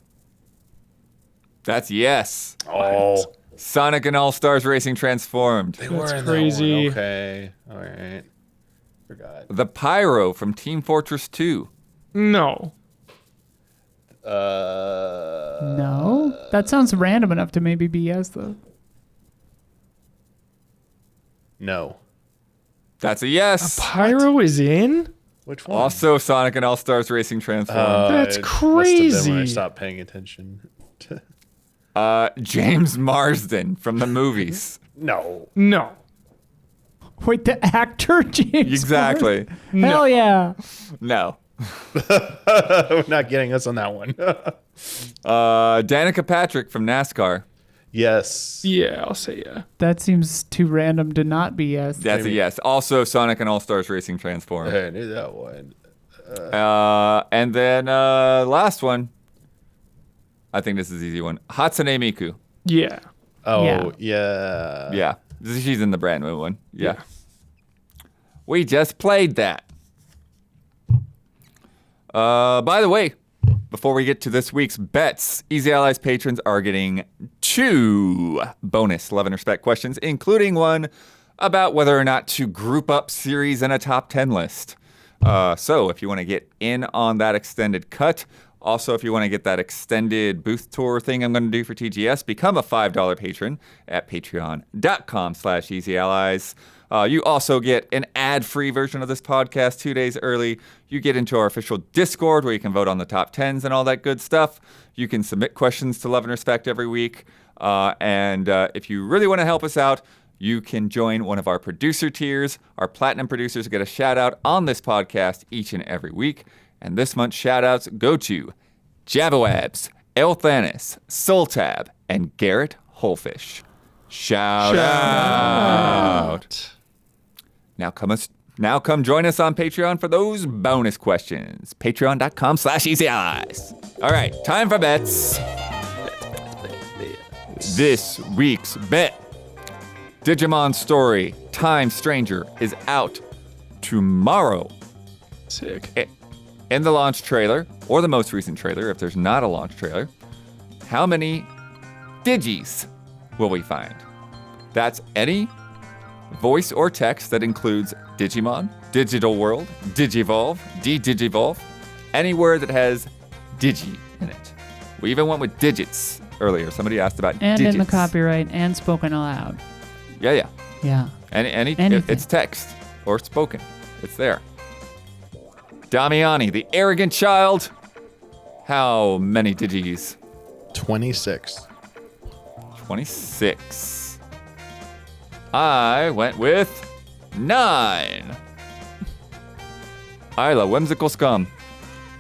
That's yes. Oh. Sonic and All-Stars Racing Transformed. They That's were in crazy. That one. Okay. All right. Forgot. The Pyro from Team Fortress 2. No. No? That sounds random enough to maybe be yes, though. No. That's a yes. Pyro is in? Which one? Also Sonic and All-Stars Racing Transformed. That's It must have been when I crazy. stopped paying attention. James Marsden from the movies. No. No. Wait, the actor James Exactly. Marsden? Hell yeah. No. We're not getting us on that one. Danica Patrick from NASCAR. Yes. Yeah, I'll say yeah. That seems too random to not be yes. That's a yes. Also Sonic and All-Stars Racing Transformed. I knew that one. And then last one. I think this is an easy one. Hatsune Miku. Yeah. Oh, yeah. Yeah. She's in the brand new one. Yeah. We just played that. By the way, before we get to this week's bets, Easy Allies patrons are getting 2 bonus Love and Respect questions, including one about whether or not to group up series in a top 10 list. So if you want to get in on that extended cut, also if you want to get that extended booth tour thing I'm going to do for TGS, become a $5 patron at patreon.com/easyallies. You also get an ad-free version of this podcast 2 days early. You get into our official Discord where you can vote on the top 10s and all that good stuff. You can submit questions to Love and Respect every week. And if you really want to help us out, you can join one of our producer tiers. Our platinum producers get a shout out on this podcast each and every week. And this month's shout outs go to Javawabs, Elthanis, Sultab, and Garrett Holfish. Shout out. Now come join us on Patreon for those bonus questions. Patreon.com/easyallies. All right, time for bets. This week's bet. Digimon Story Time Stranger is out tomorrow. Sick. In the launch trailer, or the most recent trailer, if there's not a launch trailer, how many Digis will we find? That's any voice or text that includes Digimon, Digital World, Digivolve, D-Digivolve, any word that has Digi in it. We even went with digits earlier. Somebody asked about And digits. in the copyright and spoken aloud. Yeah. Yeah. Anything. It's text or spoken. It's there. Damiani, the arrogant child. How many Digis? 26. 26. I went with 9. Isla, whimsical scum.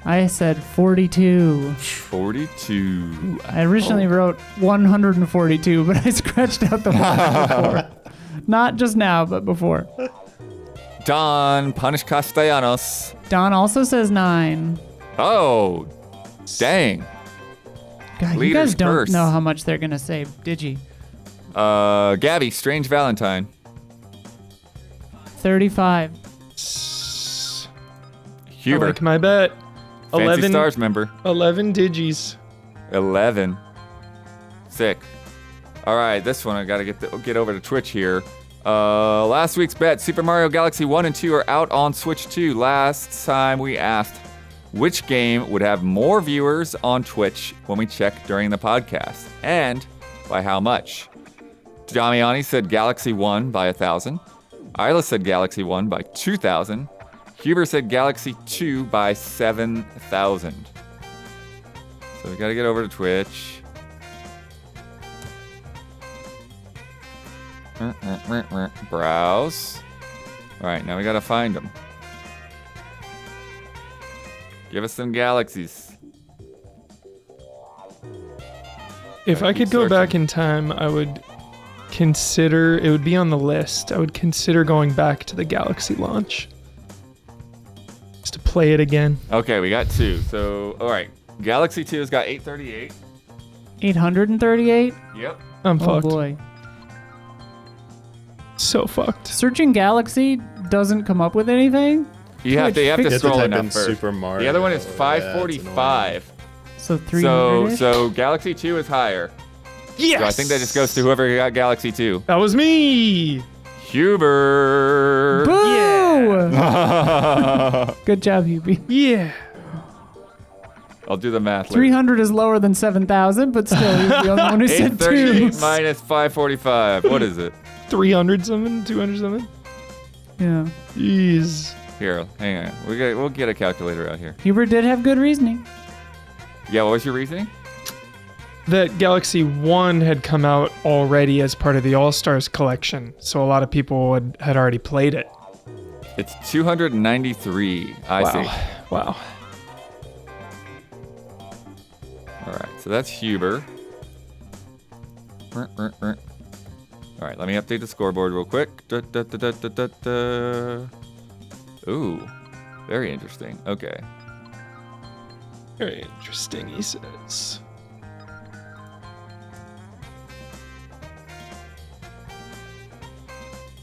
I said 42. 42. I originally wrote 142, but I scratched out the one before. Not just now, but before. Don, Punish Castellanos. Don also says 9. Oh, dang. God, you Leaders guys don't first. know how much they're going to say, did you? Gabby, Strange Valentine. 35. I Huber, like my bet. Fancy 11, Stars member. 11 Digis. 11. Sick. All right, this one I gotta get over to Twitch here. Last week's bet: Super Mario Galaxy 1 and 2 are out on Switch 2. Last time we asked which game would have more viewers on Twitch when we check during the podcast, and by how much. Damiani said Galaxy 1 by 1,000. Isla said Galaxy 1 by 2,000. Huber said Galaxy 2 by 7,000. So we gotta get over to Twitch. Browse. All right, now we gotta find them. Give us some galaxies. If I could keep go searching. back in time, I would consider, it would be on the list. I would consider going back to the Galaxy launch. Just to play it again. Okay, we got 2. So, all right. Galaxy 2 has got 838. 838? Yep. I'm Oh fucked. boy. So fucked. Searching Galaxy doesn't come up with anything? You have to You have to scroll type enough in first. Super Mario. The other one is Yeah, 545. So 300. So Galaxy 2 is higher. Yes! So I think that just goes to whoever got Galaxy 2. That was me! Huber. Boo! I'll Good job, Hubie. Yeah. do the math later. 300 is lower than 7,000, but still, he's the only one who said 2. 838 minus 545. What is it? 300 something? 200 something? Yeah. Jeez. Here, hang on. We'll get a calculator out here. Hubert did have good reasoning. Yeah, what was your reasoning? That Galaxy 1 had come out already as part of the All-Stars collection, so a lot of people had already played it. It's 293. I see. Wow. All right, so that's Huber. All right, let me update the scoreboard real quick. Ooh, very interesting. Okay. Very interesting, he says.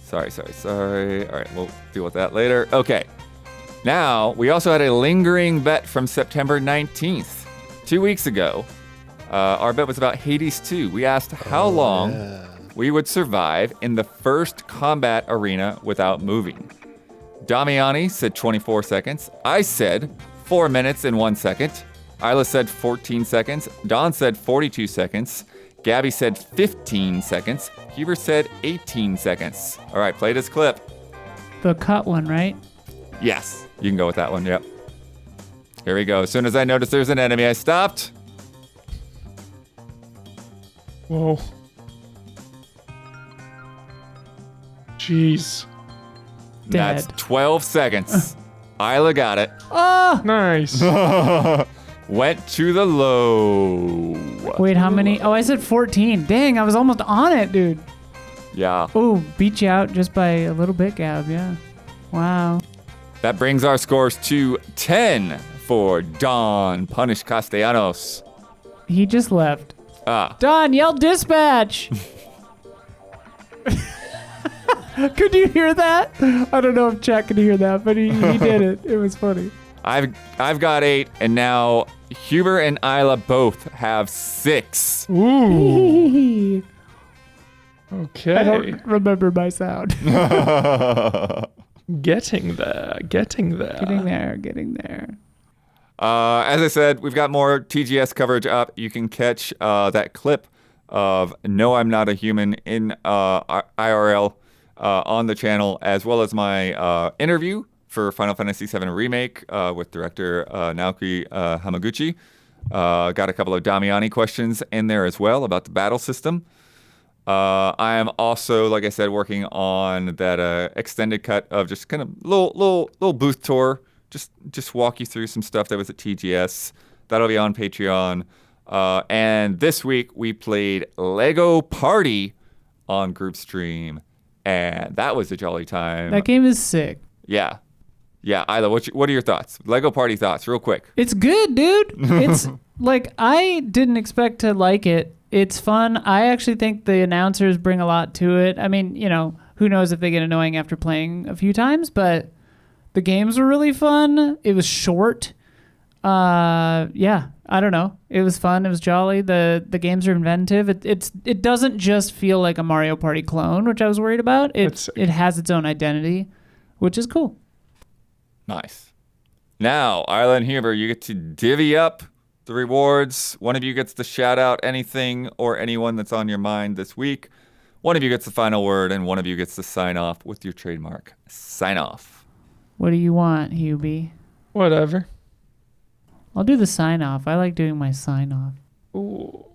Sorry. All right, we'll deal with that later. Okay. Now, we also had a lingering bet from September 19th, 2 weeks ago. Our bet was about Hades 2. We asked how long we would survive in the first combat arena without moving. Damiani said 24 seconds. I said 4 minutes and 1 second. Isla said 14 seconds. Don said 42 seconds. Gabby said 15 seconds. Huber said 18 seconds. All right, play this clip. The cut one, right? Yes, you can go with that one. Yep. Here we go. As soon as I noticed there's an enemy, I stopped. Whoa. Jeez. That's Dead. 12 seconds. Isla got it. Oh! Nice. Went to the low. Wait, how many? Oh, I said 14. Dang, I was almost on it, dude. Yeah. Oh, beat you out just by a little bit, Gab. Yeah. Wow. That brings our scores to 10 for Don Punish Castellanos. He just left. Ah. Don, yell dispatch. Could you hear that? I don't know if Chat could hear that, but he did it. It was funny. I've got 8, and now Huber and Isla both have 6. Ooh. I Okay. don't remember my sound. Getting there. Getting there. As I said, we've got more TGS coverage up. You can catch that clip of No, I'm Not a Human in IRL on the channel, as well as my interview for Final Fantasy VII Remake with director Naoki Hamaguchi. Got a couple of Damiani questions in there as well about the battle system. I am also, like I said, working on that extended cut of just kind of little booth tour. Just walk you through some stuff that was at TGS. That'll be on Patreon. And this week we played Lego Party on Group Stream, and that was a jolly time. That game is sick. Yeah, Isla, what are your thoughts? Lego Party thoughts, real quick. It's good, dude. It's like, I didn't expect to like it. It's fun. I actually think the announcers bring a lot to it. I mean, who knows if they get annoying after playing a few times, but the games were really fun. It was short. Yeah, I don't know. It was fun. It was jolly. The games are inventive. It doesn't just feel like a Mario Party clone, which I was worried about. It has its own identity, which is cool. Nice. Now, Isla and Huber, you get to divvy up the rewards. One of you gets to shout out anything or anyone that's on your mind this week. One of you gets the final word, and one of you gets to sign off with your trademark sign off. What do you want, Hubie? Whatever. I'll do the sign off. I like doing my sign off. Ooh.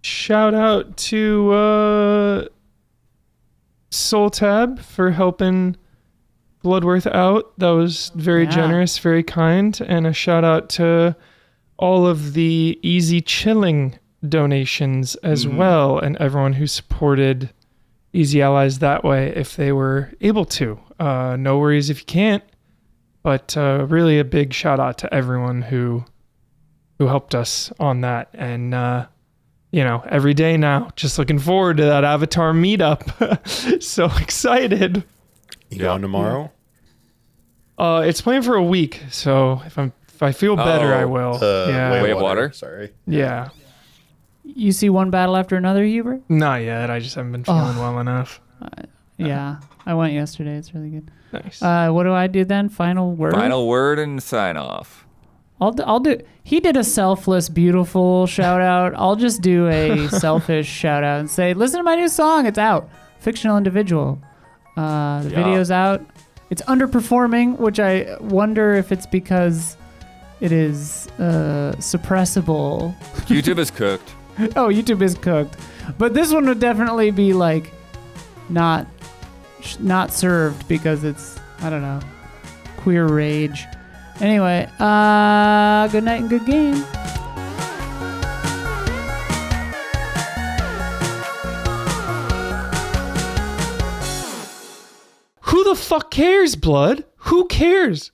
Shout out to SoulTab for helping Bloodworth out. That was very Yeah. generous, very kind. And a shout out to all of the Easy Chilling donations as well, and everyone who supported Easy Allies that way if they were able to. No worries if you can't, but really a big shout out to everyone who helped us on that. And every day now, just looking forward to that Avatar meetup. So excited. You going tomorrow? It's planned for a week, so if I feel better, I will. Yeah. Way of water. Sorry. Yeah. You see one battle after another, Hubert? Not yet. I just haven't been feeling well enough. Yeah. I went yesterday. It's really good. Nice. What do I do then? Final word? Final word and sign off. I'll do. He did a selfless, beautiful shout out. I'll just do a selfish shout out and say, listen to my new song. It's out. Fictional Individual. The video's out. It's underperforming, which I wonder if it's because it is suppressible. YouTube is cooked. Oh, YouTube is cooked. But this one would definitely be like not served because it's, I don't know, queer rage. Anyway, good night and good game. Who the fuck cares, Blood? Who cares?